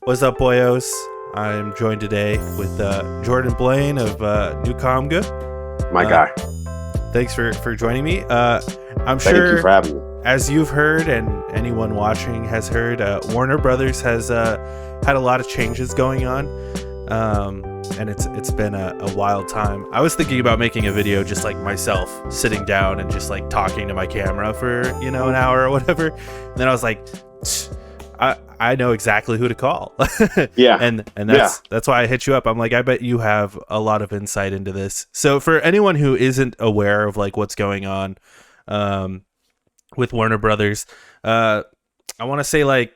What's up, boyos? I'm joined today with Jordan Blaine of New Comga. My Uh, guy. Thanks for joining me. I'm Thank you sure, for having me. as you've heard and anyone watching has heard, Warner Brothers has had a lot of changes going on, and it's been a wild time. I was thinking about making a video just like myself, sitting down and just like talking to my camera for an hour or whatever. And then I was like, I know exactly who to call. Yeah. and that's why I hit you up. I'm like, I bet you have a lot of insight into this. So for anyone who isn't aware of like what's going on with Warner Brothers, I want to say, like,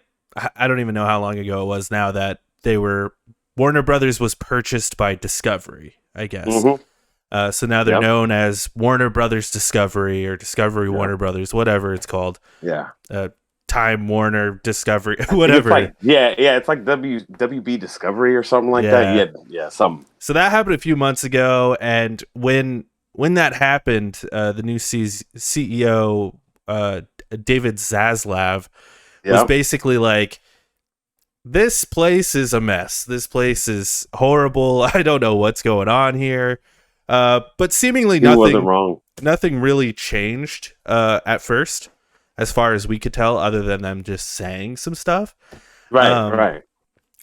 I don't even know how long ago it was now that Warner Brothers was purchased by Discovery, I guess. Mm-hmm. So now they're known as Warner Brothers Discovery or Discovery Warner Brothers, whatever it's called. Yeah. Time Warner Discovery, whatever. It's like WB Discovery or something like that. Yeah, something. So that happened a few months ago, and when that happened, the new CEO, David Zaslav, was basically like, "This place is a mess. This place is horrible. I don't know what's going on here." But seemingly wasn't wrong. Nothing really changed at first, as far as we could tell, other than them just saying some stuff. Right.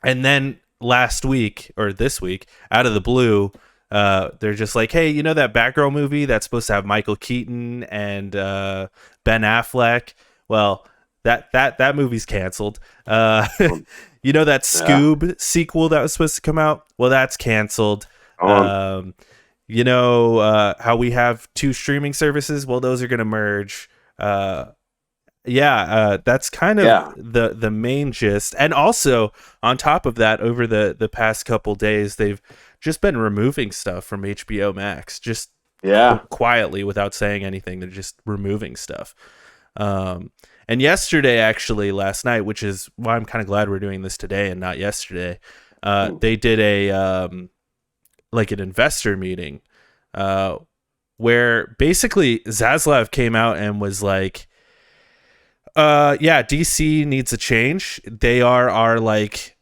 And then last week, or this week, out of the blue, they're just like, hey, you know that Batgirl movie that's supposed to have Michael Keaton and Ben Affleck? Well, that movie's canceled. You know that Scoob sequel that was supposed to come out? Well, that's canceled. You know how we have two streaming services? Well, those are going to merge. That's kind of the main gist. And also, on top of that, over the past couple days, they've just been removing stuff from HBO Max, just quietly without saying anything. They're just removing stuff. And yesterday, actually, last night, which is why I'm kind of glad we're doing this today and not yesterday, they did an investor meeting where basically Zaslav came out and was like, DC needs a change. They are our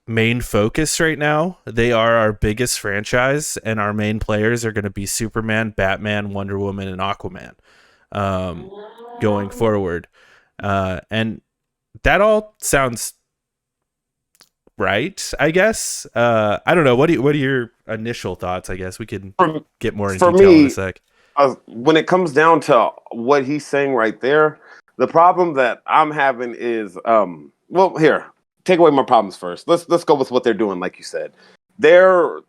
main focus right now. They are our biggest franchise, and our main players are going to be Superman, Batman, Wonder Woman, and Aquaman going forward. And that all sounds right, I guess. I don't know. What are your initial thoughts? I guess we could get more into detail in a sec. When it comes down to what he's saying right there, the problem that I'm having is, here, take away my problems first. Let's go with what they're doing. Like you said, they're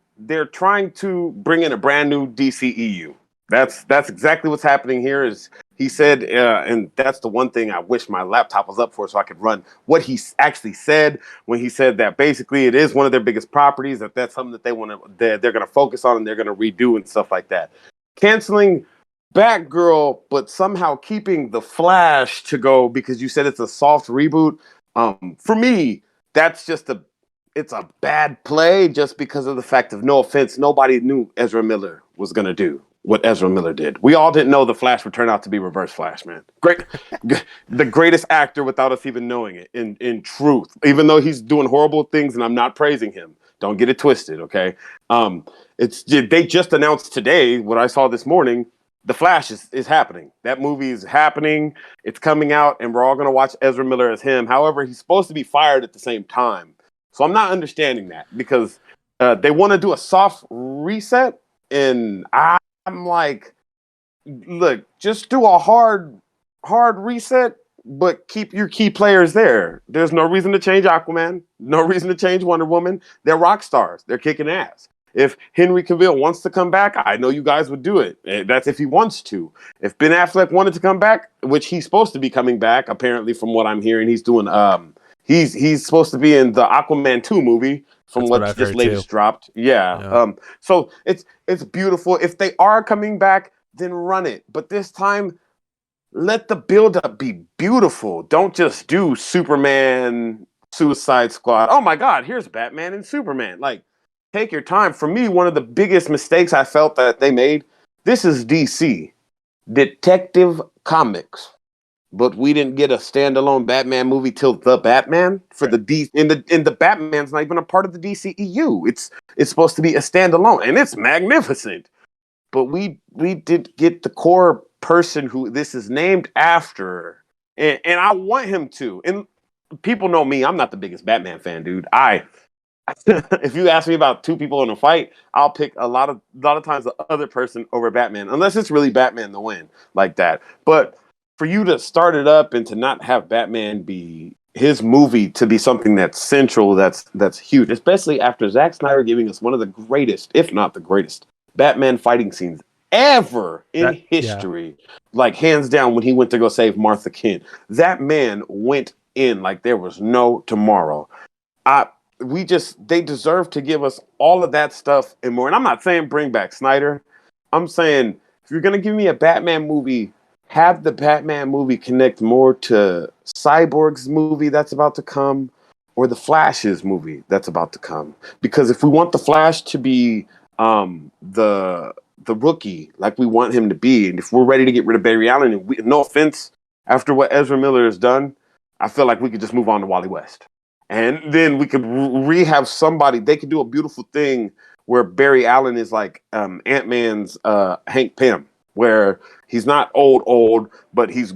trying to bring in a brand new DCEU. That's exactly what's happening here. Is he said, and that's the one thing I wish my laptop was up for so I could run what he actually said when he said that basically it is one of their biggest properties, that's something that they're going to focus on and they're going to redo and stuff like that. Canceling Batgirl, but somehow keeping the Flash to go because you said it's a soft reboot. For me, that's just it's a bad play just because of the fact of, no offense, nobody knew Ezra Miller was going to do what Ezra Miller did. We all didn't know the Flash would turn out to be Reverse Flash, man. The greatest actor without us even knowing it, in truth, even though he's doing horrible things and I'm not praising him. Don't get it twisted, okay? They just announced today, what I saw this morning, The Flash is happening. That movie is happening. It's coming out, and we're all going to watch Ezra Miller as him. However, he's supposed to be fired at the same time. So I'm not understanding that because they want to do a soft reset, and I'm like, look, just do a hard reset, but keep your key players there. There's no reason to change Aquaman. No reason to change Wonder Woman. They're rock stars. They're kicking ass. If Henry Cavill wants to come back, I know you guys would do it. That's if he wants to. If Ben Affleck wanted to come back, which he's supposed to be coming back, apparently from what I'm hearing, he's doing. He's supposed to be in the Aquaman 2 movie from what just latest dropped. Yeah. So it's beautiful. If they are coming back, then run it. But this time, let the build-up be beautiful. Don't just do Superman, Suicide Squad. Oh my God, here's Batman and Superman. Take your time. For me, one of the biggest mistakes I felt that they made, this is DC. Detective Comics. but we didn't get a standalone Batman movie till the Batman for Right. the D in the Batman's not even a part of the DCEU. It's supposed to be a standalone, and it's magnificent. But we did get the core person who this is named after, and I want him to. And people know me; I'm not the biggest Batman fan, dude. If you ask me about two people in a fight, I'll pick a lot of times the other person over Batman, unless it's really Batman the win like that. But for you to start it up and to not have Batman be his movie to be something that's central, that's huge, especially after Zack Snyder giving us one of the greatest, if not the greatest, Batman fighting scenes ever in Yeah. history, like hands down when he went to go save Martha Kent. That man went in like there was no tomorrow. I we just they deserve to give us all of that stuff and more. And I'm not saying bring back Snyder. I'm saying if you're gonna give me a Batman movie, have the Batman movie connect more to Cyborg's movie that's about to come or the Flash's movie that's about to come. Because if we want the Flash to be the rookie like we want him to be, and if we're ready to get rid of Barry Allen, and no offense, after what Ezra Miller has done, I feel like we could just move on to Wally West. And then we could rehab somebody. They could do a beautiful thing where Barry Allen is like Ant Man's Hank Pym, where he's not old, but he's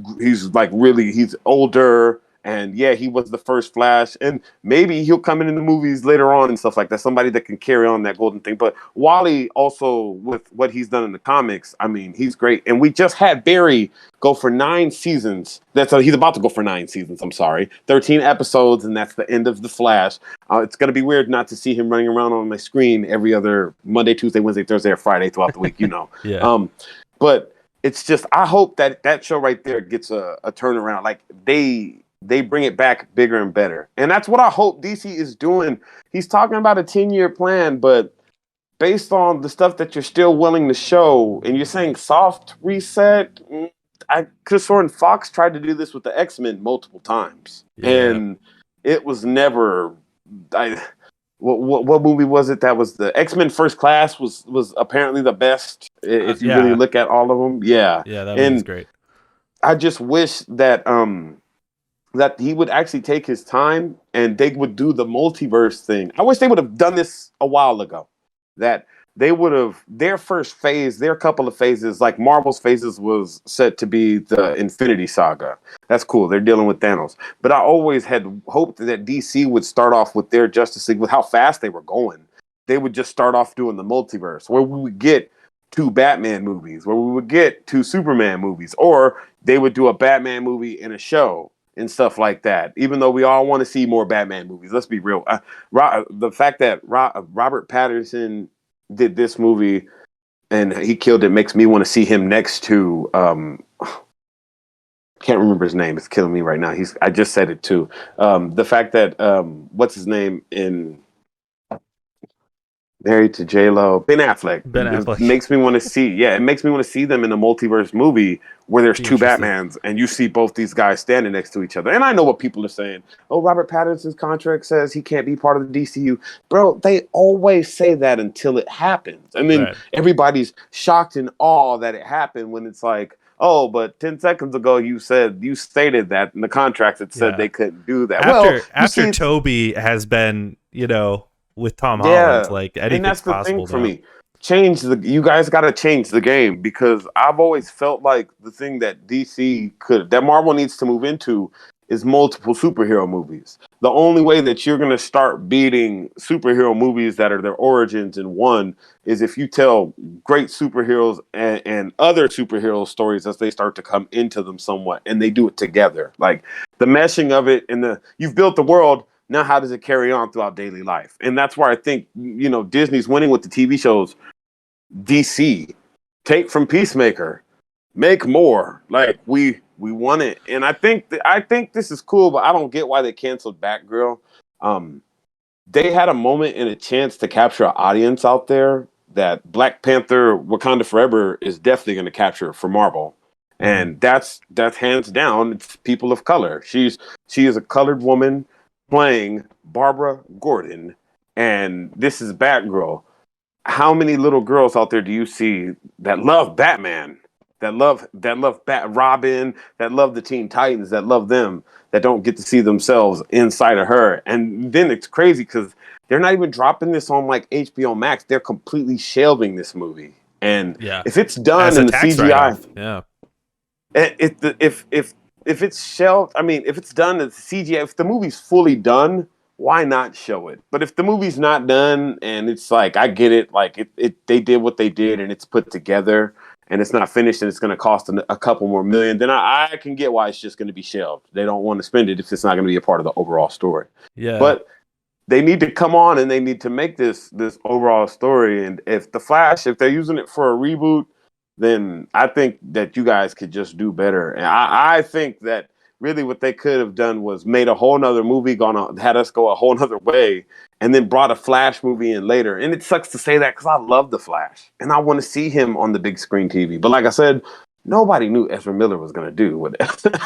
like really he's older. And yeah, he was the first Flash, and maybe he'll come in the movies later on and stuff like that. Somebody that can carry on that golden thing. But Wally also with what he's done in the comics, I mean, he's great. And we just had Barry go for 9 seasons. He's about to go for 9 seasons. I'm sorry, 13 episodes, and that's the end of the Flash. It's gonna be weird not to see him running around on my screen every other Monday, Tuesday, Wednesday, Thursday, or Friday throughout the week. Yeah. But it's just I hope that show right there gets a turnaround. Like they bring it back bigger and better, and that's what I hope DC is doing. He's talking about a 10-year plan, but based on the stuff that you're still willing to show, and you're saying soft reset. I Chris and Fox tried to do this with the X-Men multiple times, Yeah. and it was never. I what movie was it that was the X-Men First Class was apparently the best if you really Yeah. look at all of them. Yeah, Yeah, that movie's and great. I just wish that he would actually take his time and they would do the multiverse thing. I wish they would have done this a while ago. That they would have their first phase, their couple of phases, like Marvel's phases was set to be the Infinity Saga. That's cool. They're dealing with Thanos. But I always had hoped that DC would start off with their Justice League with how fast they were going. They would just start off doing the multiverse where we would get two Batman movies, where we would get two Superman movies, or they would do a Batman movie and a show and stuff like that. Even though we all want to see more Batman movies, let's be real. The fact that Robert Pattinson did this movie and he killed it makes me want to see him next to can't remember his name. It's killing me right now. I just said it too. The fact that what's his name in Married to J Lo, Ben Affleck. Ben It Affleck. makes me want to see. Yeah, it makes me want to see them in a multiverse movie where there's Be two interesting. Batmans and you see both these guys standing next to each other. And I know what people are saying. Oh, Robert Pattinson's contract says he can't be part of the DCU, bro. They always say that until it happens, and then Right. everybody's shocked and awe that it happened when it's like, oh, but 10 seconds ago you stated that in the contract it said Yeah. they couldn't do that. Well, you After see, Toby has been, with Tom Holland, yeah, like and anything's that's the thing possible for now. me. You guys got to change the game because I've always felt like the thing that Marvel needs to move into is multiple superhero movies. The only way that you're going to start beating superhero movies that are their origins in one is if you tell great superheroes and other superhero stories as they start to come into them somewhat and they do it together. Like the meshing of it and you've built the world. Now, how does it carry on throughout daily life? And that's where I think, Disney's winning with the TV shows. DC, take from Peacemaker, make more. Like we want it. And I think this is cool, but I don't get why they canceled Batgirl. Um, they had a moment and a chance to capture an audience out there that Black Panther Wakanda Forever is definitely going to capture for Marvel. Mhm. And that's hands down it's people of color. She is a colored woman playing Barbara Gordon and this is Batgirl. How many little girls out there do you see that love Batman Robin, that love the Teen Titans, that love them, that don't get to see themselves inside of her. And then it's crazy because they're not even dropping this on like HBO Max. They're completely shelving this movie. And Yeah. if it's done As a in the tax CGI, write-off. Yeah. if it's shelved, I mean, if it's done as CGI, if the movie's fully done, why not show it? But if the movie's not done and it's like, I get it, like they did what they did and it's put together and it's not finished and it's going to cost a couple more million, then I can get why it's just going to be shelved. They don't want to spend it if it's not going to be a part of the overall story. Yeah. But they need to come on and they need to make this overall story. And if if they're using it for a reboot, then I think that you guys could just do better. And I think that really what they could have done was made a whole nother movie, had us go a whole nother way, and then brought a Flash movie in later. And it sucks to say that because I love the Flash and I want to see him on the big screen TV. But like I said, nobody knew Ezra Miller was going to do what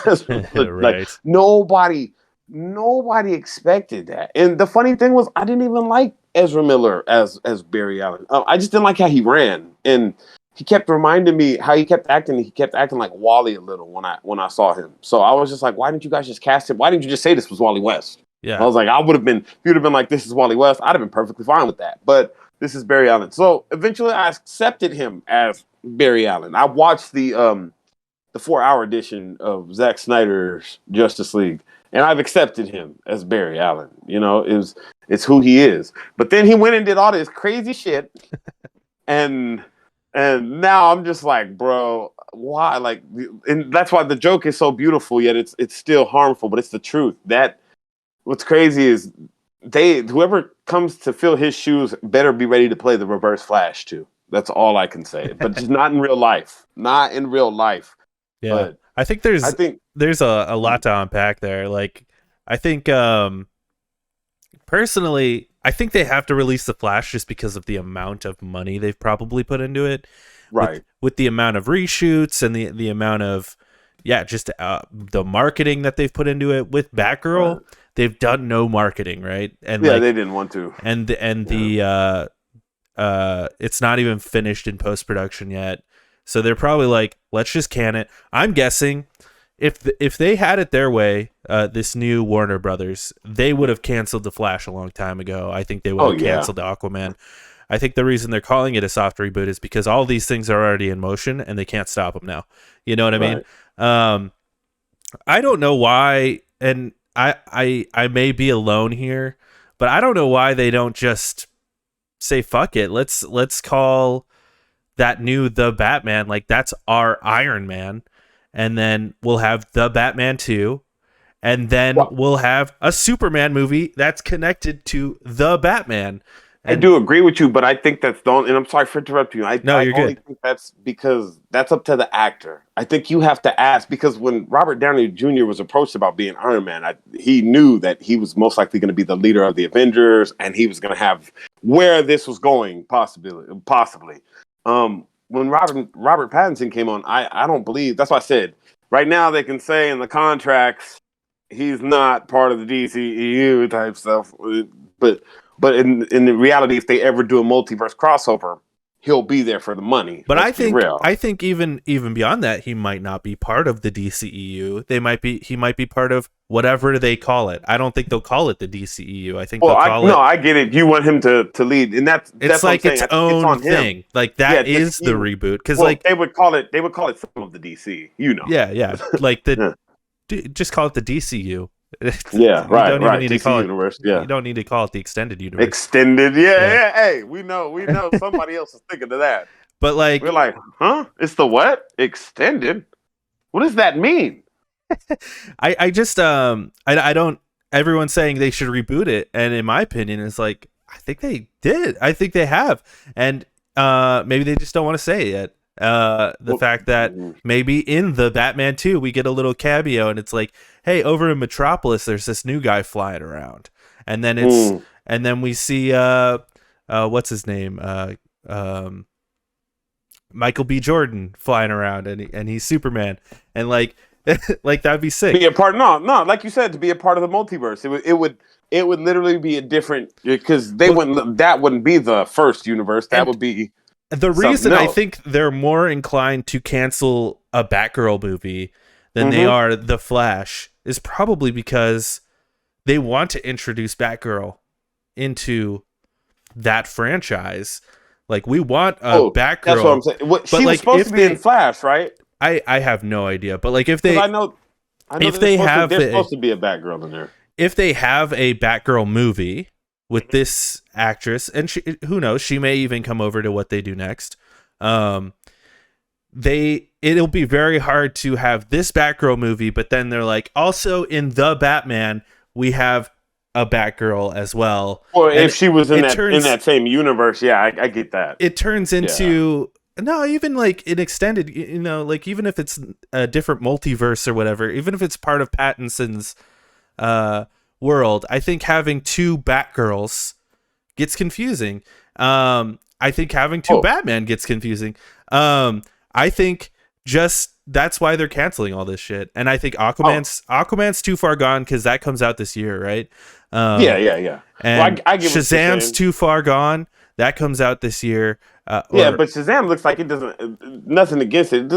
Ezra Miller, Right. like nobody expected that. And the funny thing was, I didn't even like Ezra Miller as Barry Allen. I just didn't like how he ran, and he kept reminding me how he kept acting. He kept acting like Wally a little when I saw him. So I was just like, why didn't you guys just cast him? Why didn't you just say this was Wally West? Yeah. I was like, if you'd have been like, this is Wally West, I'd have been perfectly fine with that. But this is Barry Allen. So eventually I accepted him as Barry Allen. I watched the 4-hour edition of Zack Snyder's Justice League, and I've accepted him as Barry Allen. You know, it's who he is. But then he went and did all this crazy shit, and now I'm just like, bro, why? Like, and that's why the joke is so beautiful, yet it's still harmful. But it's the truth. That what's crazy is whoever comes to fill his shoes better be ready to play the Reverse Flash too. That's all I can say. But just not in real life. Not in real life. Yeah. But I think there's a lot to unpack there. Like, I think personally, I think they have to release the Flash just because of the amount of money they've probably put into it. Right. With the amount of reshoots and the amount of just the marketing that they've put into it. With Batgirl, they've done no marketing, right? And they didn't want to. And the it's not even finished in post-production yet. So they're probably like, let's just can it. I'm guessing if they had it their way, this new Warner Brothers, they would have canceled the Flash a long time ago. I think they would have canceled Aquaman. I think the reason they're calling it a soft reboot is because all these things are already in motion and they can't stop them now. You know what I mean? I don't know why, and I may be alone here, but I don't know why they don't just say fuck it. Let's call that new The Batman, like that's our Iron Man, and then we'll have The Batman 2, and then we'll have a Superman movie that's connected to The Batman. I do agree with you, but I think that's and I'm sorry for interrupting you. No, you're only good. think that's because that's up to the actor. I think you have to ask, because when Robert Downey Jr. was approached about being Iron Man, he knew that he was most likely going to be the leader of the Avengers, and he was going to have where this was going, possibly. When Robert Pattinson came on, I don't believe, that's why I said right now they can say in the contracts he's not part of the DCEU type stuff, but in the reality, if they ever do a multiverse crossover, he'll be there for the money. But I think even beyond that, he might not be part of the DCEU. He might be part of whatever they call it. I don't think they'll call it the DCEU. I think I get it. You want him to lead, and that's like its own thing. Like that is the reboot, because like they would call it some of the DC. You know. Yeah. Like just call it the DCU. Yeah, right. You don't even need to call universe. Yeah, you don't need to call it the extended universe. Extended, yeah. Hey, we know. Somebody else is thinking of that. But like, we're like, huh? It's the what? Extended? What does that mean? I just I don't. Everyone's saying they should reboot it, and in my opinion, it's like I think they did. I think they have, and maybe they just don't want to say it yet. The fact that maybe in the Batman 2 we get a little cameo and it's like, hey, over in Metropolis there's this new guy flying around, and then and then we see what's his name, Michael B. Jordan flying around, and he's Superman, and like like that'd be sick. Be a part, no, like you said, to be a part of the multiverse. It would literally be a different, because that wouldn't be the first universe. That would be The something reason I else. think they're more inclined to cancel a Batgirl movie than they Mm-hmm. are The Flash is probably because they want to introduce Batgirl into that franchise. Like we want a Oh, that's what I'm Batgirl, saying. What but she was like supposed to if be in they, Flash, right? I have no idea, but like Because I know if that they're they supposed to have there's supposed to be a Batgirl in there. if they have a Batgirl movie with Mhm. this actress, and who knows, she may even come over to what they do next. Um, it'll be very hard to have this Batgirl movie, but then they're like, also in the Batman, we have a Batgirl as well, Or and if she was in it that same universe, yeah, I get that. turns Yeah. into no, even like an extended, like even if it's a different multiverse or whatever, even if it's part of Pattinson's uh world, I think having two Batgirls gets confusing. I think having two Oh, Batman gets confusing. I think just that's why they're canceling all this shit. And I think oh, Aquaman's too far gone because that comes out this year, right? yeah, Um, yeah, yeah. Well, and I get what you're Shazam's saying. too far gone. That comes out this year. Yeah, Or but Shazam looks like it doesn't. Nothing against it. It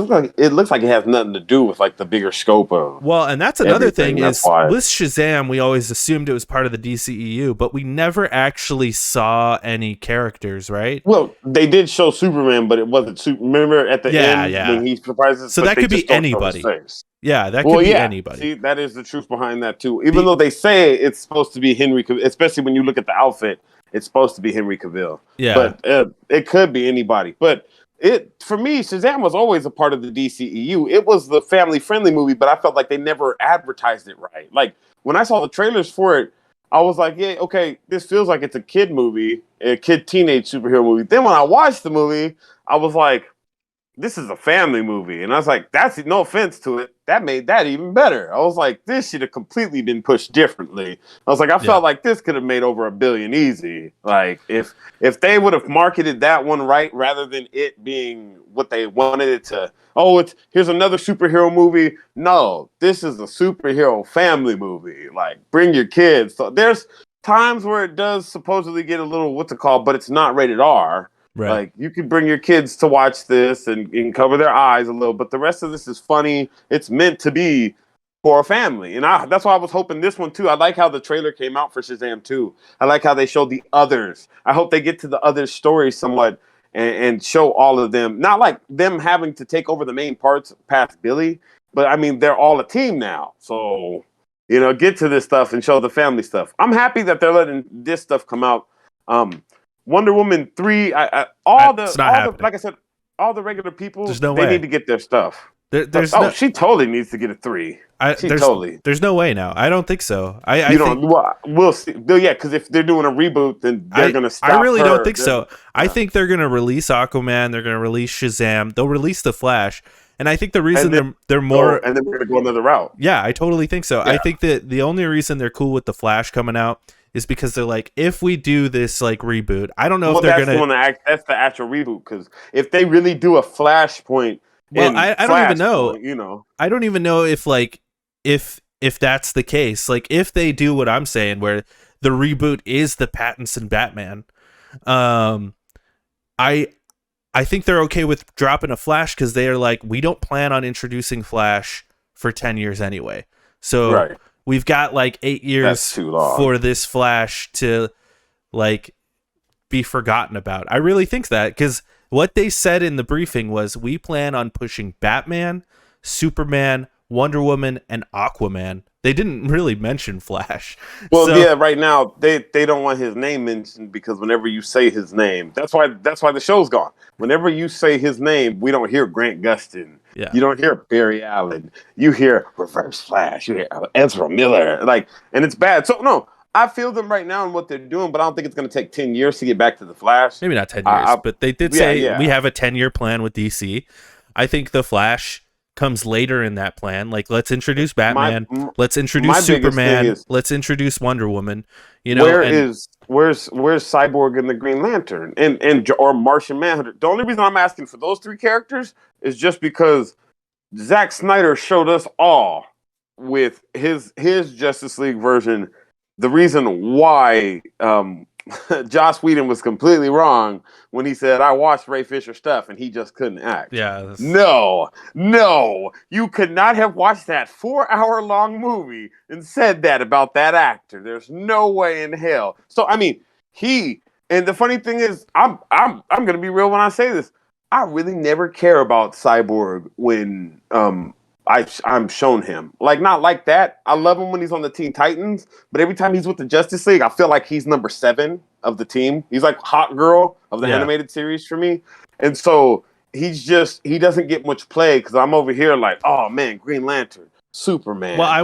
looks like it has nothing to do with like the bigger scope of Well, and that's another thing everything. That's is why. with Shazam, we always assumed it was part of the DCEU, but we never actually saw any characters, right? Well, they did show Superman, but it wasn't Super. Remember at the Yeah, end yeah. when he surprises, So but that they could just be don't show his anybody. face. Yeah, that Well, could be yeah. anybody. See, that is the truth behind that too. Even The though they say it's supposed to be Henry, especially when you look at the outfit, it's supposed to be Henry Cavill, yeah, but it could be anybody. But it for me, Shazam was always a part of the DCEU. It was the family-friendly movie, but I felt like they never advertised it right. Like when I saw the trailers for it, I was like, yeah, okay, this feels like it's a kid movie, a kid teenage superhero movie. Then when I watched the movie, I was like, this is a family movie. And I was like, that's no offense to it. That made that even better. I was like, this should have completely been pushed differently. I was like, I yeah. felt like this could have made over $1 billion easy. Like if they would have marketed that one right rather than it being what they wanted it to, oh, it's here's another superhero movie. No, this is a superhero family movie. Like bring your kids. So there's times where it does supposedly get a little what's it called, but it's not rated R. Right. Like you could bring your kids to watch this and cover their eyes a little, but the rest of this is funny. It's meant to be for a family, and that's why I was hoping this one too. I like how the trailer came out for Shazam 2. I like how they showed the others. I hope they get to the other stories somewhat and show all of them. Not like them having to take over the main parts past Billy, but I mean they're all a team now. So get to this stuff and show the family stuff. I'm happy that they're letting this stuff come out. Um, Wonder Woman 3, It's not all the happening. like I said, all the regular people, There's no they need way. to get their stuff. There's Oh, no. she totally needs to get a 3. She totally. There's no way now. I don't think so. I You think know, well, we'll see. Yeah, because if they're doing a reboot, then they're gonna I stop really don't her. think so. I Yeah, think they're gonna release Aquaman. They're gonna release Shazam. They'll release the Flash. And I think the reason and then they're more and then we're gonna go another route. yeah, I totally think so. I Yeah, think that the only reason they're cool with the Flash coming out is because they're like, if we do this like reboot, I don't know if well, they're that's the gonna. one that's the actual reboot. Because if they really do a Flashpoint Well, in I don't even know. Flashpoint, I don't even know if like if that's the case. Like if they do what I'm saying, where the reboot is the Pattinson Batman, um, I I think they're okay with dropping a Flash because they are like, we don't plan on introducing Flash for 10 years anyway. So right, we've got like 8 that's years too long. for this Flash to like be forgotten about. I really think that because what they said in the briefing was we plan on pushing Batman, Superman, Wonder Woman, and Aquaman. They didn't really mention Flash. Well, So yeah, right now they don't want his name mentioned because whenever you say his name, that's why the show's gone. Whenever you say his name, we don't hear Grant Gustin. yeah. You don't hear Barry Allen. You hear Reverse Flash. You hear Ezra Miller. Like, and it's bad. So no, I feel them right now in what they're doing, but I don't think it's going to take 10 years to get back to the Flash. Maybe not 10 years, but they did Yeah, say we yeah. have a 10-year plan with DC. I think the Flash comes later in that plan. Like, let's introduce My Batman, let's my introduce biggest thing Superman, is let's introduce Wonder Woman, and where's Cyborg and the Green Lantern or Martian Manhunter? The only reason I'm asking for those 3 characters is just because Zack Snyder showed us all with his Justice League version the reason why Joss Whedon was completely wrong when he said, I watched Ray Fisher stuff and he just couldn't act. Yeah. No, no, you could not have watched that 4 hour long movie and said that about that actor. There's no way in hell. So, I mean, and the funny thing is, I'm going to be real when I say this. I really never care about Cyborg when I'm shown him. Like, not like that. I love him when he's on the Teen Titans, but every time he's with the Justice League, I feel like he's number 7 of the team. He's like Hot Girl of the animated series for me. And so he doesn't get much play because I'm over here like, oh man, Green Lantern, Superman. Well, I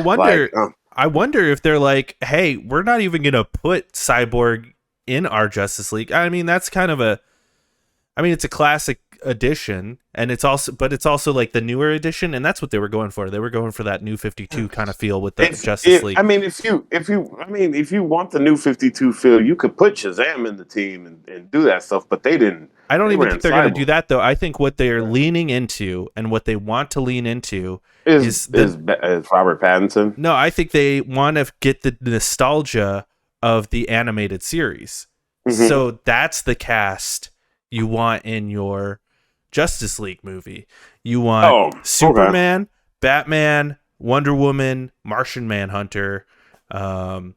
wonder if they're like, hey, we're not even gonna put Cyborg in our Justice League. I mean, that's kind of it's a classic edition, and it's also like the newer edition, and that's what they were going for. They were going for that new 52 kind of feel with the Justice League. I mean, if you want the new 52 feel, you could put Shazam in the team and do that stuff, but they didn't. I don't even think they're going to do that, though. I think what they're leaning into and what they want to lean into is Robert Pattinson. No, I think they want to get the nostalgia of the animated series. Mm-hmm. So that's the cast you want in your Justice League movie. You want Superman, Batman, Wonder Woman, Martian Manhunter, and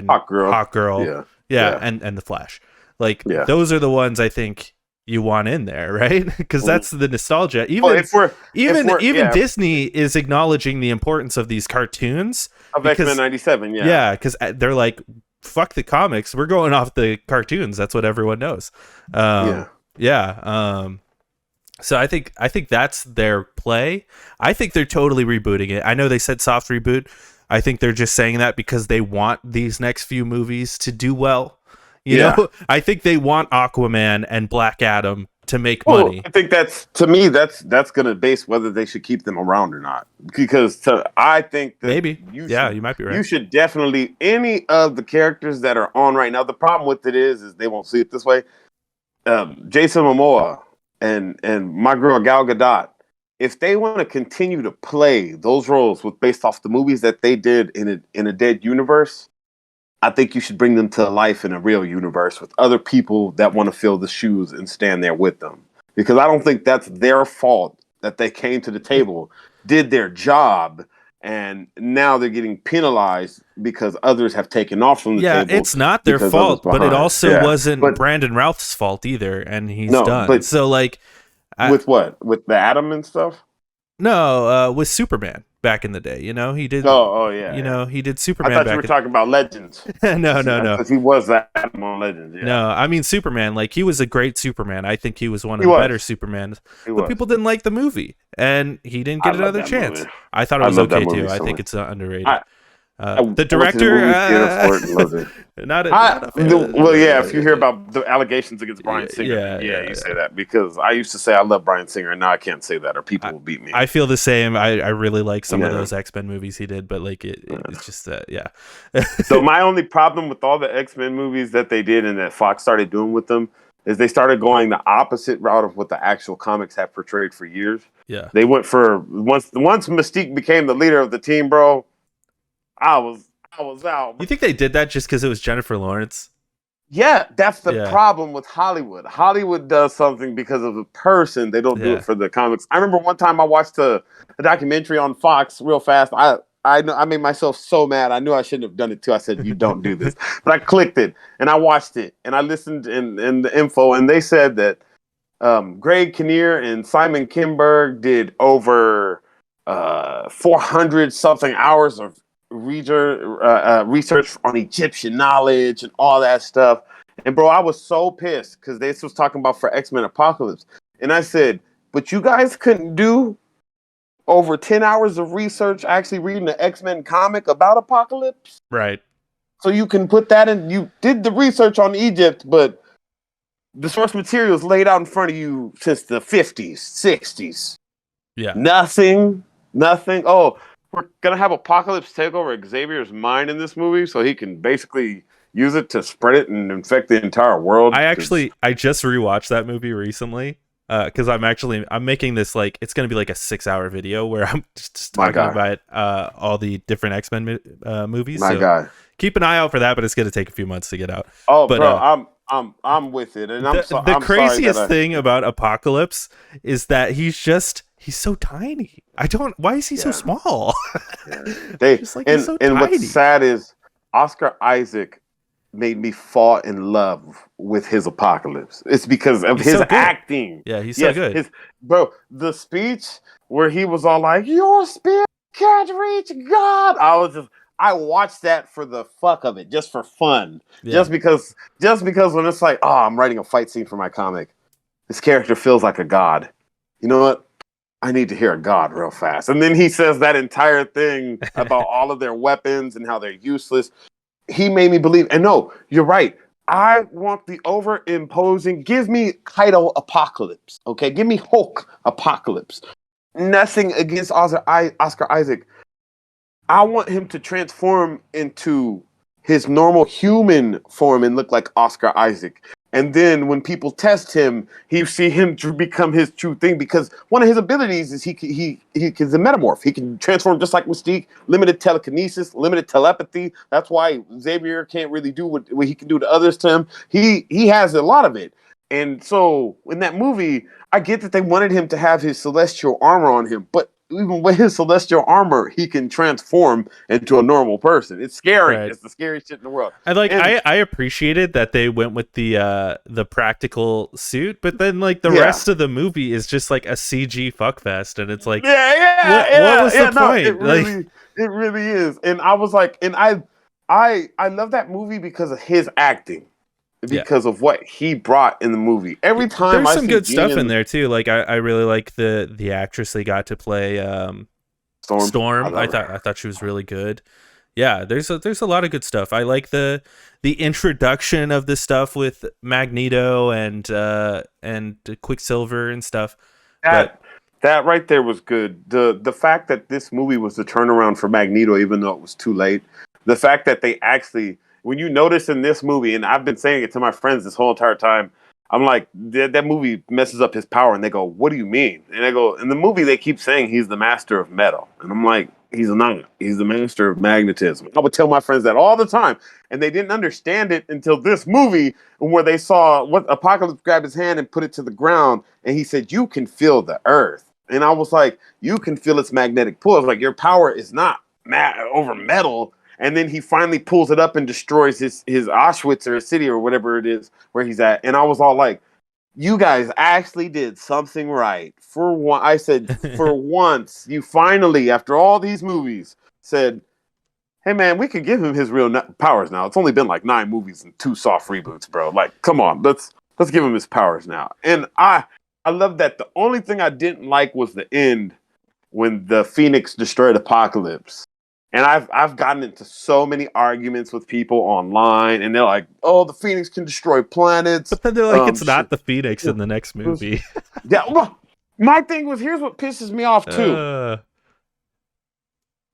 Hawk Girl. Yeah. And the Flash. Like those are the ones I think you want in there, right? Because that's the nostalgia. Even Disney is acknowledging the importance of these cartoons of X-Men 97. Yeah, because they're like, fuck the comics, we're going off the cartoons. That's what everyone knows. So I think that's their play. I think they're totally rebooting it. I know they said soft reboot. I think they're just saying that because they want these next few movies to do well. You know, I think they want Aquaman and Black Adam to make money. I think that's going to base whether they should keep them around or not. Because I think that maybe you might be right. You should definitely, any of the characters that are on right now. The problem with it is they won't see it this way. Jason Momoa and my girl Gal Gadot, if they want to continue to play those roles based off the movies that they did in a dead universe, I think you should bring them to life in a real universe with other people that want to fill the shoes and stand there with them. Because I don't think that's their fault that they came to the table, did their job, and now they're getting penalized because others have taken off from the table. Yeah, it's not their fault, but it also wasn't Brandon Routh's fault either, and he's done. But so like, with what? With the Atom and stuff? No, with Superman back in the day. You know, he did. He did Superman. I thought you were talking about Legends. No. Because he was that Atom on Legends. Yeah. No, I mean Superman. Like, he was a great Superman. I think he was one of the better Supermans. But people didn't like the movie, and he didn't get another chance. Movie. I thought it was okay too. I think it's underrated. The director, if you hear about the allegations against Bryan Singer, you say that, because I used to say I love Bryan Singer, and now I can't say that, or people will beat me. I feel the same. I really like some of those X-Men movies he did, but like it's just So my only problem with all the X-Men movies that they did and that Fox started doing with them is they started going the opposite route of what the actual comics have portrayed for years. Yeah, they went for once Mystique became the leader of the team, bro. I was out. You think they did that just because it was Jennifer Lawrence? Yeah, that's the problem with Hollywood. Hollywood does something because of the person. They don't do it for the comics. I remember one time I watched a documentary on Fox real fast. I made myself so mad. I knew I shouldn't have done it too. I said, you don't do this. But I clicked it, and I watched it, and I listened in the info, and they said that Greg Kinnear and Simon Kinberg did over 400-something hours of research on Egyptian knowledge and all that stuff. And bro, I was so pissed because this was talking about for X-Men Apocalypse. And I said, but you guys couldn't do over 10 hours of research actually reading the X-Men comic about Apocalypse? Right. So you can put that in. You did the research on Egypt, but the source material is laid out in front of you since the 50s, 60s. Yeah. Nothing. Oh, we're going to have Apocalypse take over Xavier's mind in this movie so he can basically use it to spread it and infect the entire world. I just rewatched that movie recently, because I'm making this like it's gonna be like a 6 hour video where I'm just My talking guy, about all the different movies. my So guy. keep an eye out for that, but it's gonna take a few months to get out. Oh, But bro, I'm with it, and the I'm sorry that craziest I. thing about Apocalypse is that he's so tiny. I don't. Why is he so Yeah, small? yeah. They Just like he's so and what's tiny. sad is Oscar Isaac made me fall in love with his Apocalypse. It's because of He's his so good. acting. Yeah, he's so Yes, good. his bro, the speech where he was all like, "Your spirit can't reach God." I watched that for the fuck of it, just for fun, Yeah, just because when it's like, oh, I'm writing a fight scene for my comic, this character feels like a god. You know what? I need to hear a god real fast. And then he says that entire thing about all of their weapons and how they're useless. He made me believe. And no, you're right. I want the over imposing. Give me Kaido Apocalypse. Okay. Give me Hulk Apocalypse. Nothing against Oscar Isaac. I want him to transform into his normal human form and look like Oscar Isaac. And then when people test him, you see him become his true thing because one of his abilities is he can a metamorph. He can transform just like Mystique, limited telekinesis, limited telepathy. That's why Xavier can't really do what he can do to others to him. He has a lot of it. And so in that movie, I get that they wanted him to have his celestial armor on him, but even with his celestial armor, he can transform into a normal person. It's scary. right. It's the scariest shit in the world. I like And I appreciated that they went with the practical suit, but then like the yeah, rest of the movie is just like a CG fuckfest, and it's like what was the No, point? Like it really is. And I was like, and I love that movie because of his acting, yeah, because of what he brought in the movie. Every time there's I some see good Gene stuff in and there too. Like I really like the actress they got to play Storm, I Storm. love her. I thought she was really good. Yeah, there's a lot of good stuff. I like the introduction of the stuff with Magneto and Quicksilver and stuff. But That that right there was good. The fact that this movie was the turnaround for Magneto, even though it was too late. The fact that they actually, when you notice in this movie, and I've been saying it to my friends this whole entire time, I'm like, that movie messes up his power, and they go, "What do you mean?" And I go, "In the movie, they keep saying he's the master of metal," and I'm like, "He's not. He's the master of magnetism." I would tell my friends that all the time, and they didn't understand it until this movie, where they saw what Apocalypse grabbed his hand and put it to the ground, and he said, "You can feel the earth." And I was like, "You can feel its magnetic pull." I was like, "Your power is not over metal." And then he finally pulls it up and destroys his Auschwitz or his city or whatever it is where he's at. And I was all like, "You guys actually did something right for one." I said, "For once, you finally, after all these movies, said." Hey man, we could give him his real powers now. It's only been like 9 movies and 2 soft reboots, bro. Like, come on, let's give him his powers now. And I love that. The only thing I didn't like was the end when the Phoenix destroyed Apocalypse. And I've gotten into so many arguments with people online, and they're like, "Oh, the Phoenix can destroy planets." but then they're like, it's Shit. not the Phoenix Yeah, in the next movie. yeah. Well, my thing was, here's what pisses me off too. uh,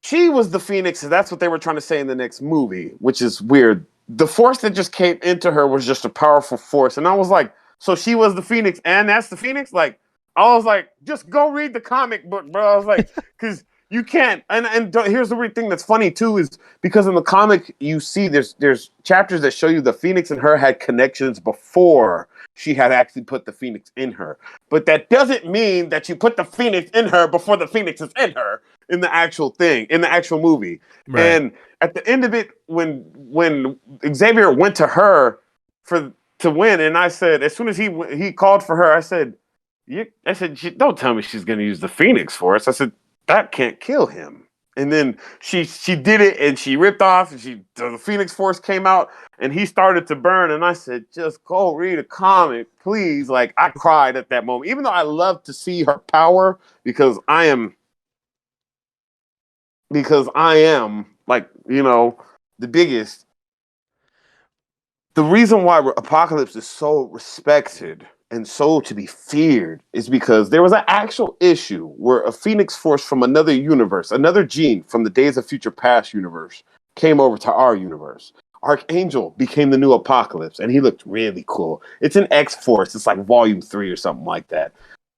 She was the Phoenix, and that's what they were trying to say in the next movie, which is weird. The force that just came into her was just a powerful force, and I was like, so she was the Phoenix, and that's the Phoenix. Like, I was like, just go read the comic book, bro. I was like, because you can't. And here's the weird thing that's funny too is because in the comic you see there's chapters that show you the Phoenix and her had connections before she had actually put the Phoenix in her. But that doesn't mean that you put the Phoenix in her before the Phoenix is in her in the actual thing, in the actual movie. right. And at the end of it, when Xavier went to her for to win, and I said, as soon as he called for her, I said, I said, don't tell me she's going to use the Phoenix Force. I said, that can't kill him. And then she did it, and she ripped off, and the Phoenix Force came out, and he started to burn. And I said, just go read a comic, please. Like, I cried at that moment, even though I love to see her power because I am like, the biggest. The reason why Apocalypse is so respected and so to be feared is because there was an actual issue where a Phoenix Force from another universe, another gene from the Days of Future Past universe, came over to our universe. Archangel became the new Apocalypse, and he looked really cool. It's an X Force. It's like Volume 3 or something like that.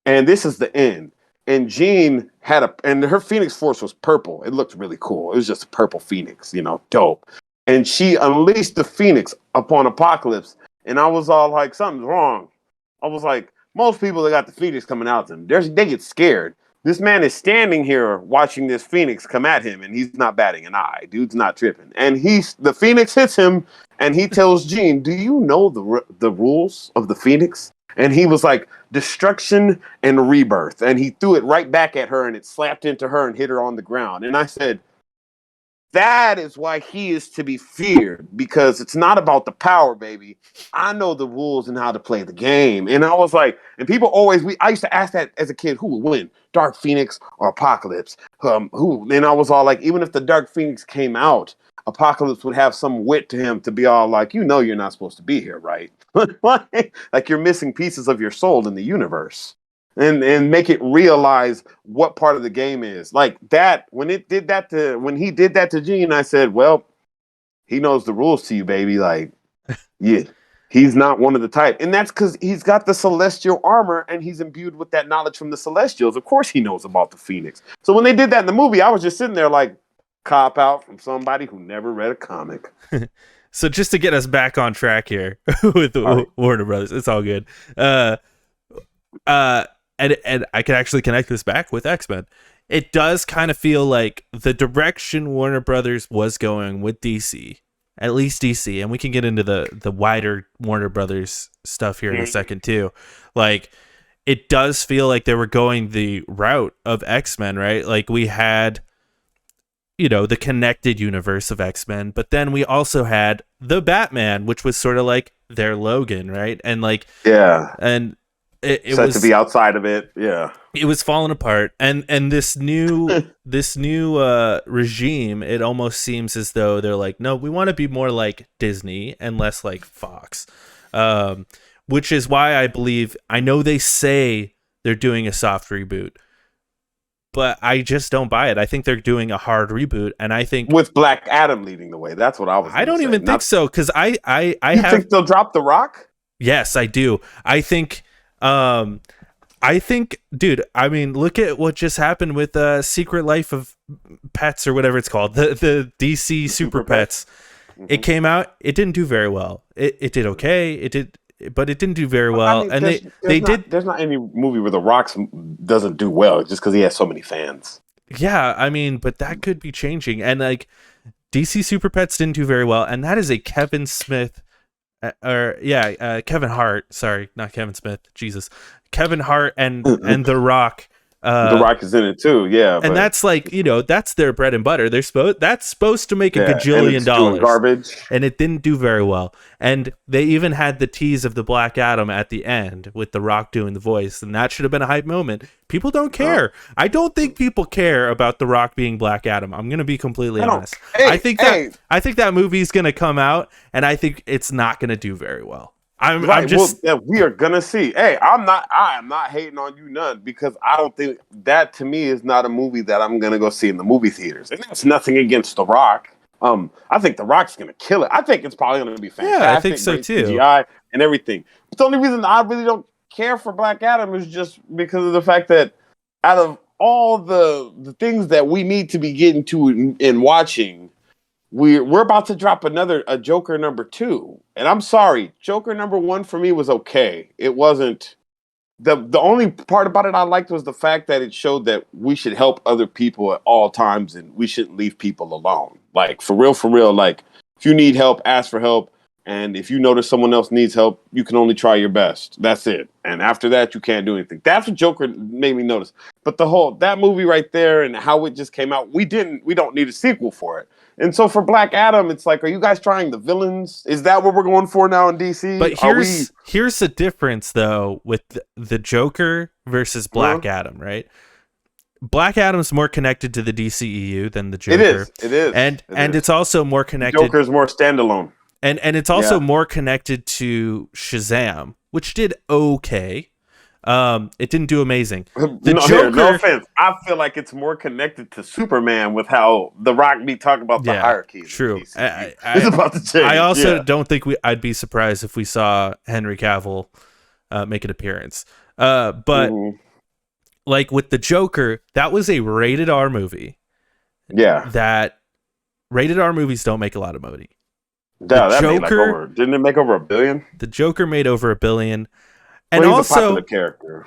And this is the end. And Jean and her Phoenix Force was purple. It looked really cool. It was just a purple Phoenix, dope. And she unleashed the Phoenix upon Apocalypse. And I was all like, something's wrong. I was like, most people that got the Phoenix coming out to them, they get scared. This man is standing here watching this Phoenix come at him, and he's not batting an eye. Dude's not tripping. And the Phoenix hits him, and he tells Jean, "Do you know the rules of the Phoenix?" And he was like, "Destruction and rebirth." And he threw it right back at her, and it slapped into her and hit her on the ground. And I said, that is why he is to be feared, because it's not about the power, baby. I know the rules and how to play the game. And I was like, and people I used to ask that as a kid, who would win, Dark Phoenix or Apocalypse? Who? And I was all like, even if the Dark Phoenix came out, Apocalypse would have some wit to him to be all like, you're not supposed to be here, right? Like you're missing pieces of your soul in the universe. And make it realize what part of the game is like that. When he did that to Jean, I said, well, he knows the rules to you, baby. Like, yeah, he's not one of the type. And that's because he's got the celestial armor and he's imbued with that knowledge from the celestials. Of course he knows about the Phoenix. So when they did that in the movie, I was just sitting there like, cop out from somebody who never read a comic. So just to get us back on track here with Warner Brothers, it's all good. And I can actually connect this back with X-Men. It does kind of feel like the direction Warner Brothers was going with DC, at least DC, and we can get into the wider Warner Brothers stuff here in a second too. Like, it does feel like they were going the route of X-Men, right? Like we had, the connected universe of X-Men, but then we also had the Batman, which was sort of like their Logan, right? And like, yeah, and it set was to be outside of it. Yeah, it was falling apart, and this new regime, it almost seems as though they're like, no, we want to be more like Disney and less like Fox, which is why I know they say they're doing a soft reboot, but I just don't buy it. I think they're doing a hard reboot, and I think with Black Adam leading the way. That's what I was. I don't even think so, because I think they'll drop The Rock. Yes, I do. I think, dude, I mean, look at what just happened with Secret Life of Pets or whatever it's called, the DC Super Pets. Mm-hmm. It came out, it didn't do very well. It did okay. But it didn't do very well. I mean, and there's not any movie where The Rock doesn't do well just because he has so many fans. Yeah, I mean, but that could be changing. And like, DC Super Pets didn't do very well, and that is a Kevin Smith. Kevin Hart. Sorry, not Kevin Smith. Jesus, Kevin Hart and The Rock. The Rock is in it too. Yeah, and that's like, that's their bread and butter. That's supposed to make a gajillion dollars. Garbage, and it didn't do very well. And they even had the tease of the Black Adam at the end with The Rock doing the voice, and that should have been a hype moment. People don't care. I don't think people care about The Rock being Black Adam. I'm gonna be completely honest. I think that movie's gonna come out, and I think it's not gonna do very well. We are gonna see. Hey, I am not hating on you none, because I don't think that, to me, is not a movie that I'm gonna go see in the movie theaters. And that's nothing against The Rock. I think The Rock's gonna kill it. I think it's probably gonna be fantastic. Yeah, I think so too. CGI and everything. But the only reason I really don't care for Black Adam is just because of the fact that out of all the things that we need to be getting to and watching, we're about to drop a Joker number 2. And I'm sorry, Joker number 1 for me was okay. It wasn't the only part about it I liked was the fact that it showed that we should help other people at all times and we shouldn't leave people alone. Like, for real, like, if you need help, ask for help. And if you notice someone else needs help, you can only try your best. That's it. And after that, you can't do anything. That's what Joker made me notice. But that movie right there and how it just came out, we don't need a sequel for it. And so for Black Adam, it's like, are you guys trying the villains? Is that what we're going for now in DC? But here's the difference, though, with the Joker versus Black Adam, right? Black Adam's more connected to the DCEU than the Joker. It is. And it's also more connected. Joker's more standalone. And it's also more connected to Shazam, which did okay. It didn't do amazing. The No, here, no Joker, offense. I feel like it's more connected to Superman with how The Rock be talking about the yeah, hierarchy in the true. DCU. It's about to I change. also Yeah. don't think I'd be surprised if we saw Henry Cavill make an appearance. But Hmm. like with the Joker, that was a rated R movie. Yeah. That rated R movies don't make a lot of money. The Yeah, that made like Joker, over, didn't it make over $1 billion? the Joker made over $1 billion, and Well, he's a popular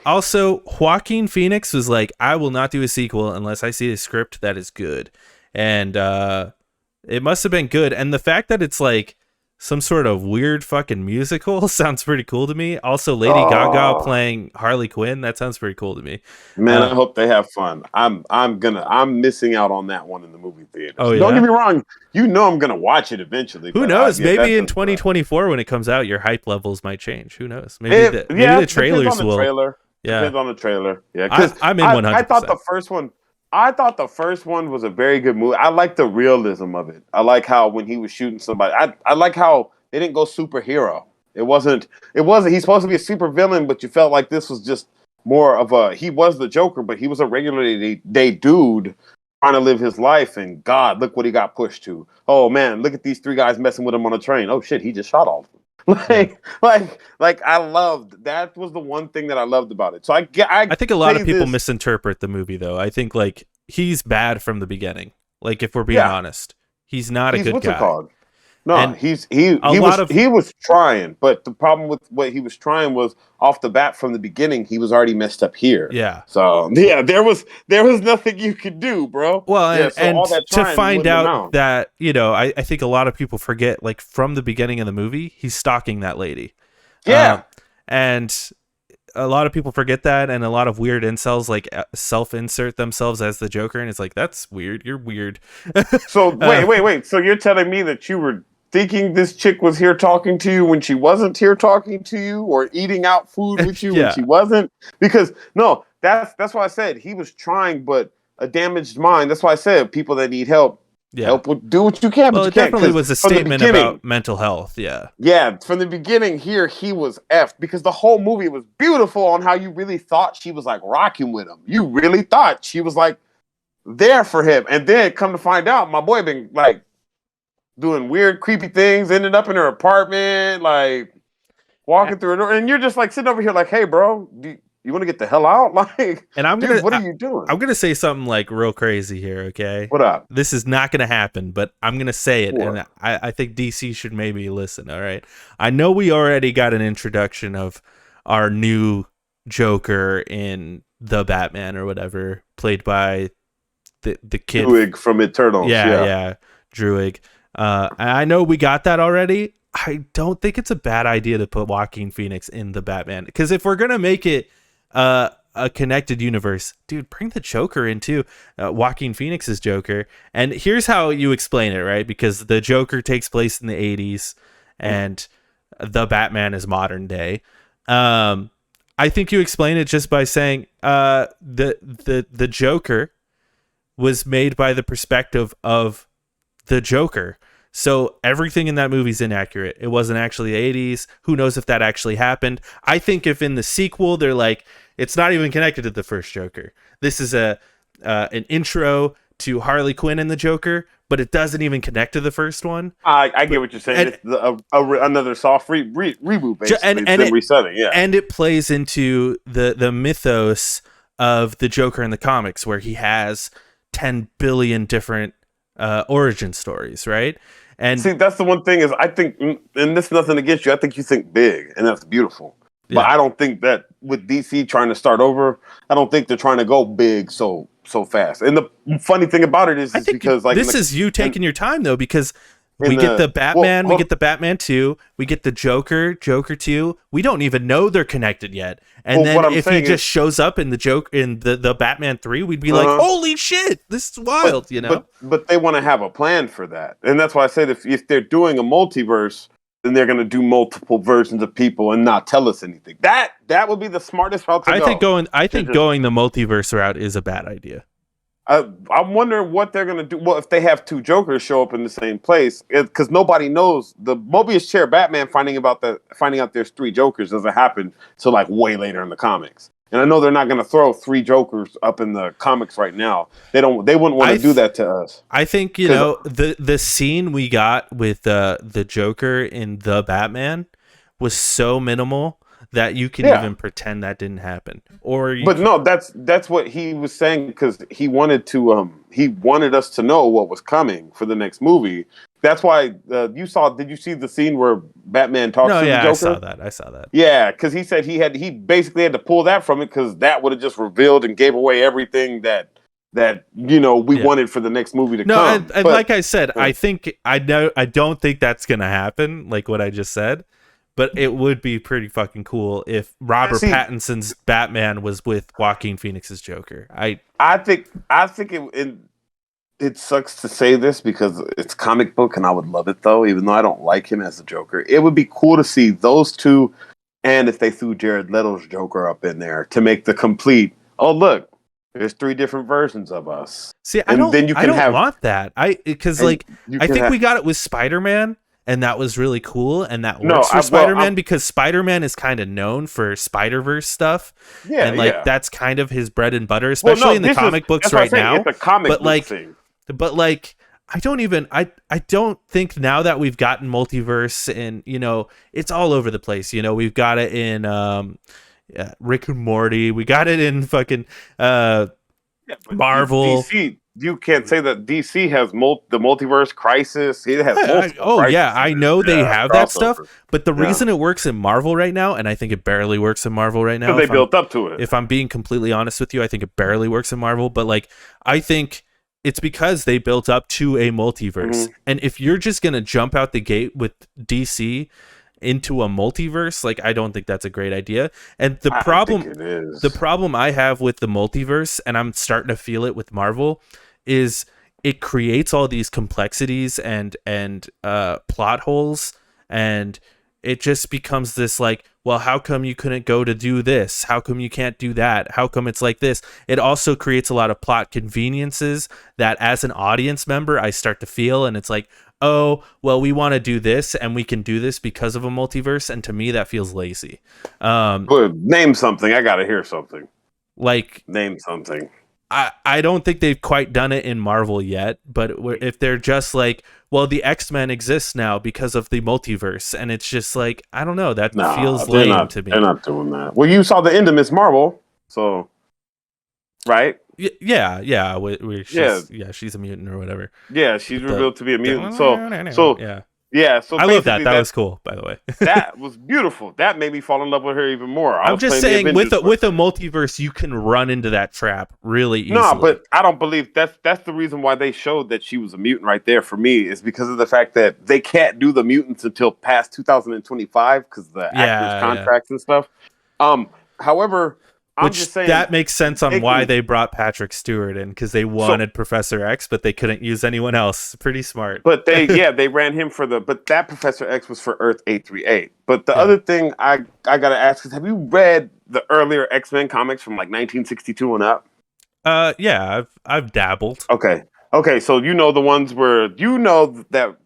also character. Joaquin Phoenix was like, I will not do a sequel unless I see a script that is good, and it must have been good. And the fact that it's like some sort of weird fucking musical sounds pretty cool to me. Also, Lady Gaga Oh, playing Harley Quinn, that sounds pretty cool to me. man, I Uh, hope they have fun. I'm missing out on that one in the movie oh theaters. Don't get yeah. me wrong, you know I'm gonna watch it eventually, Who but knows? yeah, Maybe that's in just 2024 when it comes out, your hype levels might change. Who knows? Maybe yeah, the it depends on trailers the will. trailer. Yeah, Depends on the trailer. Yeah, because I'm in I thought 100%. the first one. I thought the first one was a very good movie. I like the realism of it. I like how when he was shooting somebody. I like how they didn't go superhero. It wasn't. It wasn't. He's supposed to be a super villain, but you felt like this was just more of a. He was the Joker, but he was a regular day dude trying to live his life. And God, look what he got pushed to. Oh man, look at these three guys messing with him on a train. Oh shit, he just shot all of them. Yeah. Like I loved that was the one thing that I loved about it. So I I think a lot say of people this, misinterpret the movie though. I think like he's bad from the beginning. Like if we're being yeah, honest, he's not a he's good what's it guy. called? No, And he's he a he lot was of he was trying, but the problem with what he was trying was off the bat from the beginning he was already messed up here. yeah. So yeah, there was nothing you could do, bro. Well, Yeah, so and all that to trying find wouldn't out amount. that, I think a lot of people forget like from the beginning of the movie, he's stalking that lady. Yeah. And a lot of people forget that, and a lot of weird incels like self-insert themselves as the Joker, and it's like, that's weird. You're weird. So uh, wait. So you're telling me that you were thinking this chick was here talking to you when she wasn't here talking to you, or eating out food with you when yeah, she wasn't? Because no, that's why I said he was trying, but a damaged mind. That's why I said people that need help, yeah. do what you can, but Well, you it can't definitely because was a from the statement beginning. about mental health. Yeah, Yeah, from the beginning here, he was effed because the whole movie was beautiful on how you really thought she was like rocking with him. You really thought she was like there for him. And then come to find out, my boy been like doing weird, creepy things, ended up in her apartment, like walking through a door. And you're just like sitting over here like, hey, bro, you want to get the hell out? Like, and dude, what are you doing? I'm gonna say something like real crazy here. Okay, What up? this is not gonna happen, but I'm gonna say it, What? and I think DC should maybe listen. All right, I know we already got an introduction of our new Joker in the Batman or whatever, played by the kid. Druig from Eternals. Yeah, Yeah. yeah, Druig. I know we got that already. I don't think it's a bad idea to put Joaquin Phoenix in the Batman, because if we're gonna make it a connected universe, dude, bring the Joker in too. Joaquin Phoenix's Joker. And here's how you explain it, right? Because the Joker takes place in the 80s and the Batman is modern day. I think you explain it just by saying the Joker was made by the perspective of the Joker. So everything in that movie's inaccurate. It wasn't actually the 80s. Who knows if that actually happened? I think if in the sequel they're like, it's not even connected to the first Joker. This is an intro to Harley Quinn and the Joker, but it doesn't even connect to the first one. I get what you're saying. It's another soft reboot, basically. It's resetting, yeah. And it plays into the mythos of the Joker in the comics, where he has 10 billion different origin stories, right? And see, that's the one thing is I think, and this is nothing against you, I think you think big, and that's beautiful. But yeah. I don't think that with DC trying to start over, I don't think they're trying to go big so fast. And the funny thing about it is I think because like this is you taking your time though, because we get the Batman, well, we get the Batman 2, we get the Joker 2. We don't even know they're connected yet. And then if he just shows up in the Joker in the Batman 3, we'd be like, "Holy shit, this is wild," you know? But they want to have a plan for that. And that's why I said if they're doing a multiverse, then they're going to do multiple versions of people and not tell us anything. That would be the smartest route to go. I think going the multiverse route is a bad idea. I'm wondering what they're gonna do. Well, if they have two Jokers show up in the same place, because nobody knows the Mobius chair Batman finding out there's three Jokers doesn't happen till like way later in the comics. And I know they're not gonna throw three Jokers up in the comics right now. They wouldn't want to do that to us. I think Because the scene we got with the Joker in the Batman was so minimal that you can yeah, even pretend that didn't happen. Or you but can, no, that's what he was saying because he wanted us to know what was coming for the next movie. That's why did you see the scene where Batman talks no, to the yeah, I Joker? saw that. I saw that. Yeah, because he said he basically had to pull that from it because that would have just revealed and gave away everything that we Yeah. wanted for the next movie to No, come. and But like I said, I don't think that's gonna happen. Like what I just said, but it would be pretty fucking cool if Robert see, Pattinson's Batman was with Joaquin Phoenix's Joker. I think it sucks to say this because it's comic book and I would love it though, even though I don't like him as a Joker. It would be cool to see those two, and if they threw Jared Leto's Joker up in there to make the complete. Oh look, there's three different versions of us. See, And then you I can don't have want that. Because and like you I can think have we got it with Spider-Man, and that was really cool, and that no, works for well, Spider-Man because Spider-Man is kind of known for Spider-Verse stuff, yeah, and like yeah. that's kind of his bread and butter, Well, especially no, in the comic books that's what I'm right saying. now. It's a comic But book like, thing. but like, I don't think now that we've gotten multiverse and it's all over the place. We've got it in Rick and Morty. We got it in fucking Yeah, but Marvel. DC, you can't say that DC has the multiverse crisis. It has multiple Oh yeah, crises in I it. know they Yeah, have that stuff, crossover. but the Yeah, reason it works in Marvel right now, and I think it barely works in Marvel right now, because they built up to it. if I'm being completely honest with you, I think it barely works in Marvel, but like I think it's because they built up to a multiverse. Hmm. And if you're just going to jump out the gate with DC into a multiverse, like I don't think that's a great idea. And I think it is. the problem I have with the multiverse, and I'm starting to feel it with Marvel, is it creates all these complexities and plot holes, and it just becomes this like, well, how come you couldn't go to do this? How come you can't do that? How come it's like this? It also creates a lot of plot conveniences that as an audience member I start to feel, and it's like, oh, well, we want to do this and we can do this because of a multiverse, and to me that feels lazy. But name something. I gotta hear something. Like Name something. I don't think they've quite done it in Marvel yet, but if they're just like, well, the X-Men exists now because of the multiverse, and it's just like, I don't know, that Nah, feels they're lame not. to me. They're not doing that. Well, you saw the end of Miss Marvel, so right? Yeah, Yeah, she's a mutant or whatever. yeah. She's The revealed to be a mutant. So yeah, yeah. So I love that. basically, That was cool, by the way. that was beautiful. That made me fall in love with her even more. I I'm was just playing the saying, Avengers with a multiverse, you can run into that trap really easily. no, but I don't believe that's the reason why they showed that she was a mutant right there for me is because of the fact that they can't do the mutants until past 2025 because the actors' contracts and stuff. However, I'm just saying that makes sense on why can, they brought Patrick Stewart in, because they wanted Professor X, but they couldn't use anyone else. Pretty smart. But they ran him but that Professor X was for Earth 838. But the Yeah. other thing I gotta ask is, have you read the earlier X-Men comics from like 1962 and up? Yeah, I've dabbled. Okay, so you know the ones where you know that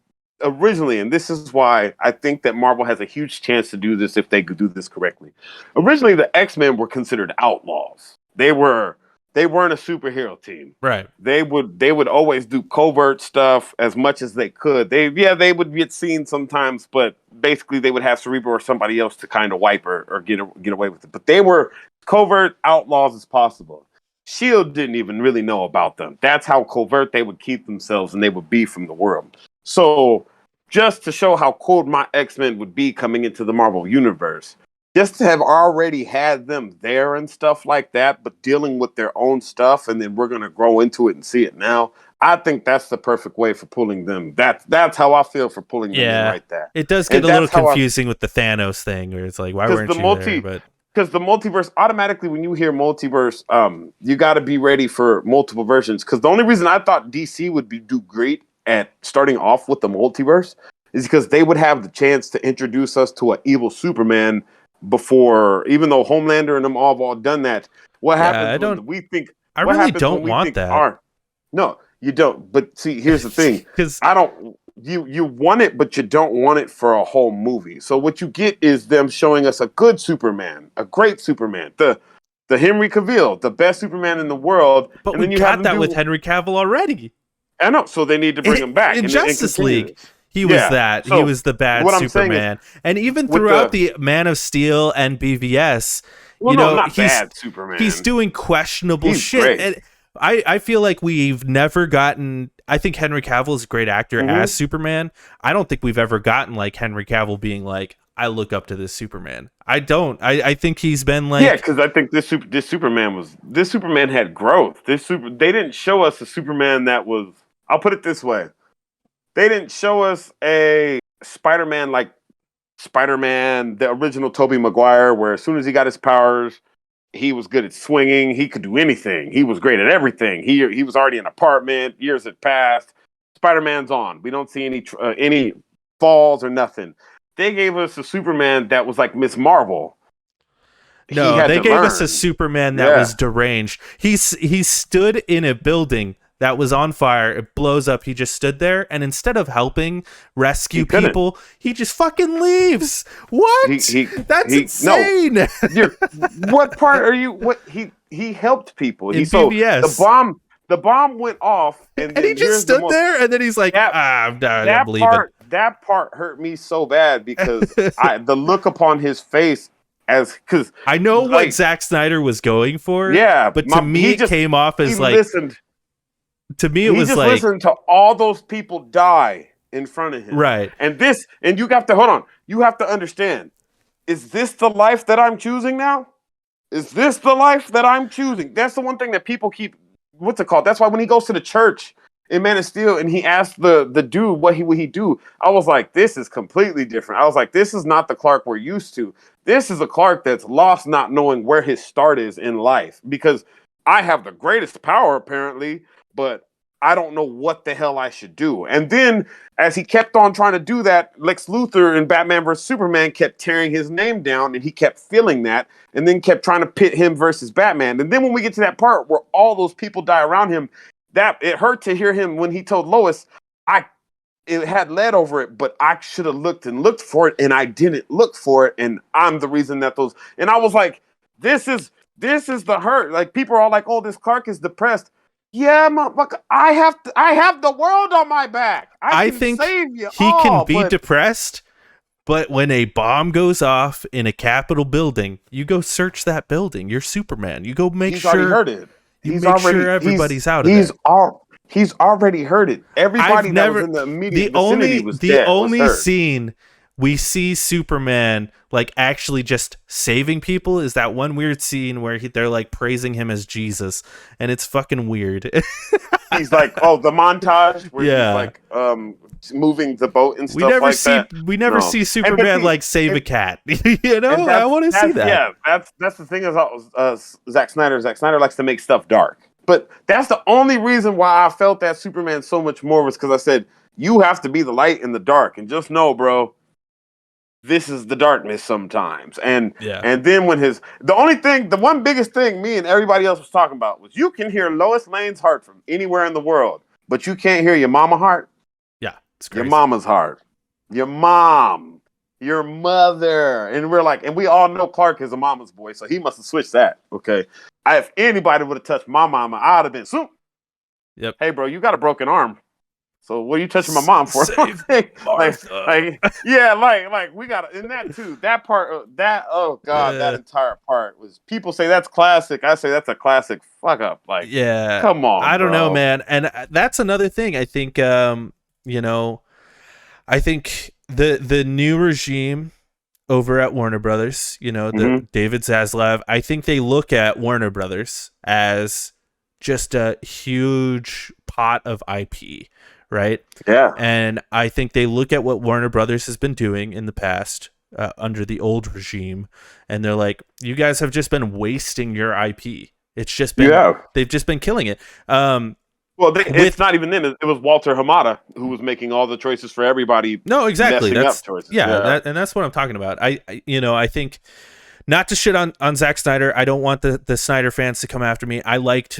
originally, and this is why I think that Marvel has a huge chance to do this if they could do this correctly. Originally, the X-Men were considered outlaws. They weren't a superhero team. Right. They would always do covert stuff as much as they could. They would get seen sometimes, but basically they would have Cerebro or somebody else to kind of wipe or get away with it. But they were covert outlaws as possible. Shield didn't even really know about them. That's how covert they would keep themselves, and they would be from the world. So just to show how cool my X-Men would be coming into the Marvel universe, just to have already had them there and stuff like that, but dealing with their own stuff, and then we're gonna grow into it and see it now. I think that's the perfect way for pulling them. That's how I feel for pulling them in right there. It does get a little confusing with the Thanos thing, where it's like, why weren't you there? But because the multiverse, automatically when you hear multiverse, you got to be ready for multiple versions. Because the only reason I thought DC would do great at starting off with the multiverse is because they would have the chance to introduce us to an evil Superman before, even though Homelander and them all have all done that. What happens when we think? I really don't want that. No, you don't. But see, here's the thing. Because I don't. You want it, but you don't want it for a whole movie. So what you get is them showing us a good Superman, a great Superman, the Henry Cavill, the best Superman in the world, but and we then you have got him that with do. Henry Cavill already. I know, so they need to bring him back In and Justice continue League. this. He was Yeah. that. He So was the bad what I'm saying is, Superman. And even with throughout the the Man of Steel and BVS, well, no, not bad he's Superman. doing questionable He's shit. great. And I feel like we've never gotten. I think Henry Cavill is a great actor Hmm. as Superman. I don't think we've ever gotten like Henry Cavill being like, I look up to this Superman. I don't. I think he's been Yeah, like, because I think this Superman had growth. They didn't show us a Superman that was. I'll put it this way: they didn't show us a Spider-Man like Spider-Man, the original Tobey Maguire, where as soon as he got his powers, he was good at swinging. He could do anything. He was great at everything. He was already in an apartment. Years had passed. Spider-Man's on. We don't see any falls or nothing. They gave us a Superman that was like Miss Marvel. He no, had they to gave us a learn. Superman that Yeah, was deranged. He stood in a building that was on fire. It blows up. He just stood there, and instead of helping rescue he couldn't. people, he just fucking leaves. What? That's No. insane. You're, what part are you? What he helped people. In So BVS. the bomb went off, and And then he just here's the stood most, there, and then he's like, that I'm done. I'm that leaving. part hurt me so bad because the look upon his face as because I know what like Zack Snyder was going for. yeah, But to me, it came off he as like, listened. to me, it He was just like, listened to all those people die in front of him. right. And you have to hold on. You have to understand. Is this the life that I'm choosing now? Is this the life that I'm choosing? That's the one thing that people keep. What's it called? That's why when he goes to the church in Man of Steel and he asked the dude what he would he do, I was like, this is completely different. I was like, this is not the Clark we're used to. This is a Clark that's lost, not knowing where his start is in life. Because I have the greatest power apparently, but I don't know what the hell I should do. And then as he kept on trying to do that, Lex Luthor in Batman vs Superman kept tearing his name down, and he kept feeling that, and then kept trying to pit him versus Batman. And then when we get to that part where all those people die around him, that it hurt to hear him when he told Lois, it had lead over it, but I should have looked for it, and I didn't look for it, and I'm the reason that those. And I was like, this is the hurt. Like people are all like, oh, this Clark is depressed. Yeah, motherfucker, I have the world on my back. I can think save you. he can be depressed, but when a bomb goes off in a Capitol building, you go search that building. You're Superman. You go make he's sure already heard it. you He's make already sure everybody's out of there. He's already heard it. Everybody I've that never was in the immediate vicinity was the dead. only was hurt. scene we see Superman like actually just saving people is that one weird scene where they're like praising him as Jesus, and it's fucking weird. He's like, oh, the montage where Yeah. he's like moving the boat and stuff We never No. see Superman see, like save a cat. You and know, I want to see that. Yeah, that's the thing is Zack Snyder. Zack Snyder likes to make stuff dark, but that's the only reason why I felt that Superman so much more was because I said you have to be the light in the dark, and just know, bro, this is the darkness sometimes. And Yeah. and then when the one biggest thing me and everybody else was talking about was you can hear Lois Lane's heart from anywhere in the world, but you can't hear your mama heart. Yeah, it's Your crazy. mama's heart. Your mom. Your mother. And we're like, and we all know Clark is a mama's boy, so he must have switched that. Okay. If anybody would have touched my mama, I'd have been soup. Yep. Hey, bro, you got a broken arm. So what are you touching my mom for? Save like, Martha. yeah, like we got in that too. That part, that oh god, that entire part was. People say that's classic. I say that's a classic. Fuck up, like Yeah. come on. I don't know, bro. man, and that's another thing. I think, you know, I think the new regime over at Warner Brothers, you know, the David Zaslav, I think they look at Warner Brothers as just a huge pot of IP, right? Yeah. And I think they look at what Warner Brothers has been doing in the past under the old regime, and they're like, you guys have just been wasting your IP. It's just been, they've just been killing it. Well, it's not even then. It was Walter Hamada who was making all the choices for everybody. No, exactly. Messing That's up choices. and that's what I'm talking about. I think not to shit on Zack Snyder. I don't want the Snyder fans to come after me. I liked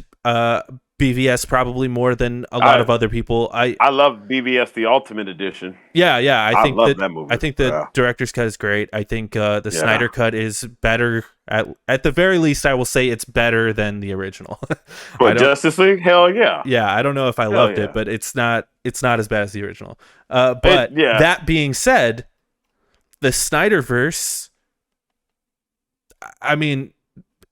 BVS probably more than a lot of other people. I love BVS the Ultimate Edition. Yeah. I love that movie. I think the Yeah. director's cut is great. I think the Yeah. Snyder cut is better. At the very least, I will say it's better than the original. I But don't. Justice League, hell yeah. Yeah, I don't know if I Hell loved it, yeah. but it's not as bad as the original. But Yeah. that being said, the Snyderverse, I mean,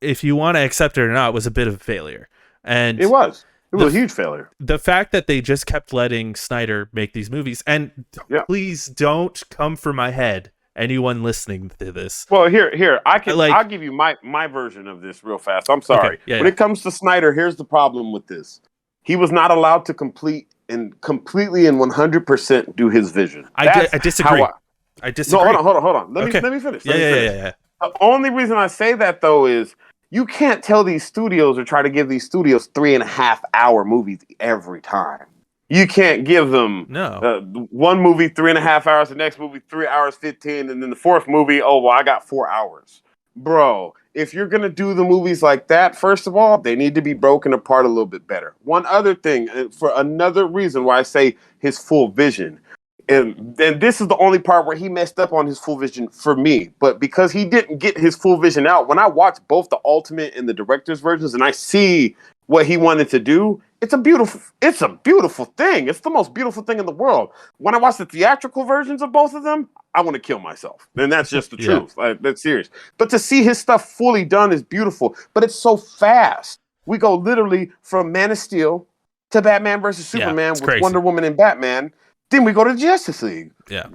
if you want to accept it or not, was a bit of a failure. And It was. It was the a huge failure. the fact that they just kept letting Snyder make these movies, and Yeah. please don't come for my head, anyone listening to this. Well, here, Like- I'll give you my version of this real fast. I'm sorry. Okay, yeah, When it comes to Snyder, here's the problem with this. He was not allowed to completely and 100% do his vision. I disagree. how I disagree. No, hold on. Let Okay. me finish. Yeah, Let me finish. yeah. The only reason I say that though is you can't tell these studios or try to give these studios 3.5 hour movies every time. You can't give them No. one movie 3.5 hours, the next movie 3 hours 15, and then the fourth movie, oh well, I got 4 hours. Bro, if you're gonna do the movies like that, first of all, they need to be broken apart a little bit better. One other thing, for another reason why I say his full vision. And this is the only part where he messed up on his full vision for me. But because he didn't get his full vision out, when I watch both the Ultimate and the director's versions and I see what he wanted to do, it's a beautiful thing. It's the most beautiful thing in the world. When I watch the theatrical versions of both of them, I want to kill myself. And that's just the Yeah. truth. That's serious. But to see his stuff fully done is beautiful. But it's so fast. We go literally from Man of Steel to Batman versus Superman with crazy. Wonder Woman and Batman. Then we go to Justice League. Yeah.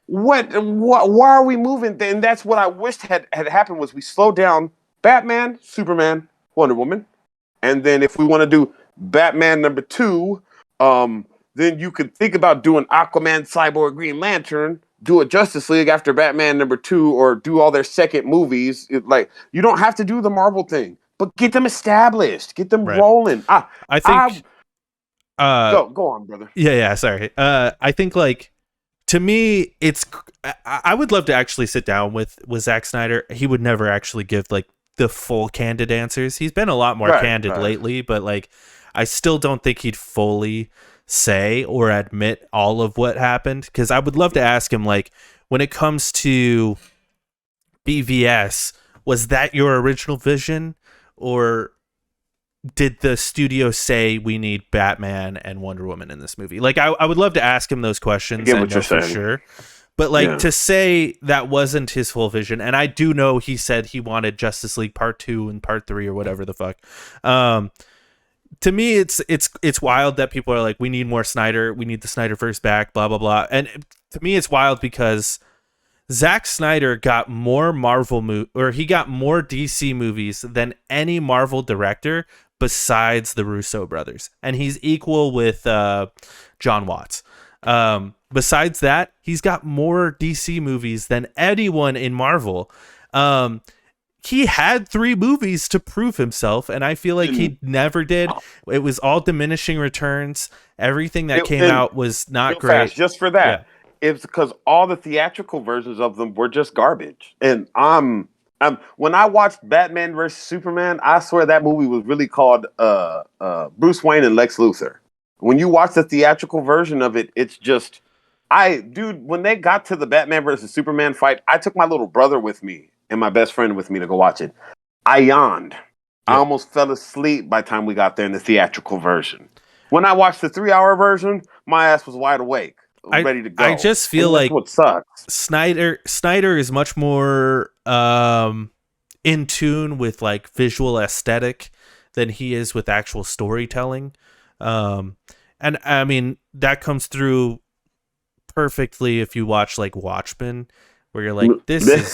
What? Why are we moving? And that's what I wished had happened was we slow down Batman, Superman, Wonder Woman, and then if we want to do Batman number 2, then you could think about doing Aquaman, Cyborg, Green Lantern, do a Justice League after Batman number 2, or do all their second movies. Like you don't have to do the Marvel thing, but get them established, get them rolling. I think. Go on, brother. Yeah. Sorry. I think like to me, it's. I would love to actually sit down with Zack Snyder. He would never actually give like the full candid answers. He's been a lot more candid lately, but like I still don't think he'd fully say or admit all of what happened. Because I would love to ask him like when it comes to BVS, was that your original vision or did the studio say we need Batman and Wonder Woman in this movie? Like, I would love to ask him those questions. I get what you're for saying. sure. But like to say that wasn't his full vision, and I do know he said he wanted Justice League Part 2 and Part 3 or whatever the fuck. To me, it's wild that people are like, we need more Snyder, we need the Snyderverse back, blah blah blah. And to me, it's wild because Zack Snyder got more he got more DC movies than any Marvel director besides the Russo brothers, and he's equal with John Watts. Besides that, he's got more DC movies than anyone in Marvel. He had 3 movies to prove himself, and I feel like he never did. It was all diminishing returns. Everything that came out was not great. Fast, just for that, it's because all the theatrical versions of them were just garbage. And when I watched Batman versus Superman, I swear that movie was really called Bruce Wayne and Lex Luthor. When you watch the theatrical version of it, it's just when they got to the Batman versus Superman fight, I took my little brother with me and my best friend with me to go watch it. I yawned. I almost fell asleep by the time we got there in the theatrical version. When I watched the 3-hour version, my ass was wide awake, ready to go. I just feel like what sucks. Snyder is much more in tune with like visual aesthetic than he is with actual storytelling. And I mean, that comes through perfectly if you watch like Watchmen, where you're like, this is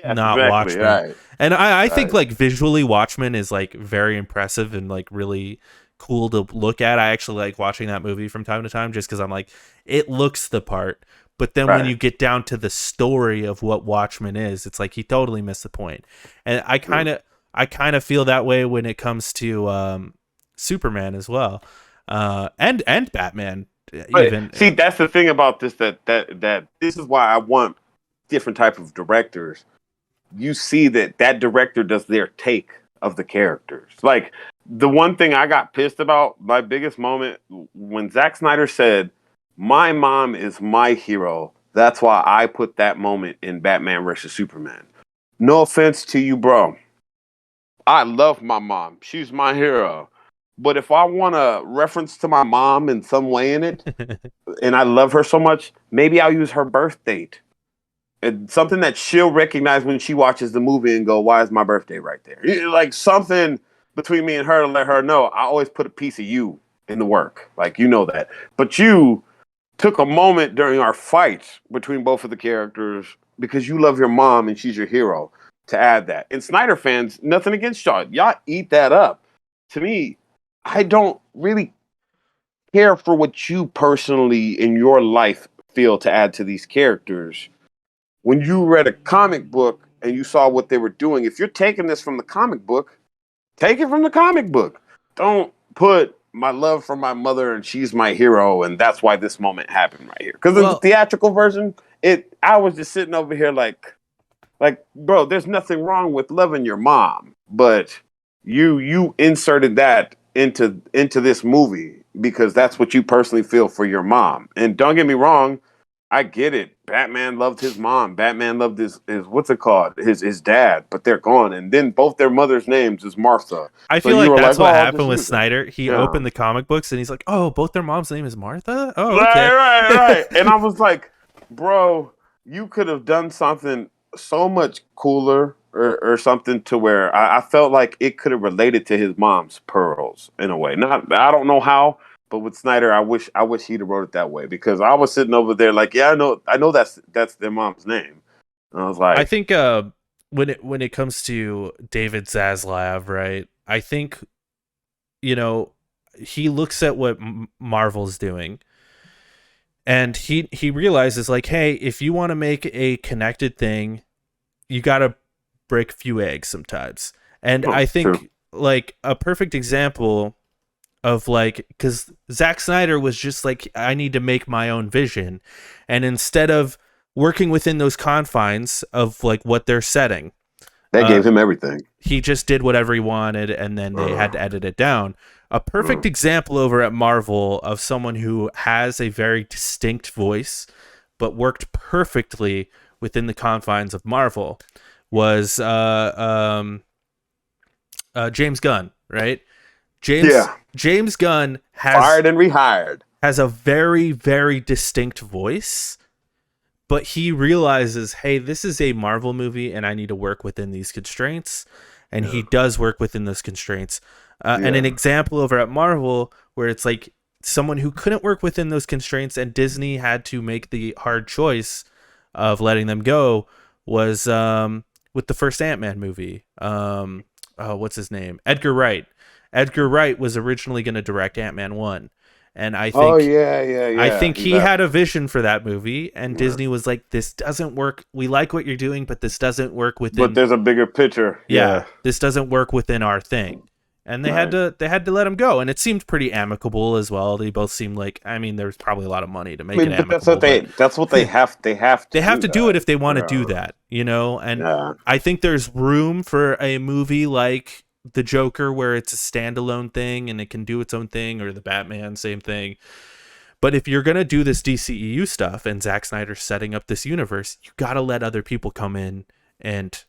not exactly, Watchmen. Right. And I think like visually Watchmen is like very impressive and like really cool to look at. I actually like watching that movie from time to time just because I'm like, it looks the part. But then when you get down to the story of what Watchmen is, it's like he totally missed the point. And I kind of feel that way when it comes to Superman as well, and Batman. Even see, that's the thing about this. That this is why I want different type of directors. You see that director does their take of the characters. Like The one thing I got pissed about, my biggest moment, when Zack Snyder said, "My mom is my hero. That's why I put that moment in Batman versus Superman." No offense to you, bro. I love my mom. She's my hero. But if I want a reference to my mom in some way in it, and I love her so much, maybe I'll use her birth date. And something that she'll recognize when she watches the movie and go, "Why is my birthday right there?" Like something between me and her to let her know I always put a piece of you in the work. Like, you know that. But you took a moment during our fight between both of the characters because you love your mom and she's your hero to add that. And Snyder fans, nothing against y'all. Y'all eat that up. To me, I don't really care for what you personally in your life feel to add to these characters. When you read a comic book and you saw what they were doing, if you're taking this from the comic book, take it from the comic book. Don't put my love for my mother and she's my hero and that's why this moment happened right here. Because in the Well, theatrical version, I was just sitting over here like, bro, there's nothing wrong with loving your mom, but you inserted that into this movie because that's what you personally feel for your mom. And don't get me wrong, I get it. Batman loved his mom. Batman loved his what's it called? His dad, but they're gone. And then both their mother's names is Martha. I So feel you like were that's like, what "Oh, I'll happened just with use it." Snyder. He Yeah. opened the comic books and he's like, "Oh, both their mom's name is Martha." Oh, okay. Right. And I was like, bro, you could have done something so much cooler or something to where I felt like it could have related to his mom's pearls in a way. Not I don't know how, but with Snyder, I wish he'd have wrote it that way because I was sitting over there like, yeah, I know that's their mom's name. And I was I like, think when it comes to David Zaslav, right? I think he looks at what Marvel's doing, and he realizes like, hey, if you want to make a connected thing, you got to break a few eggs sometimes. And oh, I true. think like a perfect example of like, because Zack Snyder was just like, I need to make my own vision, and instead of working within those confines of like what they're setting, That uh, gave him everything. he just did whatever he wanted, and then they had Uh, to edit it down. A perfect uh, example over at Marvel of someone who has a very distinct voice, but worked perfectly within the confines of Marvel was James Gunn, right? yeah, James Gunn fired and rehired. has a very very distinct voice, but he realizes, hey, this is a Marvel movie and I need to work within these constraints. And Yeah, he does work within those constraints. And an yeah. example over at Marvel where it's like someone who couldn't work within those constraints and Disney had to make the hard choice of letting them go was with the first Ant-Man movie. What's his name? Edgar Wright. Edgar Wright was originally going to direct Ant-Man 1. And Oh yeah, yeah, I yeah. think He he left. had a vision for that movie, and Yeah. Disney was like, "This doesn't work. We like what you're doing, but this doesn't work But within. there's a bigger picture. Yeah, Yeah. this doesn't work within our thing." And Right. they had to let him go, and it seemed pretty amicable as well. They both seemed like, I mean, there's probably a lot of money to I make it mean, but amicable, but that's what they have to they have do to do it that. if they want to do Yeah. that, you know. And Yeah. I think there's room for a movie like the Joker where it's a standalone thing and it can do its own thing, or the Batman, same thing. But if you're gonna do this DCEU stuff and Zack Snyder's setting up this universe, you gotta let other people come in and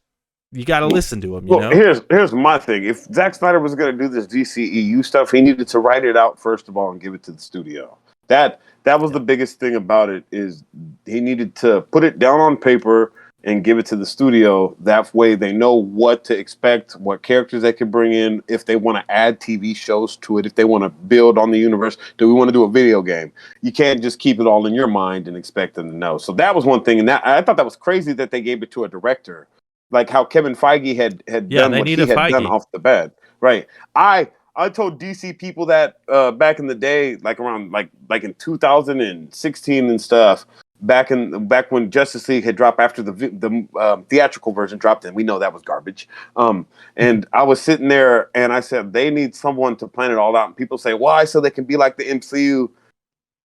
you gotta listen to them. You Well, know? here's my thing. If Zack Snyder was going to do this DCEU stuff, he needed to write it out first of all and give it to the studio. That was Yeah. the biggest thing about it is he needed to put it down on paper and give it to the studio. That way they know what to expect, what characters they can bring in, if they want to add TV shows to it, if they want to build on the universe. Do we want to do a video game? You can't just keep it all in your mind and expect them to know. So that was one thing, and that I thought that was crazy that they gave it to a director like how Kevin Feige had Yeah, done they what need a he had done Feige. off the bat. Right. I told DC people that back in the day, like around like in 2016 and stuff, back when Justice League had dropped after the theatrical version dropped, and we know that was garbage. And I was sitting there and I said they need someone to plan it all out. And people say why? So they can be like the MCU.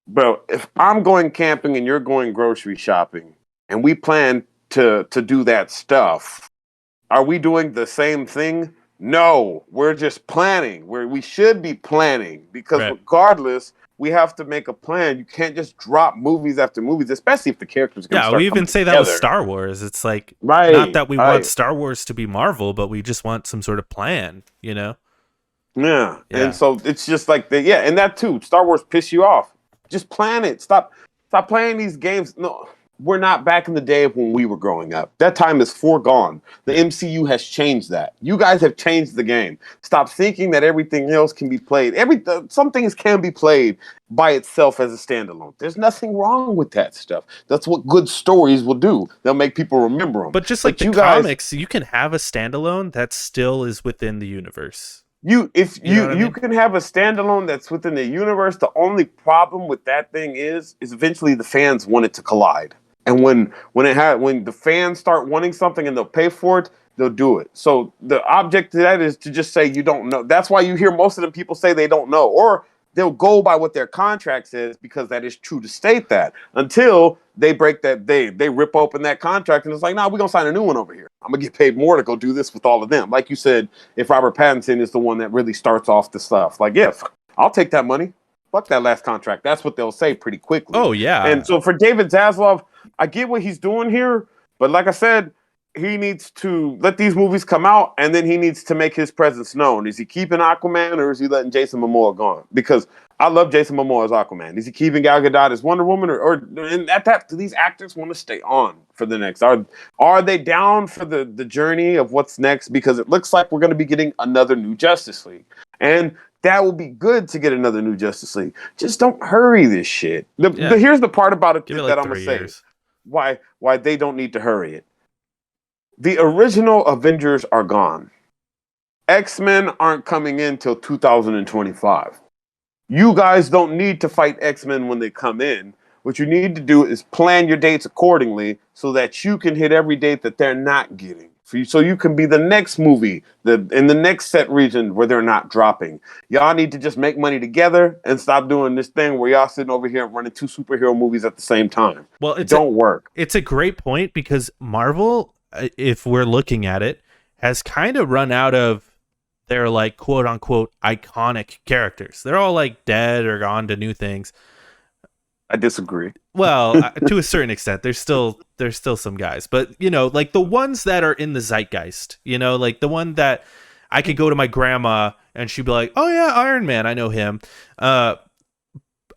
Bro, if I'm going camping and you're going grocery shopping, and we plan to do that stuff, are we doing the same thing? No, we're just planning. Where we should be planning because Right. regardless, we have to make a plan. You can't just drop movies after movies, especially if the characters are going to Yeah, we start even coming say that with together. Star Wars. It's like not Right. that we want Right. Star Wars to be Marvel, but we just want some sort of plan, you know? Yeah. And Yeah. so it's just like yeah, and that too. Star Wars piss you off. Just plan it. Stop playing these games. No, we're not back in the day of when we were growing up. That time is foregone. The Yeah. MCU has changed that. You guys have changed the game. Stop thinking that everything else can be played. Some things can be played by itself as a standalone. There's nothing wrong with that stuff. That's what good stories will do. They'll make people remember them. But just like But the you guys, comics, you can have a standalone that still is within the universe. if You know what I you mean? can have a standalone that's within the universe. The only problem with that thing is eventually the fans want it to collide. And when the fans start wanting something and they'll pay for it, they'll do it. So the object to that is to just say you don't know. That's why you hear most of the people say they don't know, or they'll go by what their contract says because that is true to state that until they break that they rip open that contract and it's like, nah, we're gonna sign a new one over here. I'm gonna get paid more to go do this with all of them. Like you said, if Robert Pattinson is the one that really starts off the stuff, like, yeah, I'll take that money. Fuck that last contract. That's what they'll say pretty quickly. Oh yeah. And so for David Zaslav, I get what he's doing here, but like I said, he needs to let these movies come out, and then he needs to make his presence known. Is he keeping Aquaman, or is he letting Jason Momoa go on? Because I love Jason Momoa as Aquaman. Is he keeping Gal Gadot as Wonder Woman, or and at that, do these actors want to stay on for the next? Are they down for the journey of what's next? Because it looks like we're going to be getting another new Justice League, and that will be good to get another new Justice League. Just don't hurry this shit. Yeah. Here's the part about it Give it that like I'm gonna 3 say years. why they don't need to hurry it. The original Avengers are gone. X-Men aren't coming in till 2025. You guys don't need to fight X-Men when they come in. What you need to do is plan your dates accordingly so that you can hit every date that they're not getting. So you can be the next movie in the next set region where they're not dropping. Y'all need to just make money together and stop doing this thing where y'all sitting over here running 2 superhero movies at the same time. Well, It don't work. it's a great point because Marvel, if we're looking at it, has kind of run out of their like quote unquote iconic characters. They're all like dead or gone to new things. I disagree. Well, to a certain extent, there's still some guys, but you know, like the ones that are in the zeitgeist, you know, like the one that I could go to my grandma and she'd be like, "Oh yeah, Iron Man, I know him."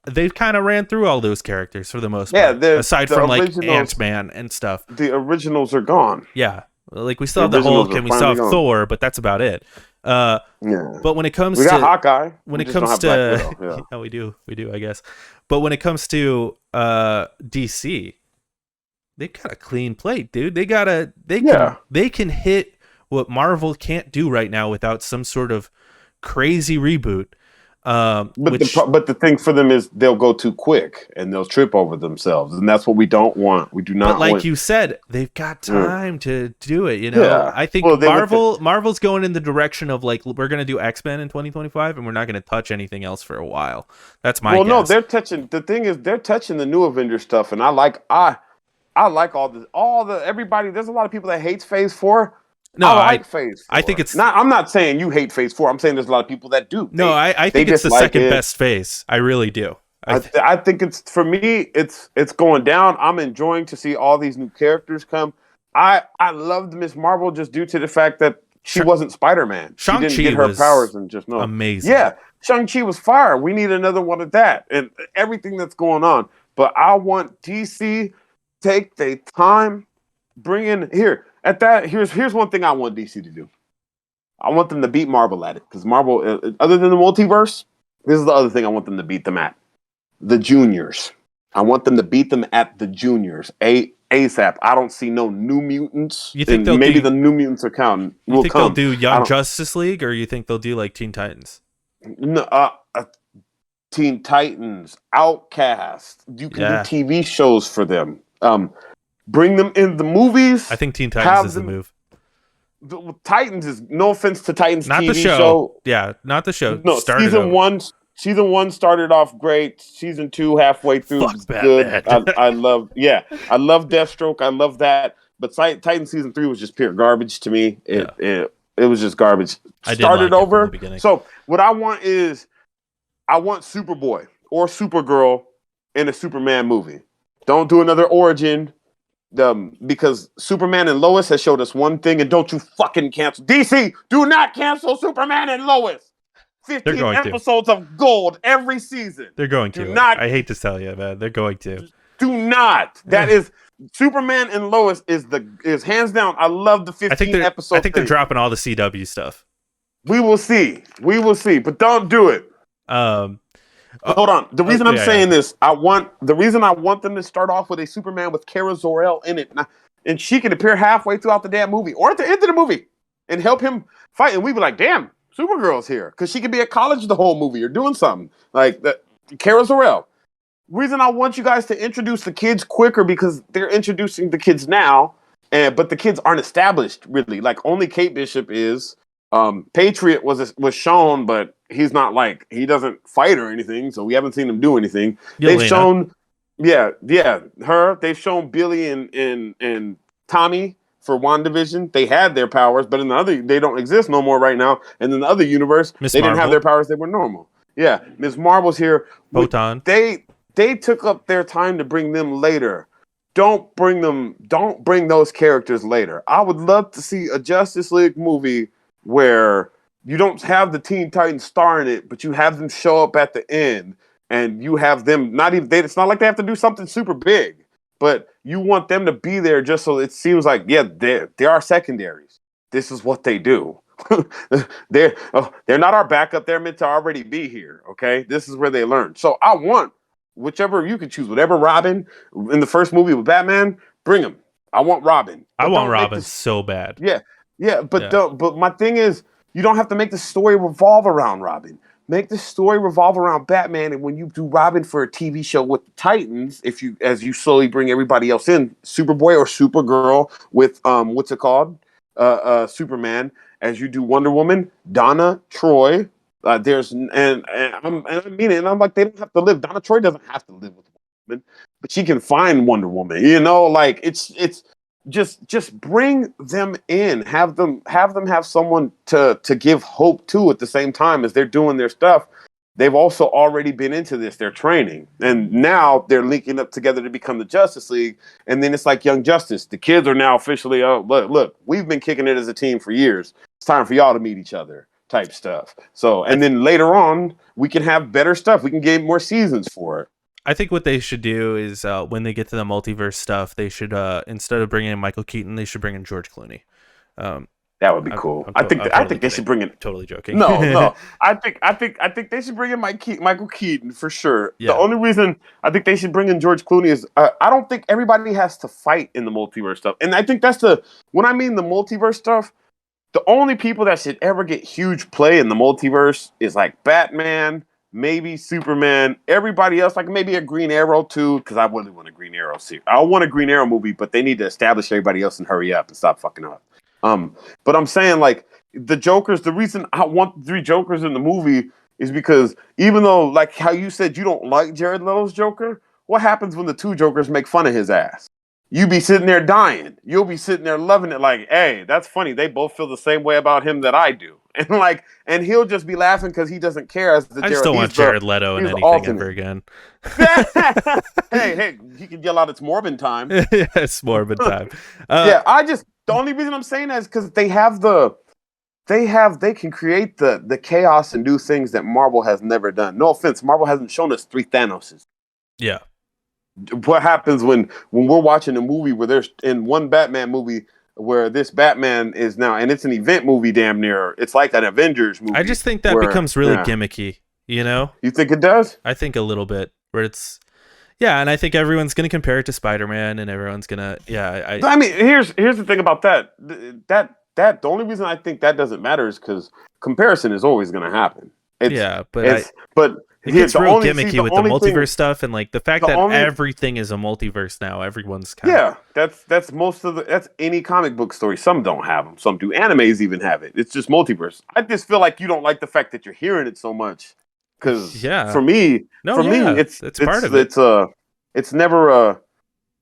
They've kind of ran through all those characters for the most part, aside from like Ant-Man and stuff. The originals are gone. Yeah, like we still The have the originals Hulk are and we still have finally gone. Thor, but that's about it. Yeah. But when it comes We got to Hawkeye. when We it just don't comes have to Black Widow. Yeah. yeah, we do, I guess. But when it comes to DC, they've got a clean plate, dude. They can hit what Marvel can't do right now without some sort of crazy reboot. But the thing for them is they'll go too quick and they'll trip over themselves, and that's what we don't want. We do not. But like want, you said, they've got time to do it. You know, Yeah. I think Well, Marvel's going in the direction of like we're gonna do X-Men in 2025, and we're not gonna touch anything else for a while. That's my guess. no, they're touching. The thing is, they're touching the new Avengers stuff, and I like all the everybody. There's a lot of people that hates Phase 4. No, I like Phase 4. I think it's not. I'm not saying you hate Phase 4. I'm saying there's a lot of people that do. No, I think it's the second best phase. I really do. I think it's, for me, it's going down. I'm enjoying to see all these new characters come. I loved Miss Marvel just due to the fact that she wasn't Spider-Man. She didn't get her powers and just know. Amazing. Yeah, Shang-Chi was fire. We need another one of that and everything that's going on. But I want DC take their time, bring in here. At that, here's one thing I want DC to do. I want them to beat Marvel at it because Marvel, other than the multiverse, this is the other thing I want them to beat them at: the juniors. I want them to beat them at the juniors. ASAP. I don't see no New Mutants. You think maybe the New Mutants are counting? You think they'll do Young Justice League, or you think they'll do like Teen Titans? No, Teen Titans, Outcast. You can do TV shows for them. Bring them in the movies. I think Teen Titans is the move. Titans is, no offense to Titans, not TV the show. Yeah, not the show. No, season one started off great. Season 2 halfway through was good. I love Deathstroke. I love that. But Titan season 3 was just pure garbage to me. It was just garbage. I did start it like it from the over. beginning. So what I want is I want Superboy or Supergirl in a Superman movie. Don't do another origin. Because Superman and Lois has showed us one thing, and don't you fucking cancel DC. Do not cancel Superman and Lois. They're 15 going to. episodes of gold every season. They're going Do to. not, I hate to tell you, man. They're going to. do not. That is Superman and Lois is hands down. I love the I think 15 they're. I episode think thing. they're dropping all the CW stuff. We will see. We will see. But don't do it. Um. Hold on. The reason I'm saying yeah. this, the reason I want them to start off with a Superman with Kara Zor-El in it, and she can appear halfway throughout the damn movie or at the end of the movie and help him fight, and we'd be like, damn, Supergirl's here because she could be at college the whole movie or doing something like that. Kara Zor-El. Reason I want you guys to introduce the kids quicker because they're introducing the kids now, but the kids aren't established really. Like only Kate Bishop is. Patriot was shown, but he's not like he doesn't fight or anything, so we haven't seen him do anything. Yelena. They've shown, her. They've shown Billy and Tommy for WandaVision. They had their powers, but in the other, they don't exist no more right now. And in the other universe, they didn't have their powers. They were normal. Yeah, Ms. Marvel's here. Photon. They took up their time to bring them later. Don't bring those characters later. I would love to see a Justice League movie where you don't have the Teen Titans star in it, but you have them show up at the end, and you have them it's not like they have to do something super big, but you want them to be there just so it seems like, yeah, they are secondaries. This is what they do. they're not our backup. They're meant to already be here. Okay, this is where they learn. So I want whichever you can choose, whatever Robin in the first movie with Batman, bring him. I want Robin. I want Robin so bad. Yeah, but my thing is, you don't have to make the story revolve around Robin. Make the story revolve around Batman, and when you do Robin for a TV show with the Titans, as you slowly bring everybody else in, Superboy or Supergirl with what's it called, Superman. As you do Wonder Woman, Donna Troy. I mean it, and I'm like, they don't have to live. Donna Troy doesn't have to live with Wonder Woman, but she can find Wonder Woman. You know, like it's. Just bring them in, have them have someone to give hope to at the same time as they're doing their stuff. They've also already been into this, they're training, and now they're linking up together to become the Justice League. And then it's like Young Justice. The kids are now officially, look, we've been kicking it as a team for years. It's time for y'all to meet each other type stuff. So, and then later on, we can have better stuff. We can get more seasons for it. I think what they should do is when they get to the multiverse stuff, they should instead of bringing in Michael Keaton, they should bring in George Clooney. That would be cool. I think they should bring in. Totally joking. No. I think they should bring in Michael Keaton for sure. Yeah. The only reason I think they should bring in George Clooney is I don't think everybody has to fight in the multiverse stuff, and I think that's when I mean the multiverse stuff. The only people that should ever get huge play in the multiverse is like Batman, maybe Superman, everybody else, like maybe a Green Arrow too, because I really want a Green Arrow series. I want a Green Arrow movie, but they need to establish everybody else and hurry up and stop fucking up. But I'm saying like the Jokers, the reason I want the 3 Jokers in the movie is because even though like how you said you don't like Jared Leto's Joker, what happens when the 2 Jokers make fun of his ass? You be sitting there dying. You'll be sitting there loving it like, hey, that's funny. They both feel the same way about him that I do. And he'll just be laughing because he doesn't care. I just don't want Jared Leto in anything ever again. hey, he can yell out it's Morbin time. Yeah, it's Morbin time. The only reason I'm saying that is because they can create the chaos and do things that Marvel has never done. No offense, Marvel hasn't shown us 3 Thanoses. Yeah. What happens when we're watching a movie where there's in one Batman movie where this Batman is now, and it's an event movie damn near. It's like an Avengers movie. I just think that becomes really gimmicky, you know? You think it does? I think a little bit, where it's, yeah, and I think everyone's going to compare it to Spider-Man, and everyone's going to, yeah. I mean, here's the thing about that. The only reason I think that doesn't matter is because comparison is always going to happen. But it gets real gimmicky with the multiverse stuff, and like the fact that everything is a multiverse now. Everyone's kind of... that's that's any comic book story. Some don't have them, some do. Animes even have it. It's just multiverse. I just feel like you don't like the fact that you're hearing it so much, because it's part of it. It's never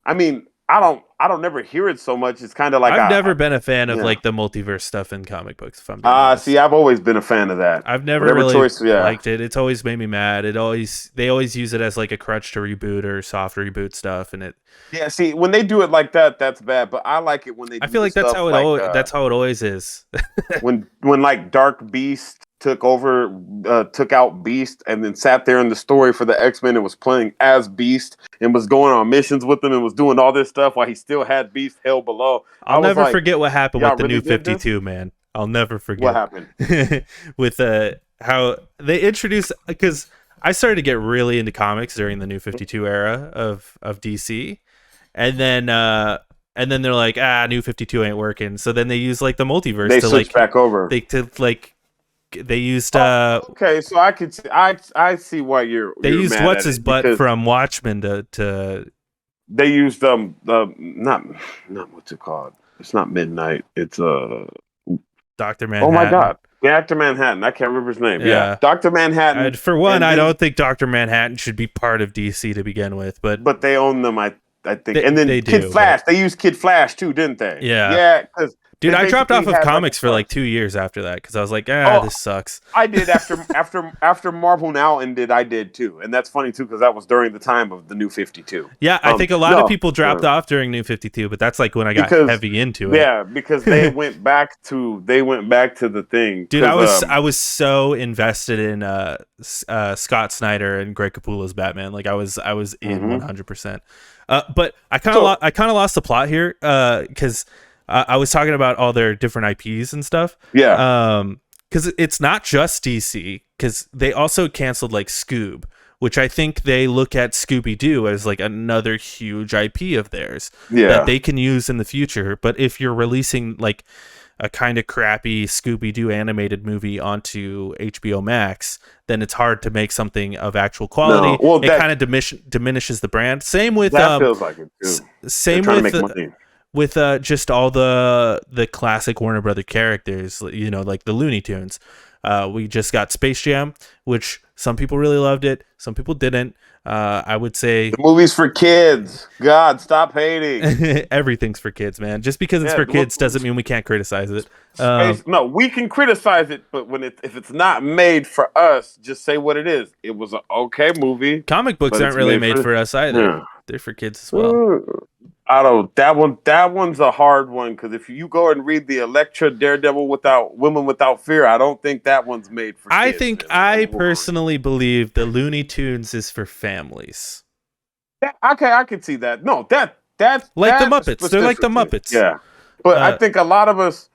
I mean, I don't never hear it so much. It's kind of like I've never been a fan of yeah. like the multiverse stuff in comic books, if I'm being honest. See, I've always been a fan of that. I've never Whatever really choice, yeah. liked it. It's always made me mad. They always use it as like a crutch to reboot or soft reboot stuff, and it. Yeah, see, when they do it like that, that's bad. But I like it when they I do feel the like that's stuff how like that's how it always is. when like Dark Beast took over, took out Beast, and then sat there in the story for the X-Men and was playing as Beast and was going on missions with them and was doing all this stuff while he still had Beast held below. I I'll was never like, forget what happened y'all with the really new did this? 52, man. I'll never What forget happened? with how they introduced, because I started to get really into comics during the new 52 era of DC, and then they're like, new 52 ain't working. So then they use like the multiverse They to switched like back over. they used Okay, so I could see, I see why you're mad what's at his it butt because from Watchmen to they used not what's it called? It's not Midnight. It's Dr. oh my Manhattan. God, Doctor Manhattan. I can't remember his name. Yeah, Yeah. Doctor Manhattan. For one, and I then- don't think Dr. Manhattan should be part of DC to begin with, but they own them. I think, They- and then they Kid do, Flash. They used Kid Flash too, didn't they? Yeah. Yeah, because dude, I dropped off of had, comics for like a- 2 years after that because I was like, Oh, this sucks. I did after Marvel Now ended. I did too, and that's funny too because that was during the time of the New 52. Yeah, I think a lot of people dropped off during New 52, but that's like when I got heavy into it. Yeah, because they went back to the thing. Dude, I was so invested in Scott Snyder and Greg Capullo's Batman. Like I was in 100%. But I kind of lost the plot here because I was talking about all their different IPs and stuff. Yeah. Because it's not just DC, because they also canceled like Scoob, which I think they look at Scooby-Doo as like another huge IP of theirs that they can use in the future. But if you're releasing like a kind of crappy Scooby-Doo animated movie onto HBO Max, then it's hard to make something of actual quality. No. Well, it kind of diminishes the brand. Same with that feels like it too. Same with just all the classic Warner Brother characters, you know, like the Looney Tunes. We just got Space Jam, which some people really loved it, some people didn't. I would say the movie's for kids. God, stop hating. Everything's for kids, man. Just because it's for kids doesn't mean we can't criticize it. No, we can criticize it, but if it's not made for us, just say what it is. It was an okay movie. Comic books aren't really made for us either. Yeah. They're for kids as well. I don't. That one's a hard one because if you go and read the Elektra Daredevil Women Without Fear, I don't think that one's made for kids. I personally believe the Looney Tunes is for families. Okay, I can see that. No, that's like the Muppets. They're like the Muppets. Yeah, but I think a lot of us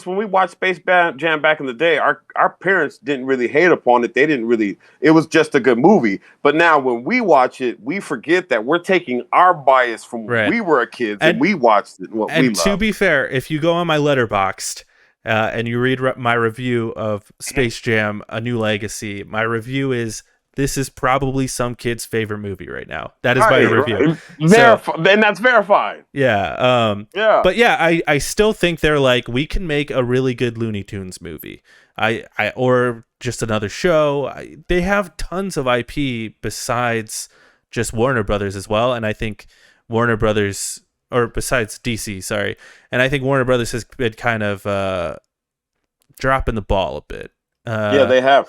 when we watched Space Jam back in the day, our parents didn't really hate upon it. They didn't really. It was just a good movie. But now when we watch it, we forget that we're taking our bias from when we were a kid and we watched it. And to be fair, if you go on my Letterboxd and you read my review of Space Jam: A New Legacy, my review is, this is probably some kid's favorite movie right now. That is my review. And that's verified. Yeah. But yeah, I still think they're like, we can make a really good Looney Tunes movie. Or just another show. They have tons of IP besides just Warner Brothers as well. And I think Warner Brothers, or besides DC, sorry. And I think Warner Brothers has been kind of dropping the ball a bit. Yeah, they have.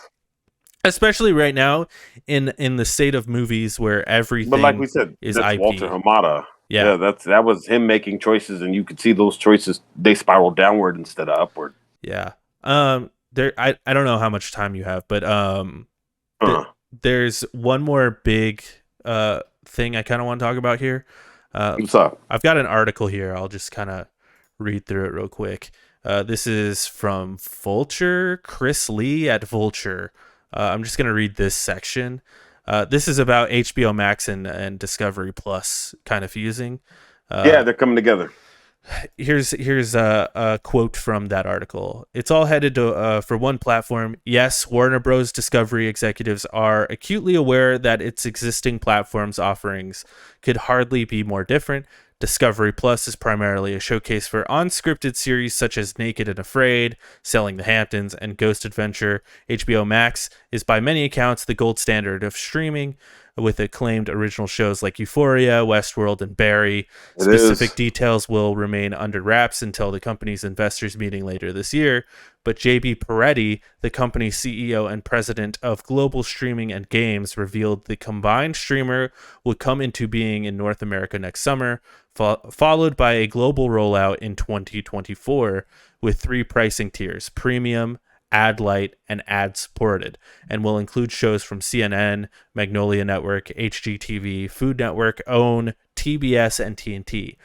Especially right now in the state of movies where everything, but like we said, is that's IP. Walter Hamada. Yeah, that was him making choices, and you could see those choices, they spiral downward instead of upward. Yeah. There. I don't know how much time you have, but there's one more big thing I kind of want to talk about here. What's up? I've got an article here. I'll just kind of read through it real quick. This is from Vulture, Chris Lee at Vulture. I'm just going to read this section. This is about HBO Max and Discovery Plus kind of fusing. Yeah, they're coming together. Here's a quote from that article. It's all headed to for one platform. Yes, Warner Bros. Discovery executives are acutely aware that its existing platforms offerings could hardly be more different. Discovery Plus is primarily a showcase for unscripted series such as Naked and Afraid, Selling the Hamptons, and Ghost Adventure. HBO Max is by many accounts the gold standard of streaming, with acclaimed original shows like Euphoria, Westworld, and Barry. It Specific is. details will remain under wraps until the company's investors meeting later this year, but JB Peretti, the company's CEO and president of global streaming and games, revealed the combined streamer would come into being in North America next summer, followed by a global rollout in 2024 with 3 pricing tiers: premium, ad light, and ad supported, and will include shows from CNN, Magnolia Network, HGTV, Food Network, OWN, TBS, and TNT.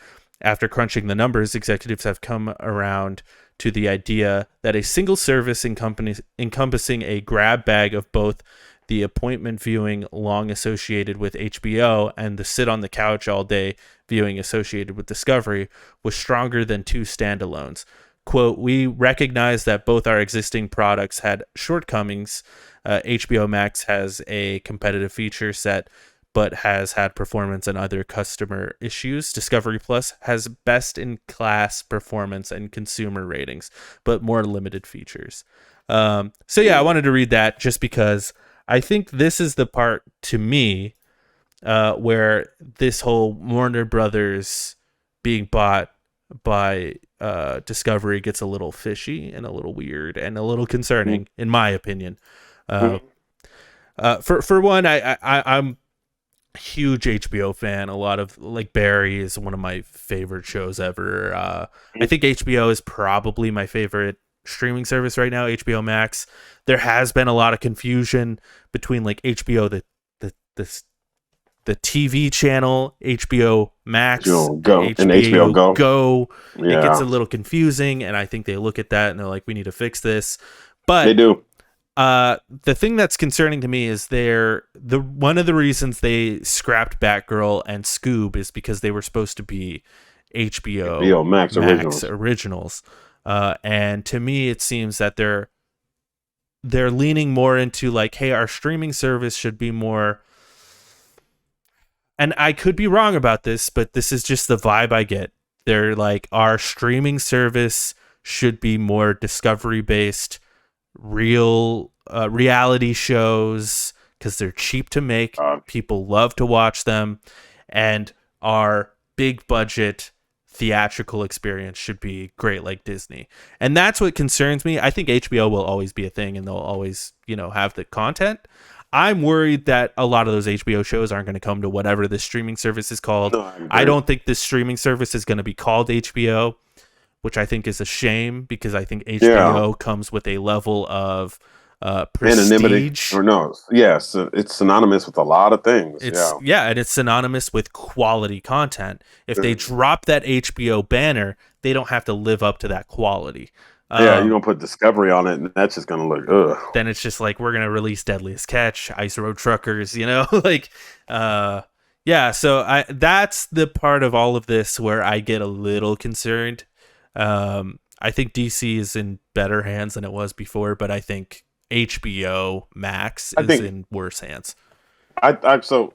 After crunching the numbers, executives have come around to the idea that a single service encompassing a grab bag of both the appointment viewing long associated with HBO and the sit on the couch all day viewing associated with Discovery was stronger than 2 standalones. Quote, we recognize that both our existing products had shortcomings. HBO Max has a competitive feature set, but has had performance and other customer issues. Discovery Plus has best-in-class performance and consumer ratings, but more limited features. So yeah, I wanted to read that just because I think this is the part, to me, where this whole Warner Brothers being bought by Discovery gets a little fishy and a little weird and a little concerning, in my opinion. For one, I'm a huge HBO fan. A lot of, like, Barry is one of my favorite shows ever. I think HBO is probably my favorite streaming service right now, HBO Max. There has been a lot of confusion between, like, HBO the TV channel, HBO Max, HBO and Go and HBO HBO Go. Go. It gets Yeah, a little confusing, and I think they look at that and they're like, we need to fix this. they But do. the thing that's concerning to me is one of the reasons they scrapped Batgirl and Scoob is because they were supposed to be HBO HBO Max Max originals. originals. And to me, it seems that they're leaning more into, like, hey, our streaming service should be more. And I could be wrong about this, but this is just the vibe I get. They're like, our streaming service should be more discovery based, real reality shows, because they're cheap to make. People love to watch them, and our big budget theatrical experience should be great, like Disney. And that's what concerns me. I think HBO will always be a thing, and they'll always, have the content. I'm worried that a lot of those HBO shows aren't going to come to whatever this streaming service is called. No, I don't think this streaming service is going to be called HBO, which I think is a shame, because I think HBO comes with a level of anonymity, prestige. or no? Yes, it's synonymous with a lot of things. And it's synonymous with quality content. If they drop that HBO banner, they don't have to live up to that quality. You don't put Discovery on it, and that's just gonna look ugh. Then it's just like, we're gonna release Deadliest Catch, Ice Road Truckers, like, yeah. So that's the part of all of this where I get a little concerned. I think DC is in better hands than it was before, but I think HBO Max is in worse hands. So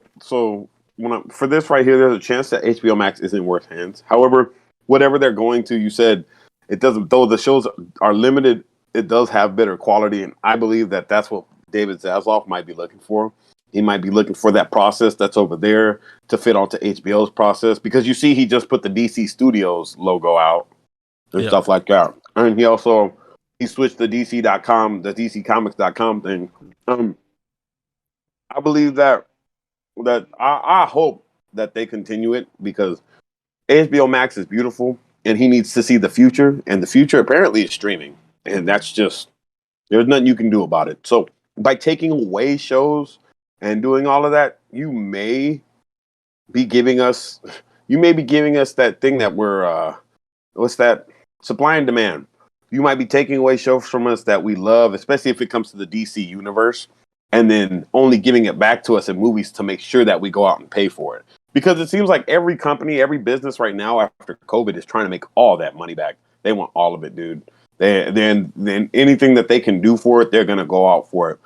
for this right here, there's a chance that HBO Max is in worse hands. However, whatever they're going to, you said it doesn't. Though the shows are limited, it does have better quality, and I believe that that's what David Zaslav might be looking for. He might be looking for that process that's over there to fit onto HBO's process, because you see, he just put the DC Studios logo out and stuff like that, and he switched the DC.com, the DCComics.com thing. I believe that I hope that they continue it, because HBO Max is beautiful, and he needs to see the future, and the future apparently is streaming, and that's just, there's nothing you can do about it. So by taking away shows and doing all of that, you may be giving us that thing that we're what's that, supply and demand. You might be taking away shows from us that we love, especially if it comes to the DC universe, and then only giving it back to us in movies to make sure that we go out and pay for it. Because it seems like every company, every business right now after COVID is trying to make all that money back. They want all of it, dude. Then anything that they can do for it, they're gonna go out for it.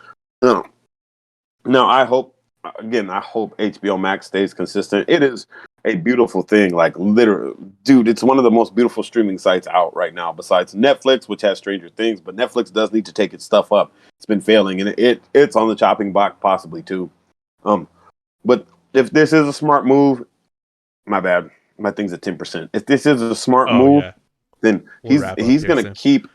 No, I hope HBO Max stays consistent. It is a beautiful thing, like, literally, dude. It's one of the most beautiful streaming sites out right now, besides Netflix, which has Stranger Things. But Netflix does need to take its stuff up. It's been failing, and it's on the chopping block possibly too. But if this is a smart move, my bad, my thing's at 10%. If this is a smart Oh move, yeah, then we'll wrap up he's here gonna soon. keep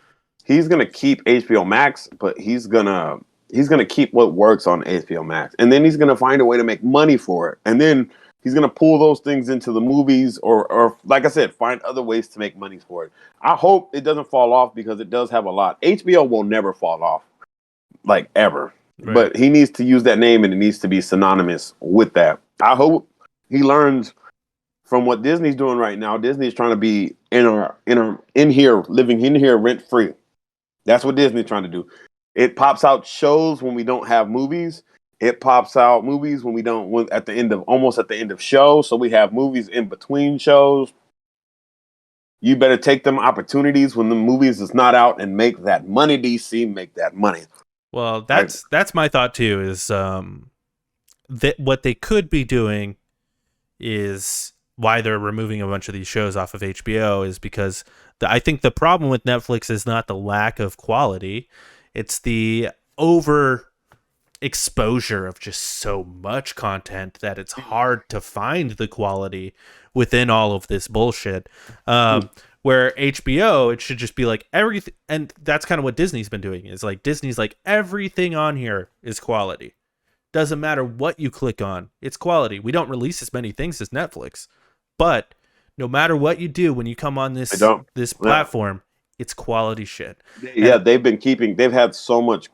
HBO Max, but he's gonna keep what works on HBO Max, and then he's gonna find a way to make money for it, and then he's gonna pull those things into the movies, or like I said, find other ways to make money for it. I hope it doesn't fall off because it does have a lot. HBO will never fall off, like ever, Right. but he needs to use that name, and it needs to be synonymous with that. I hope he learns from what Disney's doing right now. Disney's trying to be in here, living in here rent free. That's what Disney's trying to do. It pops out shows when we don't have movies. It pops out movies when we don't at the end of almost at the end of shows. So we have movies in between shows. You better take them opportunities when the movies is not out and make that money. DC, make that money. Well, I that's my thought too. Is that what they could be doing is why they're removing a bunch of these shows off of HBO is because I think the problem with Netflix is not the lack of quality, it's the over exposure of just so much content that it's hard to find the quality within all of this bullshit. Where HBO, it should just be like everything, and that's kind of what Disney's been doing. Is like Disney's like everything on here is quality. Doesn't matter what you click on, it's quality. We don't release as many things as Netflix, but no matter what you do when you come on I this don't. this Yeah. platform, it's quality shit. Yeah, And they've been keeping. They've had so much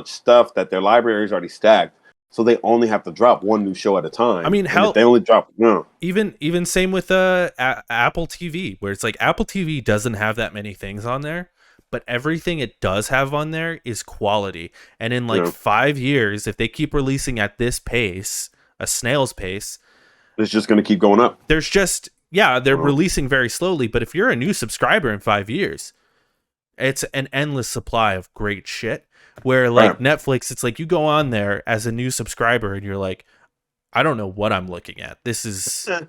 stuff that their library is already stacked. So they only have to drop one new show at a I time. mean, And if they hell, only drop, no, even same with Apple TV, where it's like Apple TV doesn't have that many things on there, but everything it does have on there is quality. And in like no, 5 years, if they keep releasing at this pace, a snail's pace, it's just going to keep going up. there's just yeah, they're Uh, releasing very slowly. But if you're a new subscriber in 5 years, it's an endless supply of great shit. Where like right. Netflix, it's like you go on there as a new subscriber and you're like, I don't know what I'm looking at. This is a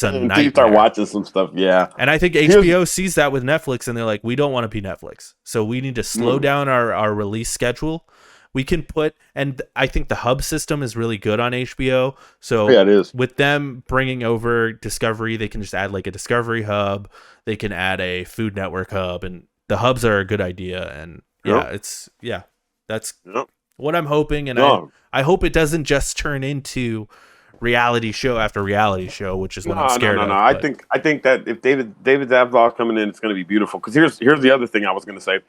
Until you start nightmare. watching some stuff, yeah. And I think Here's HBO sees that with Netflix and they're like, we don't want to be Netflix. So we need to slow mm, down our release schedule. We can put, and I think the hub system is really good on HBO. yeah, So it is. with them bringing over Discovery, they can just add like a Discovery hub. They can add a Food Network hub, and the hubs are a good idea. And yeah, Yep, that's yep. what I'm hoping. And I, No, I hope it doesn't just turn into reality show after reality show, which is what I'm scared no. of. But I think that if David Zaslav coming in, it's going to be beautiful. Because here's the other thing I was going to say.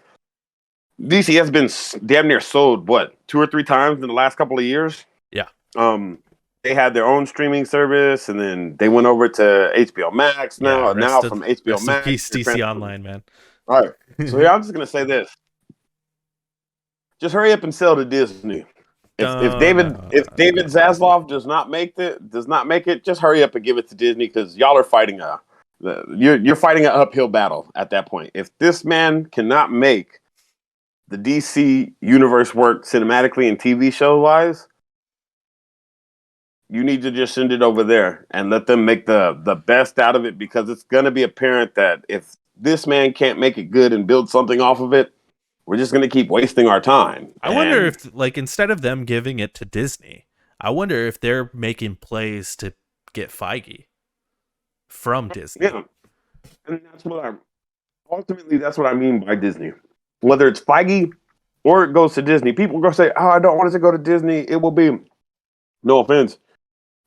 DC has been damn near sold what 2 or 3 times in the last couple of years. yeah, Um, they had their own streaming service, and then they went over to HBO Max. yeah. Now from HBO Rest in Max, peace, they're DC transferring. Online, man. All right. So here I'm just gonna say this: just hurry up and sell to Disney. If David Zaslav does not make it, just hurry up and give it to Disney because y'all are fighting you're fighting an uphill battle at that point. If this man cannot make the DC universe work cinematically and TV show wise, you need to just send it over there and let them make the best out of it because it's going to be apparent that if this man can't make it good and build something off of it, we're just going to keep wasting our time. I wonder And if, like, instead of them giving it to Disney, I wonder if they're making plays to get Feige from Disney. yeah, and that's what I mean by Disney. Whether it's Feige or it goes to Disney, people are going to say, "Oh, I don't want it to go to Disney." It will be, no offense,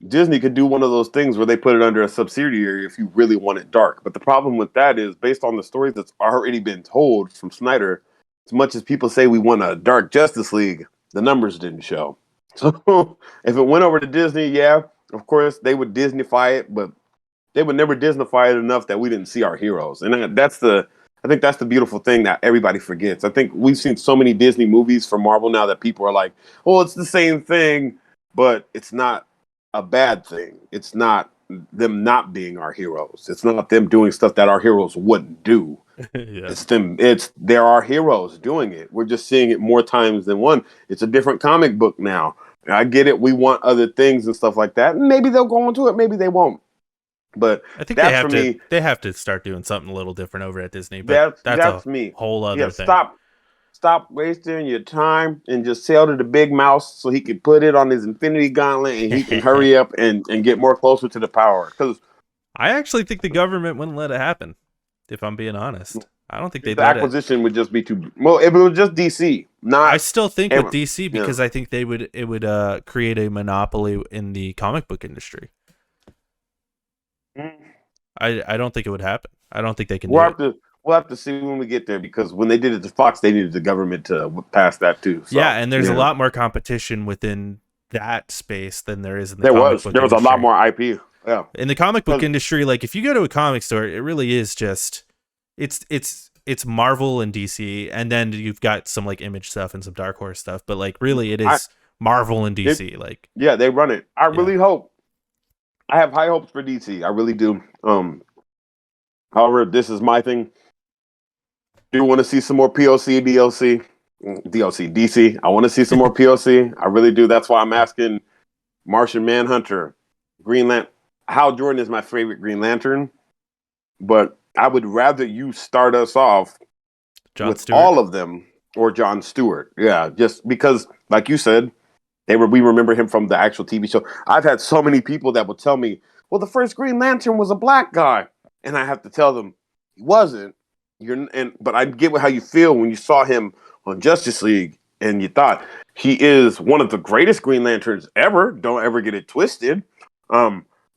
Disney could do one of those things where they put it under a subsidiary if you really want it dark. But the problem with that is based on the stories that's already been told from Snyder, as much as people say we want a dark Justice League, the numbers didn't show. So if it went over to Disney, yeah, of course they would Disneyfy it, but they would never Disneyfy it enough that we didn't see our heroes. And I think that's the beautiful thing that everybody forgets. I think we've seen so many Disney movies from Marvel now that people are like, "Oh, it's the same thing," but it's not a bad thing. It's not them not being our heroes. It's not them doing stuff that our heroes wouldn't do. Yeah. There are heroes doing it. We're just seeing it more times than one. It's a different comic book now. I get it. We want other things and stuff like that. Maybe they'll go into it. Maybe they won't. But I think that's for me. they have to start doing something a little different over at Disney, but that's a That's me. whole other Yeah, thing. stop wasting your time and just tell to the big mouse so he can put it on his Infinity Gauntlet and he can hurry up and get more closer to the power. Because I actually think the government wouldn't let it happen. If I'm being honest, I don't think they'd the let it. acquisition would just be too well. It was just DC, I not still think with everyone. DC because I think it would create a monopoly in the comic book industry. Yeah. I don't think it would happen. I don't think they can We'll do have it. to we'll have to see when we get there because when they did it to Fox, they needed the government to pass that too. Yeah, So and there's a lot more competition within that space than there is in the comic book there was a lot industry. more IP. Yeah, In the comic book industry, like if you go to a comic store, it really is just it's Marvel and DC, and then you've got some like Image stuff and some Dark Horse stuff, but like really it is Marvel and DC. Like yeah, they run it. I really hope. I have high hopes for DC. I really do. However, this is my thing. Do want to see some more POC, DLC, DLC, DC. I want to see some more POC. I really do. That's why I'm asking Martian Manhunter, Green Lantern. Hal Jordan is my favorite Green Lantern, but I would rather you start us off with Stewart. all of them or John Stewart. Yeah, just because, like you said, we remember him from the actual TV show. I've had so many people that will tell me, "Well, the first Green Lantern was a black guy," and I have to tell them he wasn't. But I get how you feel when you saw him on Justice League and you thought he is one of the greatest Green Lanterns ever. Don't ever get it twisted.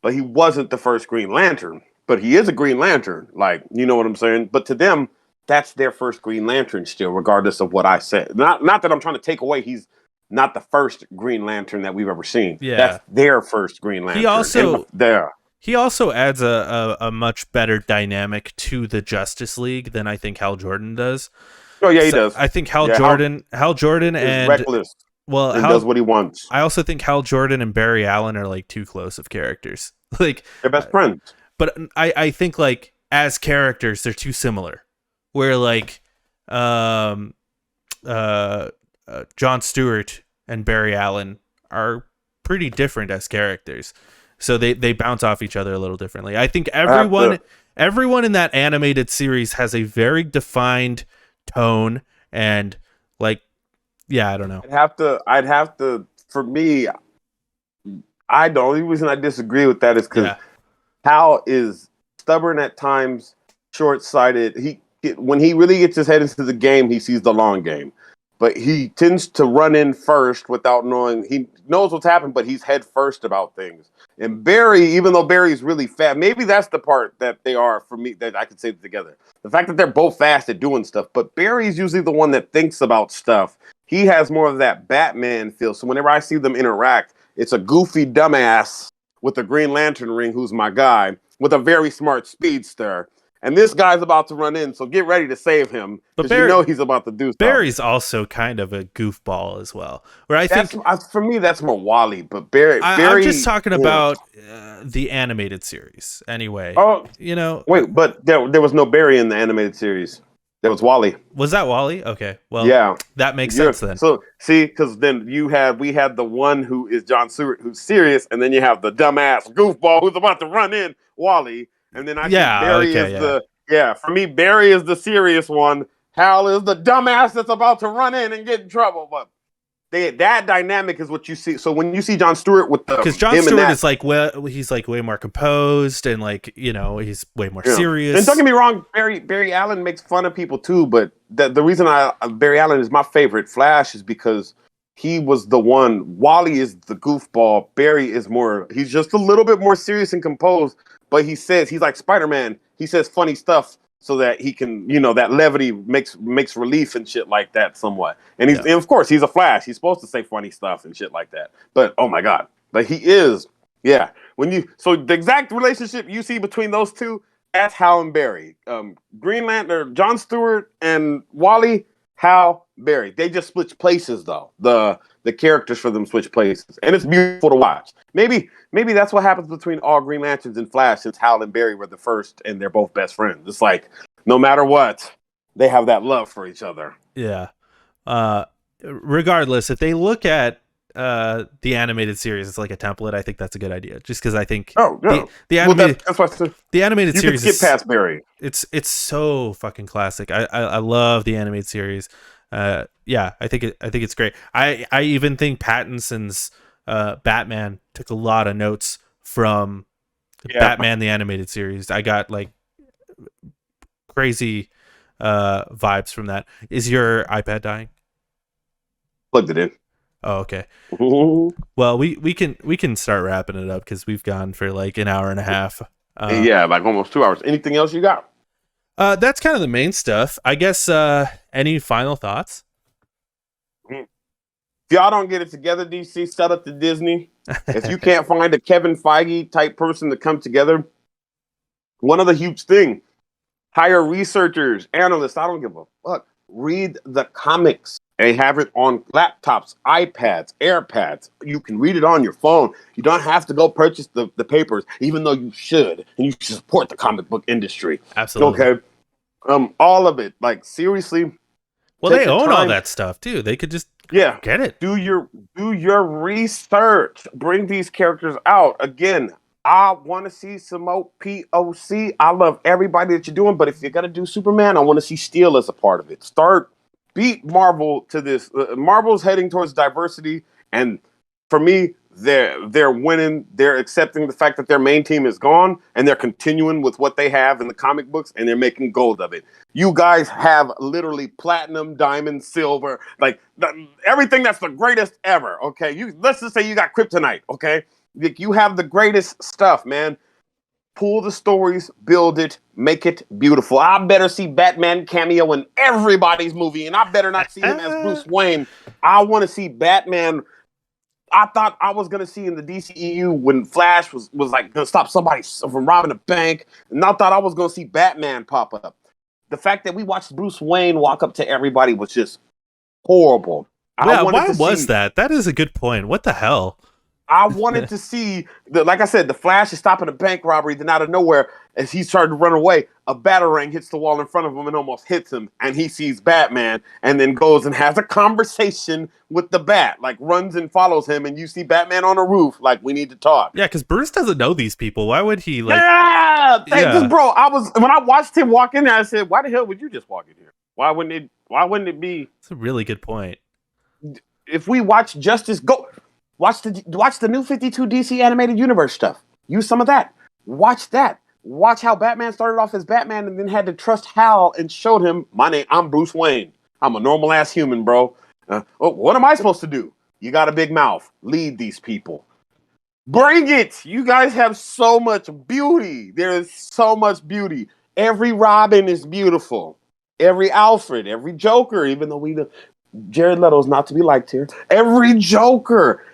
But he wasn't the first Green Lantern. But he is a Green Lantern. Like, you know what I'm saying? But to them, that's their first Green Lantern still, regardless of what I said. Not that I'm trying to take away he's not the first Green Lantern that we've ever seen. Yeah. That's their first Green Lantern. He also adds a much better dynamic to the Justice League than I think Hal Jordan does. Oh yeah, he does. I think Hal Jordan is reckless. Well, and does what he wants. I also think Hal Jordan and Barry Allen are like too close of characters. Like they're best friends. But I think like as characters they're too similar. Where like John Stewart and Barry Allen are pretty different as characters. So they bounce off each other a little differently. I think everyone in that animated series has a very defined tone and like I don't know. I'd have to for me the only reason I disagree with that is because Hal is stubborn at times, short-sighted. When he really gets his head into the game, he sees the long game. But he tends to run in first without knowing. He knows what's happened, but he's head first about things. And Barry, even though Barry's really fast, maybe that's the part that they are for me that I could say together. The fact that they're both fast at doing stuff, but Barry's usually the one that thinks about stuff. He has more of that Batman feel. So whenever I see them interact, it's a goofy dumbass with a Green Lantern ring who's my guy with a very smart speedster. And this guy's about to run in, so get ready to save him because you know he's about to do something. Barry's also kind of a goofball as well. Where I think for me that's more Wally, but Barry. I'm just talking about the animated series anyway. Oh, wait, but there was no Barry in the animated series. There was Wally. Was that Wally? Okay, well, that makes sense then. So see, because then we had the one who is John Stewart who's serious, and then you have the dumbass goofball who's about to run in, Wally. And then I think Barry is for me, Barry is the serious one. Hal is the dumbass that's about to run in and get in trouble. But that dynamic is what you see. So when you see John Stewart with because John Stewart is like he's like way more composed and like he's way more serious. And don't get me wrong, Barry Allen makes fun of people too. But the reason Barry Allen is my favorite Flash is because he was the one. Wally is the goofball. Barry is he's just a little bit more serious and composed. But he says he's like Spider-Man. He says funny stuff so that he can, that levity makes relief and shit like that somewhat. And and of course he's a Flash. He's supposed to say funny stuff and shit like that. But oh my god, but he is, so the exact relationship you see between those two, that's Hal and Barry. Green Lantern, John Stewart and Wally, Hal, Barry. They just switch places though. The characters for them switch places, and it's beautiful to watch. Maybe that's what happens between all Green Lanterns and Flash, since Hal and Barry were the first, and they're both best friends. It's like no matter what, they have that love for each other. Yeah. Regardless, if they look at the animated series as like a template, I think that's a good idea. Just because I think the animated the animated series can skip past Barry. It's so fucking classic. I love the animated series. Yeah, I think it's great. I even think Pattinson's Batman took a lot of notes from Yeah, Batman the animated series. I got like crazy vibes from that. Is your iPad dying? plugged it in. Oh, okay. Mhm. Well, we can start wrapping it up because we've gone for like an hour and a half. Yeah, like almost 2 hours. Anything else you got? That's kind of the main stuff. I guess. Any final thoughts? Mm. If y'all don't get it together, DC, sell it to Disney. If you can't find a Kevin Feige type person to come together, one of the huge thing, hire researchers, analysts. I don't give a fuck. Read the comics. They have it on laptops, iPads, AirPads. You can read it on your phone. You don't have to go purchase the papers, even though you should. And you should support the comic book industry. Absolutely. Okay. All of it. Like seriously, Well, take they the own all time. that stuff too. They could just Yeah. get it. Do your research. Bring these characters out. Again, I want to see some more POC. I love everybody that you're doing, but if you're gonna do Superman, I want to see Steel as a part of it. Start beat Marvel to this. Marvel's heading towards diversity, and for me, they're winning. They're accepting the fact that their main team is gone, and they're continuing with what they have in the comic books, and they're making gold of it. You guys have literally platinum, diamond, silver, like everything that's the greatest ever. Okay, you let's just say you got kryptonite. Okay, you have the greatest stuff, man. Pull the stories, build it, make it beautiful. I better see Batman cameo in everybody's movie, and I better not see him as Bruce Wayne. I want to see Batman. I thought I was gonna see in the DCEU when Flash was like gonna stop somebody from robbing a bank, and I thought I was gonna see Batman pop up. The fact that we watched Bruce Wayne walk up to everybody was just horrible. I Yeah, wanted why to was see that? That is a good point. What the hell? I wanted to see like I said, the Flash is stopping a bank robbery. Then out of nowhere, as he's starting to run away, a batarang hits the wall in front of him and almost hits him. And he sees Batman, and then goes and has a conversation with the Bat, like runs and follows him. And you see Batman on a roof, like we need to talk. Yeah, because Bruce doesn't know these people. Why would he like? Yeah, this Yeah, bro. I was when I watched him walk in there, I said, "Why the hell would you just walk in here? Why wouldn't it? Why wouldn't it be it's a really good point. if we watch Justice Go? Watch the new 52 DC animated universe stuff. Use some of that. Watch that. Watch how Batman started off as Batman and then had to trust Hal and showed him, I'm Bruce Wayne. I'm a normal ass human, bro. What am I supposed to do? You got a big mouth. Lead these people. Bring it. You guys have so much beauty. There is so much beauty. Every Robin is beautiful. Every Alfred, every Joker, even though Jared Leto's not to be liked here. Every Joker,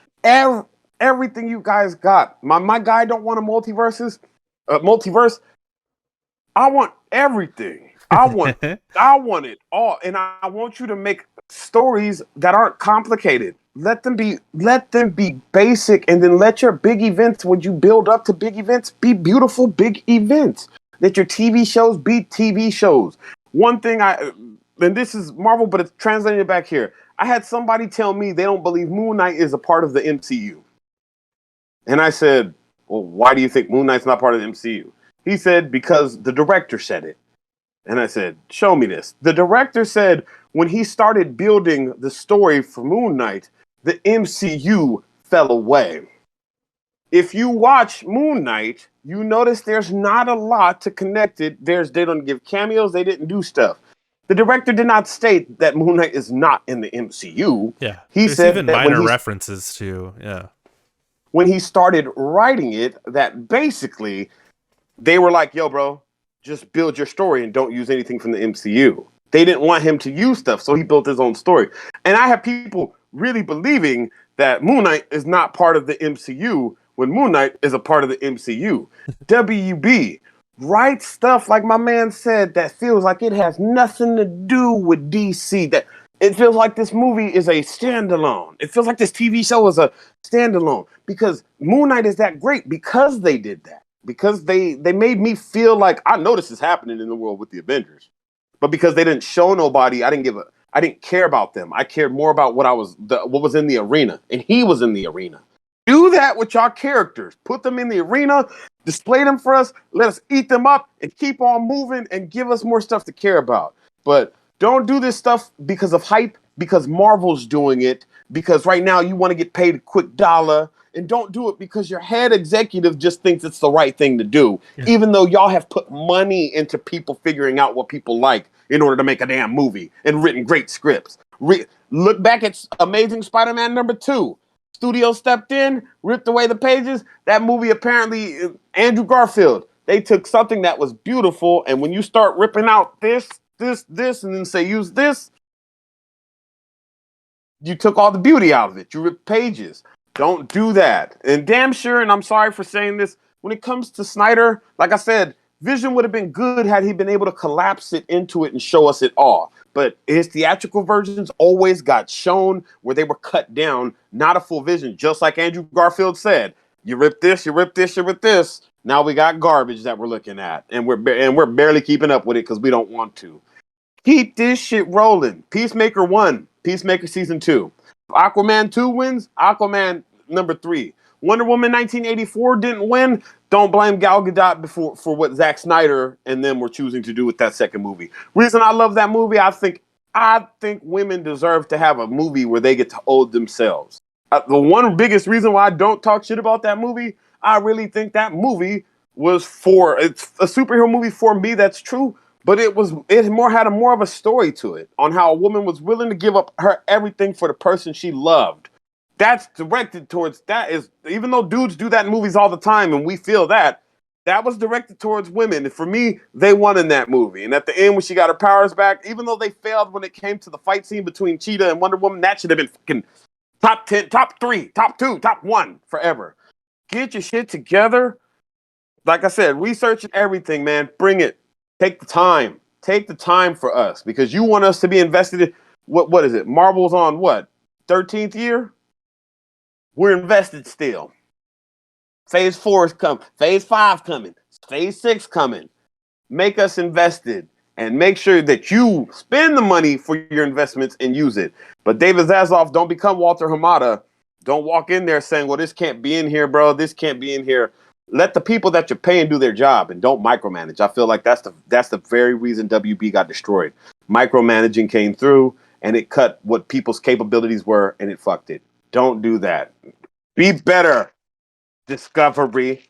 everything you guys got. My guy don't want a multiverse. I want everything. I want it all, and I want you to make stories that aren't complicated. Let them be basic, and then let your big events, when you build up to big events, be beautiful big events. Let your TV shows be TV shows. One thing and this is Marvel, but it's translated back here. I had somebody tell me they don't believe Moon Knight is a part of the MCU, and I said, "Well, why do you think Moon Knight's not part of the MCU?" He said, "Because the director said it." And I said, "Show me this." The director said when he started building the story for Moon Knight, the MCU fell away. If you watch Moon Knight, you notice there's not a lot to connect it. They don't give cameos, they didn't do stuff. The director did not state that Moon Knight is not in the MCU. Yeah, He there's said even that minor references to when he started writing it, that basically they were like, "Yo, bro, just build your story and don't use anything from the MCU." They didn't want him to use stuff, so he built his own story. And I have people really believing that Moon Knight is not part of the MCU when Moon Knight is a part of the MCU. WB, write stuff like my man said that feels like it has nothing to do with DC. That it feels like this movie is a standalone. It feels like this TV show is a standalone because Moon Knight is that great because they did that. Because they made me feel like I know this is happening in the world with the Avengers, but because they didn't show nobody, I didn't care about them. I cared more about what was in the arena, and he was in the arena. Do that with your characters. Put them in the arena, display them for us, let us eat them up, and keep on moving, and give us more stuff to care about. But Don't do this stuff because of hype, because Marvel's doing it, because right now you want to get paid a quick dollar. And don't do it because your head executive just thinks it's the right thing to do, Yeah. even though y'all have put money into people figuring out what people like in order to make a damn movie and written great scripts. Look back at Amazing Spider-Man #2. Studio stepped in, ripped away the pages. That movie, apparently, Andrew Garfield, they took something that was beautiful, and when you start ripping out this, and then say use this, you took all the beauty out of it. You ripped pages. Don't do that. And damn sure, and I'm sorry for saying this, when it comes to Snyder, like I said, Vision would have been good had he been able to collapse it into it and show us it all. But his theatrical versions always got shown where they were cut down, not a full vision, just like Andrew Garfield said. You rip this, you rip this, you rip this. Now we got garbage that we're looking at, and we're barely keeping up with it because we don't want to. Keep this shit rolling. Peacemaker 1, Peacemaker Season 2. Aquaman 2 wins, Aquaman #3. Wonder Woman 1984 didn't win. Don't blame Gal Gadot for what Zack Snyder and them were choosing to do with that second movie. Reason I love that movie, I think women deserve to have a movie where they get to own themselves. The one biggest reason why I don't talk shit about that movie, I really think that movie it's a superhero movie for me, that's true, but it had more of a story to it on how a woman was willing to give up her everything for the person she loved. That's directed towards that is even though dudes do that in movies all the time and we feel that was directed towards women. And for me, they won in that movie. And at the end when she got her powers back, even though they failed when it came to the fight scene between Cheetah and Wonder Woman, that should have been fucking top 10, top 3, top 2, top 1 forever. Get your shit together. Like I said, research everything, man. Bring it. Take the time. Take the time for us because you want us to be invested in what is it? Marvel's on what? 13th year? We're invested still. Phase 4 is coming. Phase 5 coming. Phase 6 coming. Make us invested and make sure that you spend the money for your investments and use it. But David Zaslav, don't become Walter Hamada. Don't walk in there saying, well, this can't be in here, bro. This can't be in here. Let the people that you're paying do their job and don't micromanage. I feel like that's the very reason WB got destroyed. Micromanaging came through and it cut what people's capabilities were and it fucked it. Don't do that. Be better, Discovery.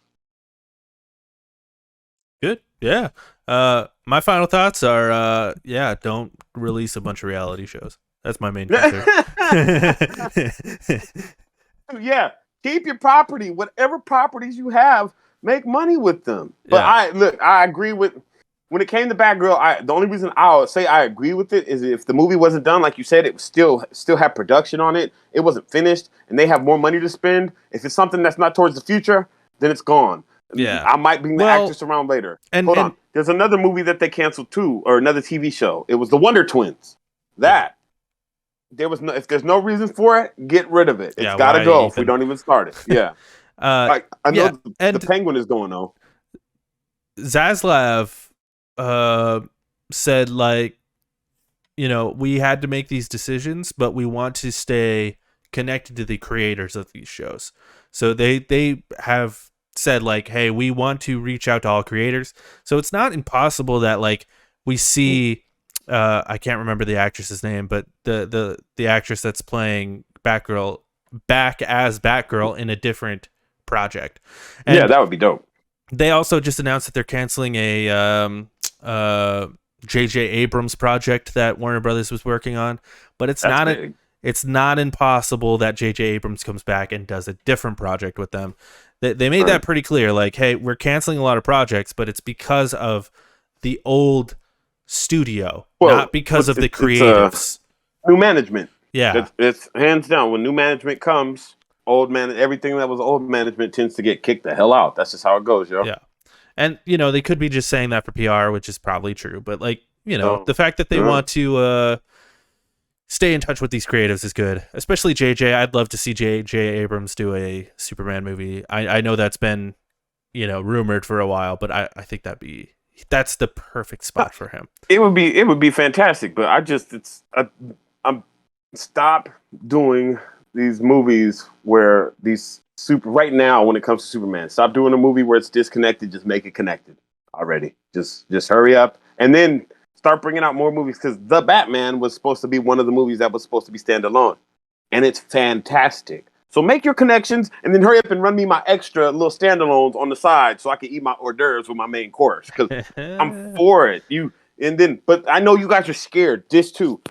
Good. Yeah. My final thoughts are don't release a bunch of reality shows. That's my main concern. Yeah. Keep your property. Whatever properties you have, make money with them. But I agree with when it came to Batgirl, the only reason I'll say I agree with it is if the movie wasn't done, like you said, it was still had production on it. It wasn't finished, and they have more money to spend. If it's something that's not towards the future, then it's gone. Yeah, I might bring the actress around later. Hold on, there's another movie that they canceled too, or another TV show. It was the Wonder Twins. If there's no reason for it, get rid of it. It's got to go if we don't even start it. Yeah. I know the Penguin is going though. Zaslav said, like, we had to make these decisions, but we want to stay connected to the creators of these shows. So they have said, like, hey, we want to reach out to all creators. So it's not impossible that, like, we see I can't remember the actress's name, but the actress that's playing Batgirl back as Batgirl in a different project. And yeah, that would be dope. They also just announced that they're canceling a J.J. Abrams project that Warner Brothers was working on, but it's not impossible that J.J. Abrams comes back and does a different project with them. They made that pretty clear. Like, hey, we're canceling a lot of projects, but it's because of the old studio, not because of the creatives. New management. Yeah, it's hands down. When new management comes, everything that was old management tends to get kicked the hell out. That's just how it goes, yo. Yeah, and they could be just saying that for PR, which is probably true. But like, the fact that they want to stay in touch with these creatives is good. Especially JJ. I'd love to see J.J. Abrams do a Superman movie. I know that's been rumored for a while, but I think that's the perfect spot for him. It would be fantastic, but I'm stop doing these movies where right now when it comes to Superman, stop doing a movie where it's disconnected, just make it connected already. Just hurry up. And then Start bringing out more movies because The Batman was supposed to be one of the movies that was supposed to be standalone, and it's fantastic. So make your connections and then hurry up and run me my extra little standalones on the side so I can eat my hors d'oeuvres with my main course because I'm for it. But I know you guys are scared. This too.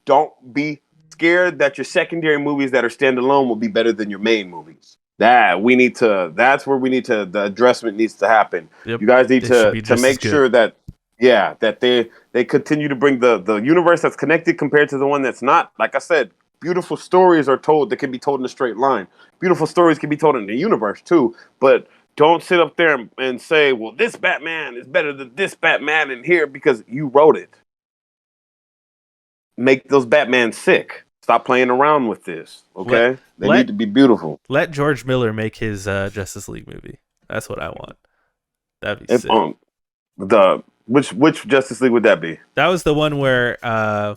Don't be scared that your secondary movies that are standalone will be better than your main movies. That's where we need to, the addressment needs to happen. Yep. You guys need to make sure that, that they continue to bring the universe that's connected compared to the one that's not. Like I said, beautiful stories are told that can be told in a straight line. Beautiful stories can be told in the universe too, but don't sit up there and say, well, this Batman is better than this Batman in here because you wrote it. Make those Batman sick. Stop playing around with this, okay? They need to be beautiful. Let George Miller make his Justice League movie. That's what I want. That'd be sick. Which Justice League would that be? That was the one where, I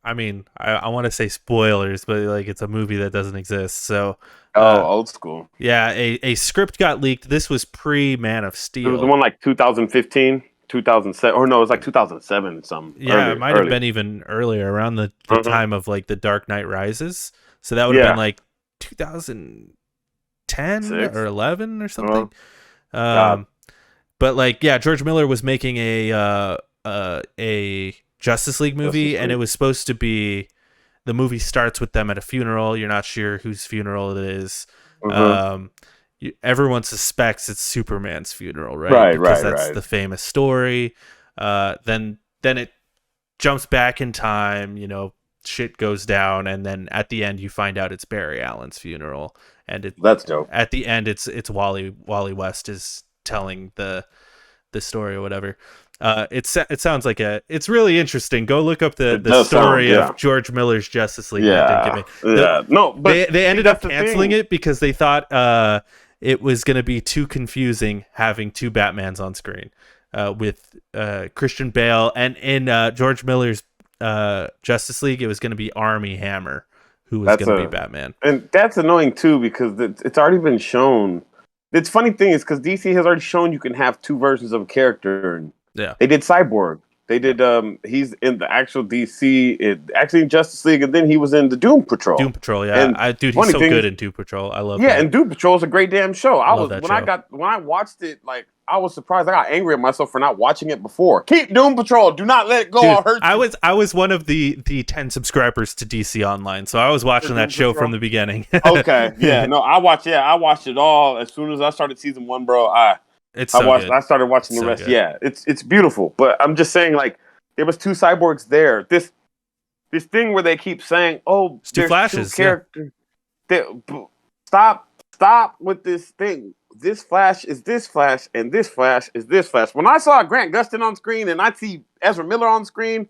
want to say spoilers, but like it's a movie that doesn't exist. So, old school. Yeah, a script got leaked. This was pre Man of Steel. It was the one like 2015. 2007 or no, it was like 2007 something. Yeah, it might have been even earlier, around the time of like the Dark Knight Rises. So that would have been like 2010 or 11 or something. But like, yeah, George Miller was making a Justice League movie, and it was supposed to be, the movie starts with them at a funeral. You're not sure whose funeral it is. Everyone suspects it's Superman's funeral, right? Because that's the famous story. Then it jumps back in time, shit goes down, and then at the end you find out it's Barry Allen's funeral, and that's dope. At the end it's Wally West is telling the story or whatever. It sounds like it's really interesting. Go look up the story of George Miller's Justice League. But they ended up canceling it because they thought it was going to be too confusing having two Batmans on screen with Christian Bale, and in George Miller's Justice League, it was going to be Armie Hammer who was going to be Batman. And that's annoying too because it's already been shown. The funny thing is because DC has already shown you can have two versions of a character. And they did Cyborg. They did. He's in the actual DC. Actually in Justice League, and then he was in the Doom Patrol. Doom Patrol, yeah. Dude, he's so good in Doom Patrol. I love. Yeah, and Doom Patrol is a great damn show. When I watched it, like I was surprised. I got angry at myself for not watching it before. Keep Doom Patrol. Do not let it go. I'll hurt you. I was one of the 10 subscribers to DC Online, so I was watching that show from the beginning. Okay, yeah, no, I watched it all as soon as I started season 1, bro. It's so good. I started watching the rest. Good. Yeah, it's beautiful. But I'm just saying, like, there was two cyborgs there. This thing where they keep saying, "Oh, it's two flashes." Two characters. Stop with this thing. This Flash is this Flash, and this Flash is this Flash. When I saw Grant Gustin on screen and I see Ezra Miller on screen,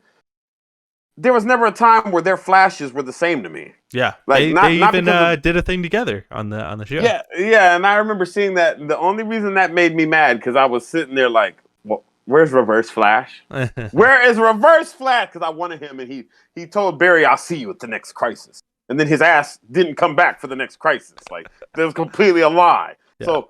there was never a time where their flashes were the same to me. Yeah, like they even did a thing together on the show. Yeah, and I remember seeing that. The only reason that made me mad because I was sitting there like, well, where's Reverse Flash? Where is Reverse Flash? Because I wanted him, and he told Barry, "I'll see you at the next crisis," and then his ass didn't come back for the next crisis. Like that was completely a lie. Yeah. So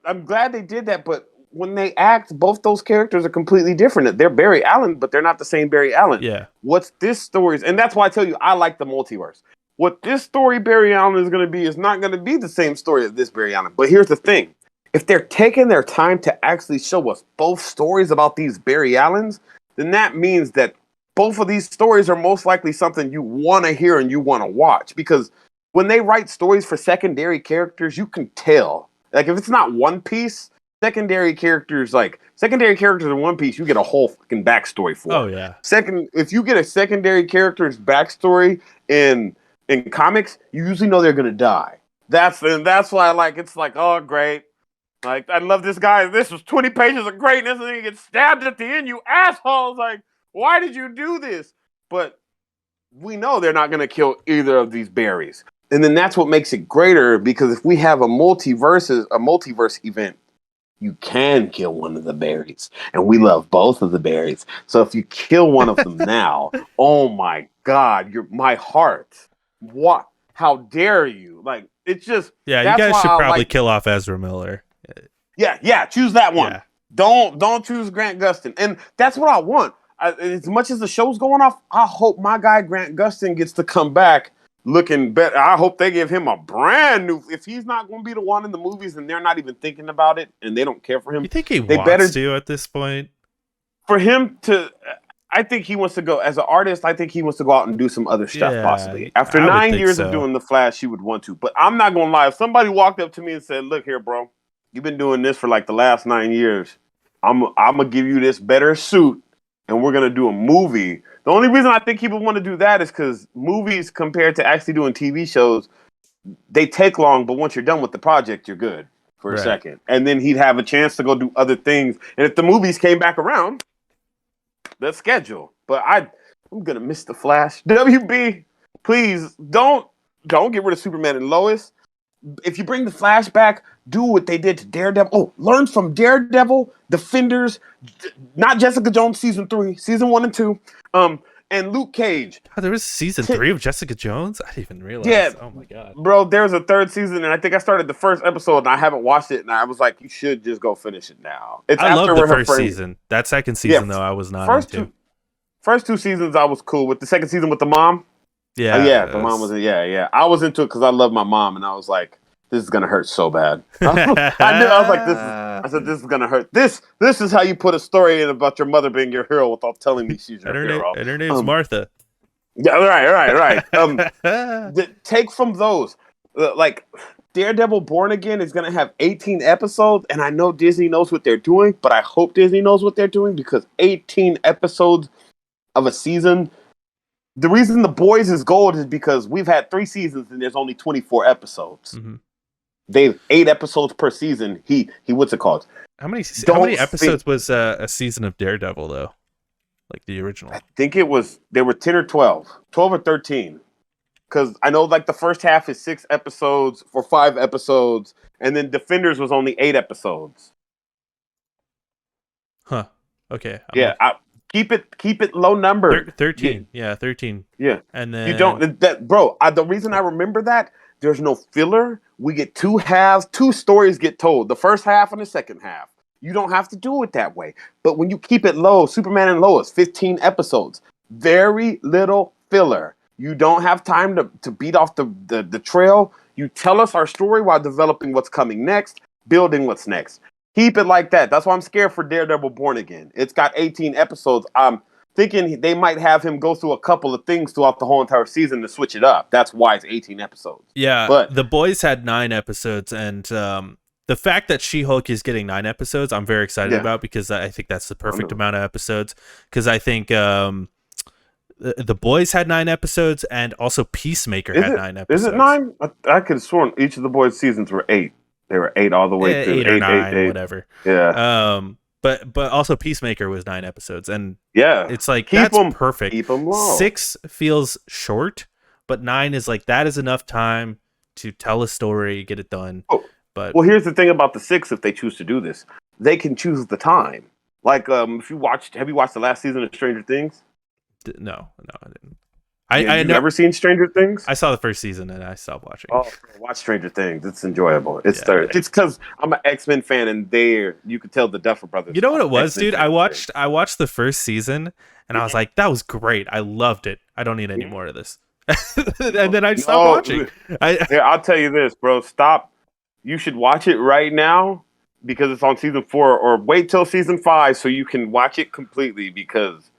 I'm glad they did that, but when they act, both those characters are completely different. They're Barry Allen, but they're not the same Barry Allen. Yeah. What's this story's, and that's why I tell you I like the multiverse. What this story Barry Allen is going to be is not going to be the same story as this Barry Allen. But here's the thing. If they're taking their time to actually show us both stories about these Barry Allens, then that means that both of these stories are most likely something you want to hear and you want to watch. Because when they write stories for secondary characters, you can tell. Like, if it's not One Piece, secondary characters in One Piece, you get a whole fucking backstory for. Oh, yeah. If you get a secondary character's backstory in comics, you usually know they're going to die. That's why, it's like, oh, great. Like, I love this guy. This was 20 pages of greatness, and then he gets stabbed at the end, you assholes. Like, why did you do this? But we know they're not going to kill either of these berries. And then that's what makes it greater, because if we have a multiverse event, you can kill one of the berries. And we love both of the berries. So if you kill one of them now, oh my God, my heart. What? How dare you? Like, it's just... Yeah, you guys should probably kill off Ezra Miller. Yeah, choose that one. Yeah. Don't choose Grant Gustin. And that's what I want. as much as the show's going off, I hope my guy Grant Gustin gets to come back looking better. I hope they give him a brand new. If he's not going to be the one in the movies and they're not even thinking about it and they don't care for him, You think he they wants to at this point? For him to. I think he wants to go as an artist. I think he wants to go out and do some other stuff. Possibly after 9 years of doing the Flash, he would want to. But I'm not gonna lie. If somebody walked up to me and said, "Look here, bro, you've been doing this for like the last 9 years. I'm gonna give you this better suit, and we're gonna do a movie." The only reason I think he would want to do that is because movies, compared to actually doing TV shows, they take long. But once you're done with the project, you're good for a second, and then he'd have a chance to go do other things. And if the movies came back around, the schedule. But I'm gonna miss the Flash. WB, please don't get rid of Superman and Lois. If you bring the Flash back, do what they did to Daredevil. Oh, learn from Daredevil, Defenders, not Jessica Jones season 3, season 1 and 2, and Luke Cage. Oh, there was season 3 of Jessica Jones? I didn't even realize. Yeah, oh my god, bro. There's a 3rd season, and I think I started the 1st episode, and I haven't watched it, and I was like, you should just go finish it now. I love the 1st season. That 2nd season, though, I was not into. First 2 seasons, I was cool with. The 2nd season with the mom. Yeah, the mom was. Yeah. I was into it because I love my mom, and I was like, this is gonna hurt so bad. I knew. I was like, this is gonna hurt. This is how you put a story in about your mother being your hero without telling me she's your hero. And her name's Martha. Yeah, right. Take from those, like Daredevil Born Again is gonna have 18 episodes, and I know Disney knows what they're doing, but I hope Disney knows what they're doing because 18 episodes of a season. The reason The Boys is gold is because we've had 3 seasons and there's only 24 episodes. Mm-hmm. They've 8 episodes per season. He what's it called? How many episodes was a season of Daredevil though? Like the original? I think they were 10 or 12 or 13. Because I know like the first half is 6 episodes for 5 episodes, and then Defenders was only 8 episodes. Huh. Okay. Keep it low number. 13. Yeah, 13. Yeah. And then you don't bro, the reason I remember that, there's no filler. We get 2 halves, 2 stories get told. The first half and the second half. You don't have to do it that way. But when you keep it low, Superman and Lois, 15 episodes. Very little filler. You don't have time to beat off the trail. You tell us our story while developing what's coming next, building what's next. Keep it like that. That's why I'm scared for Daredevil Born Again. It's got 18 episodes. I'm thinking they might have him go through a couple of things throughout the whole entire season to switch it up. That's why it's 18 episodes. Yeah, but The Boys had 9 episodes, and the fact that She-Hulk is getting 9 episodes, I'm very excited about because I think that's the perfect amount of episodes. Because I think The Boys had 9 episodes, and also Peacemaker had 9 episodes. Is it 9? I could have sworn each of The Boys seasons were 8. They were 8 all the way through. 8 or 9, whatever. Yeah. But also Peacemaker was 9 episodes, and it's like that's perfect. Keep them low. 6 feels short, but 9 is like that is enough time to tell a story, get it done. But here's the thing about the 6. If they choose to do this, they can choose the time. Like, have you watched the last season of Stranger Things? No, I didn't. I never seen Stranger Things. I saw the first season and I stopped watching. Oh, watch Stranger Things. It's enjoyable. It's because I'm an X-Men fan, and you could tell the Duffer Brothers. You know what it was, dude? I watched the first season and I was like, that was great. I loved it. I don't need any more of this. And then I stopped watching. I'll tell you this, bro. Stop. You should watch it right now because it's on season 4, or wait till season 5 so you can watch it completely because.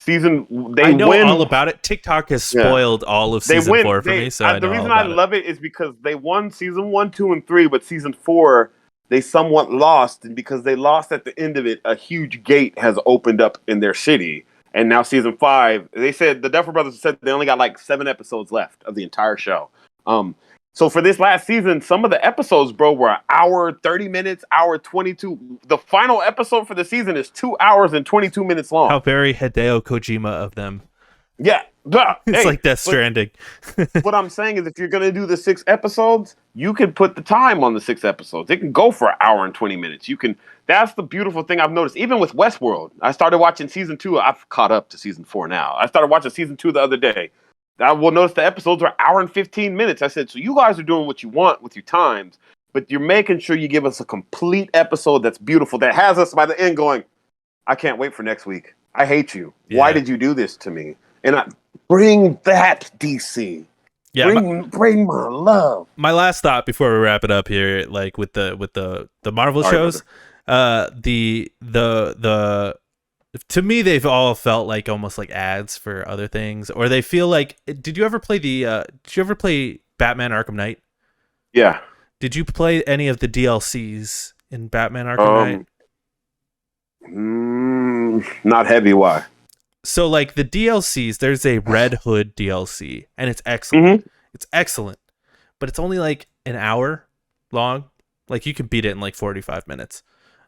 I know all about it. TikTok has spoiled all of season 4 for me. So the reason I love it is because they won season 1, 2, and 3, but season 4 they somewhat lost, and because they lost at the end of it, a huge gate has opened up in their city. And now season 5, they said the Duffer Brothers said they only got like 7 episodes left of the entire show. So for this last season, some of the episodes, bro, were an hour, 30 minutes, hour 22. The final episode for the season is 2 hours and 22 minutes long. How very Hideo Kojima of them. Yeah. It's like Death Stranding. What I'm saying is if you're going to do the 6 episodes, you can put the time on the 6 episodes. It can go for an hour and 20 minutes. That's the beautiful thing I've noticed. Even with Westworld, I started watching season 2. I've caught up to season 4 now. I started watching season 2 the other day. I will notice the episodes are an hour and 15 minutes. I said, so you guys are doing what you want with your times, but you're making sure you give us a complete episode that's beautiful, that has us by the end going, I can't wait for next week. I hate you. Why Yeah. did you do this to me? And I bring that DC. Yeah, Bring my love. my last thought before we wrap it up here, like with the Marvel Sorry, shows, brother. the to me they've all felt like almost like ads for other things, or they feel like. Did you ever play Did you ever play Batman Arkham Knight? Yeah. Did you play any of the DLCs in Batman Arkham Knight? Um. Not heavy. Why? So like the DLCs, there's a Red Hood DLC, and it's excellent. Mm-hmm. It's excellent, but it's only like an hour long. Like you can beat it in like 45 minutes.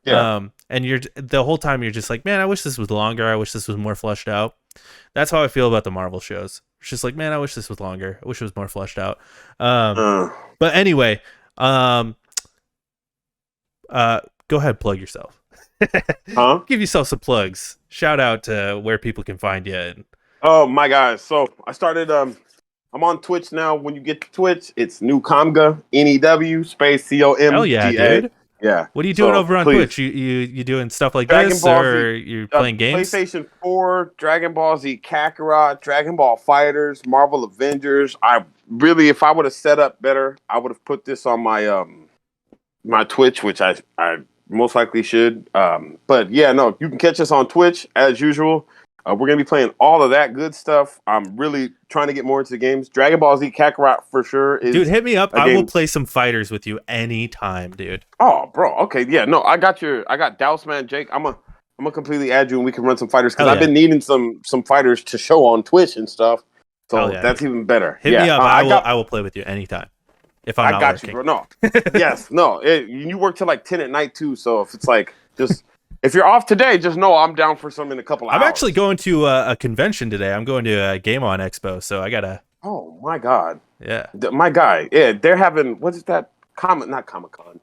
Yeah. And you're the whole time you're just like, man, I wish this was longer. I wish this was more fleshed out. That's how I feel about the Marvel shows. It's just like, man, I wish this was longer. I wish it was more fleshed out. Um, Uh, but anyway, um, go ahead, plug yourself. huh? Give yourself some plugs. Shout out to where people can find you. And Oh my God. So I started. I'm on Twitch now. When you get to Twitch, it's new Comga. NEW space hell yeah, COMGA. dude. Yeah. What are you doing So over on please. Twitch? You doing stuff like Dragon this, Ball Z, or you're playing games? PlayStation 4, Dragon Ball Z Kakarot, Dragon Ball Fighters, Marvel Avengers. I really, if I would have set up better, I would have put this on my Twitch, which I most likely should. But yeah, no, you can catch us on Twitch as usual. We're gonna be playing all of that good stuff. I'm really trying to get more into the games. Dragon Ball Z Kakarot for sure is Dude, hit me up. a I will game. play some fighters with you anytime, dude. Oh, bro. Okay, yeah. No, I got Douse Man Jake. I'm gonna completely add you, and we can run some fighters because Hell I've yeah. been needing some fighters to show on Twitch and stuff. So Hell yeah, that's dude. even better. Hit Yeah, me up. I I will play with you anytime if I'm I not got you, working. bro. No, yes, no. You work till like 10 at night too. So if it's like just if you're off today, just know I'm down for some in a couple of I'm hours. actually going to a convention today. I'm going to a Game On Expo, so I gotta. Oh my God, Yeah. My guy. Yeah, they're having what's that? Not Comic Con.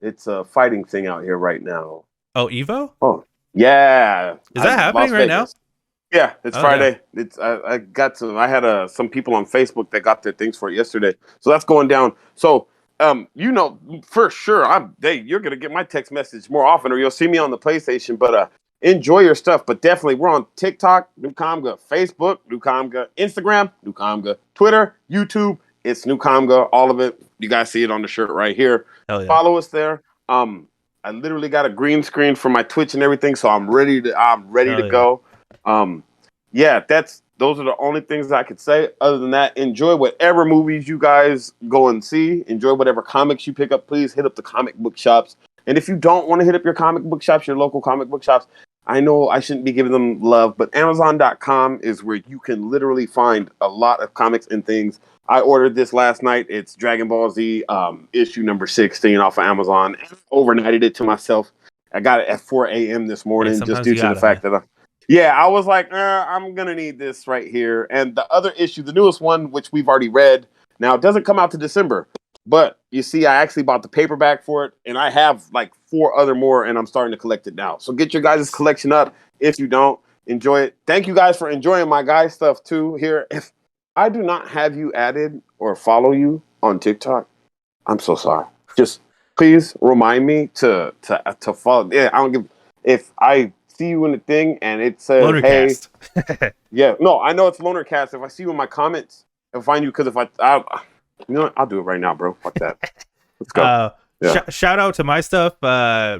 It's a fighting thing out here right now. Oh, Evo? Oh yeah, Is that happening Las right now? Vegas. Yeah, it's Oh, Friday. It's I got some. I had some people on Facebook that got their things for it yesterday, so that's going down. So you know for sure, you're gonna get my text message more often, or you'll see me on the PlayStation. But enjoy your stuff. But definitely, we're on TikTok, New Comga, Facebook, New Comga, Instagram, New Comga, Twitter, YouTube. It's New Comga, all of it. You guys see it on the shirt right here. Hell yeah. Follow us there. I literally got a green screen for my Twitch and everything, so I'm ready to Hell yeah. go. Yeah, those are the only things I could say. Other than that, enjoy whatever movies you guys go and see. Enjoy whatever comics you pick up. Please hit up the comic book shops. And if you don't want to hit up your comic book shops, your local comic book shops, I know I shouldn't be giving them love, but Amazon.com is where you can literally find a lot of comics and things. I ordered this last night. It's Dragon Ball Z issue number 16 off of Amazon. Overnighted it to myself. I got it at 4 a.m. this morning just sometimes due you to the gotta, fact that I was like, I'm going to need this right here. And the other issue, the newest one, which we've already read, now it doesn't come out to December. But you see, I actually bought the paperback for it, and I have like 4 other more, and I'm starting to collect it now. So get your guys' collection up. If you don't, enjoy it. Thank you guys for enjoying my guy stuff too here. If I do not have you added or follow you on TikTok, I'm so sorry. Just please remind me to follow. Yeah, I don't give. If I see you in the thing and it says, "Hey," Lonercast. yeah, no, I know it's Lonercast. If I see you in my comments, I'll find you because if you know what? I'll do it right now, bro. Fuck that. Let's go. Yeah. Shout out to my stuff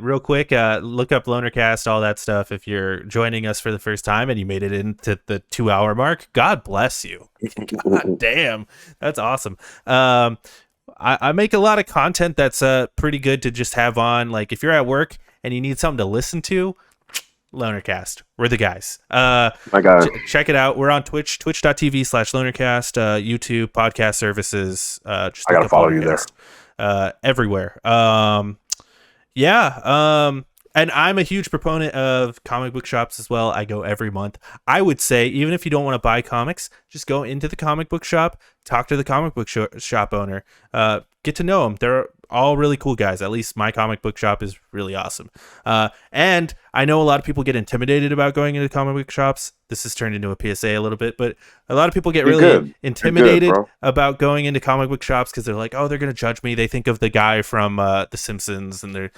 real quick. Look up Lonercast, all that stuff. If you're joining us for the first time and you made it into the 2-hour mark, God bless you. God damn, that's awesome. I make a lot of content that's pretty good to just have on. Like if you're at work and you need something to listen to, Lonercast. We're the guys. My God. Check it out. We're on Twitch, twitch.tv/Lonercast, YouTube, podcast services. Just I gotta look up follow you there. everywhere. And I'm a huge proponent of comic book shops as well. I go every month. I would say, even if you don't want to buy comics, just go into the comic book shop, talk to the comic book shop owner, get to know them. They're all really cool guys. At least my comic book shop is really awesome. And I know a lot of people get intimidated about going into comic book shops. This has turned into a PSA a little bit, but a lot of people get really intimidated about going into comic book shops because they're like, oh, they're going to judge me. They think of the guy from The Simpsons, and they're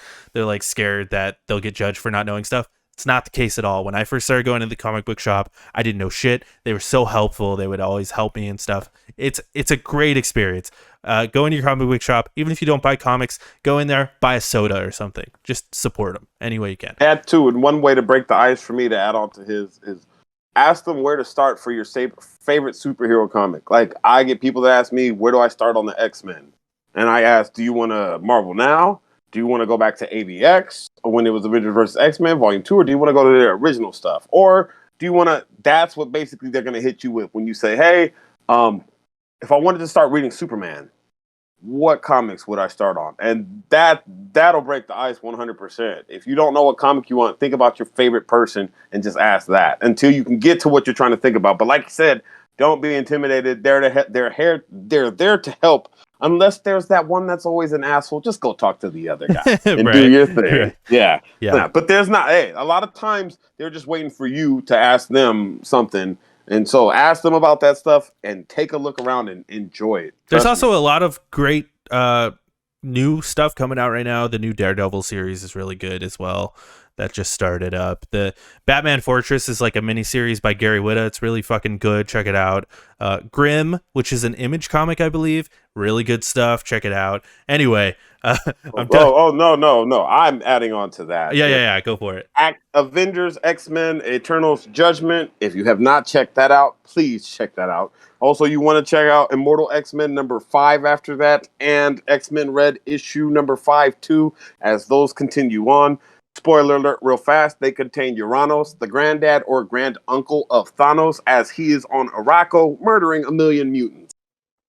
like scared that they'll get judged for not knowing stuff. It's not the case at all. When I first started going to the comic book shop, I didn't know shit. They were so helpful. They would always help me and stuff. It's a great experience. Go into your comic book shop, even if you don't buy comics, go in there, buy a soda or something. Just support them any way you can. Add to, and one way to break the ice for me to add on to his is ask them where to start for your favorite superhero comic. Like, I get people that ask me, where do I start on the X-Men? And I ask, do you want to Marvel now? Do you want to go back to AVX or when it was Avengers versus X-Men Volume 2? Or do you want to go to their original stuff? Or do you want to, that's what basically they're going to hit you with when you say, hey, if I wanted to start reading Superman, what comics would I start on? And that'll break the ice 100%. If you don't know what comic you want, think about your favorite person and just ask that until you can get to what you're trying to think about. But like you said, don't be intimidated. They're there to help. Unless there's that one that's always an asshole, just go talk to the other guy and Right. do your thing. Right. Yeah. Yeah. But there's not. Hey, a lot of times they're just waiting for you to ask them something. And so ask them about that stuff and take a look around and enjoy it. There's also a lot of great new stuff coming out right now. The new Daredevil series is really good as well. That just started up. The Batman Fortress is like a mini series by Gary Whitta. It's really fucking good. Check it out. Grimm, which is an Image comic, I believe. Really good stuff. Check it out. Anyway, I'm done. No. I'm adding on to that. Yeah. Go for it. Avengers, X-Men, Eternals, Judgment. If you have not checked that out, please check that out. Also, you want to check out Immortal X-Men number 5 after that, and X-Men Red issue number 5 too, as those continue on. Spoiler alert real fast, they contain Uranus, the granddad or grand uncle of Thanos, as he is on Araco murdering a million mutants.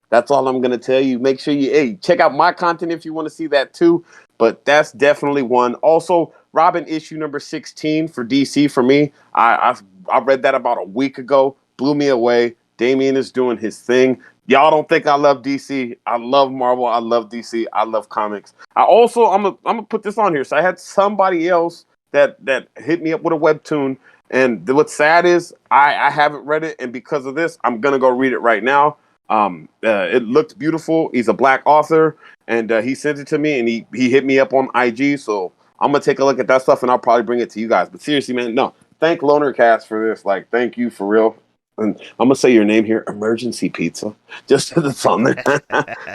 That's all I'm going to tell you. Make sure you check out my content if you want to see that too. But that's definitely one. Also, Robin issue number 16 for DC for me. I read that about a week ago. Blew me away. Damian is doing his thing. Y'all don't think I love DC. I love Marvel. I love DC. I love comics. I'm gonna put this on here. So I had somebody else that hit me up with a webtoon. And what's sad is I haven't read it. And because of this, I'm going to go read it right now. It looked beautiful. He's a Black author, and he sent it to me, and he hit me up on IG. So I'm gonna take a look at that stuff, and I'll probably bring it to you guys. But seriously, man, no, thank Lonercast for this. Like, thank you for real. And I'm gonna say your name here, Emergency Pizza, just so it's on there.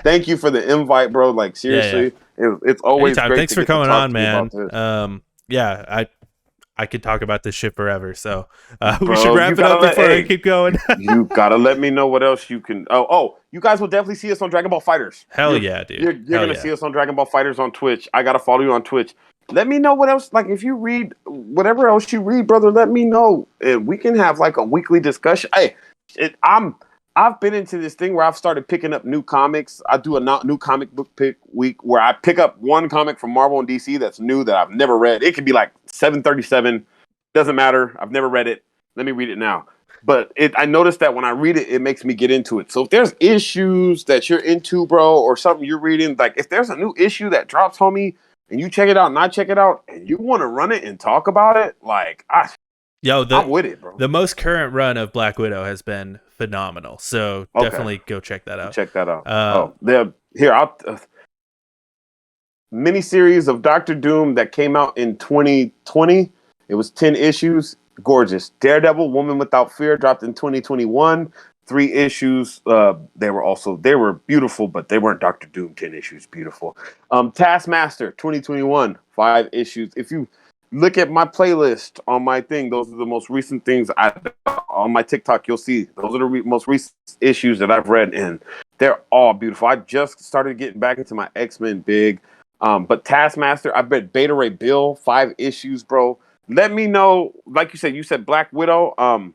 Thank you for the invite, bro. Like, seriously, it's always Anytime. great. Thanks to for get to coming talk on, to you man. about this. I could talk about this shit forever. So we Bro, should wrap it up before I keep going. You gotta let me know what else you can. Oh, you guys will definitely see us on Dragon Ball Fighters. Hell yeah, dude. You're gonna see us on Dragon Ball Fighters on Twitch. I gotta follow you on Twitch. Let me know what else. Like, if you read whatever else you read, brother, let me know, and we can have like a weekly discussion. Hey, I've been into this thing where I've started picking up new comics. I do a new comic book pick week where I pick up one comic from Marvel and DC that's new that I've never read. It could be like 737. Doesn't matter. I've never read it. Let me read it now. But I noticed that when I read it, it makes me get into it. So if there's issues that you're into, bro, or something you're reading, like if there's a new issue that drops, homie, and you check it out and I check it out, and you want to run it and talk about it, like, I'm with it, bro. The most current run of Black Widow has been phenomenal. So definitely go check that out. Check that out. Miniseries of Doctor Doom that came out in 2020. It was 10 issues. Gorgeous. Daredevil, Woman Without Fear, dropped in 2021. 3 issues. They were beautiful, but they weren't Doctor Doom 10 issues beautiful. Taskmaster, 2021, 5 issues. If you look at my playlist on my thing, those are the most recent things on my TikTok. You'll see those are the most recent issues that I've read, and they're all beautiful. I just started getting back into my X-Men big. But Taskmaster, I bet Beta Ray Bill, 5 issues, bro. Let me know, like you said Black Widow.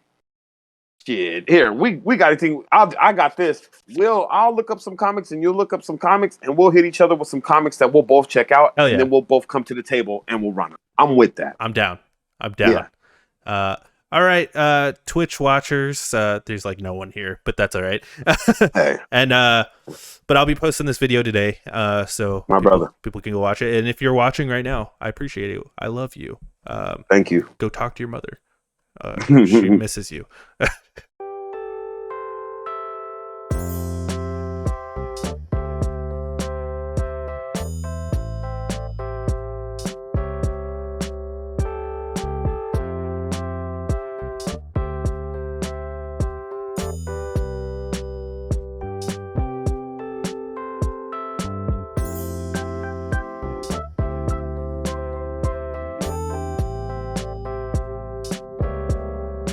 Shit, here we got a thing. I got this. I'll look up some comics and you'll look up some comics, and we'll hit each other with some comics that we'll both check out. Hell yeah. And then we'll both come to the table and we'll run it. I'm with that. I'm down. Yeah. All right, Twitch watchers. There's like no one here, but that's all right. Hey. And but I'll be posting this video today. So people can go watch it. And if you're watching right now, I appreciate it. I love you. Thank you. Go talk to your mother. She misses you.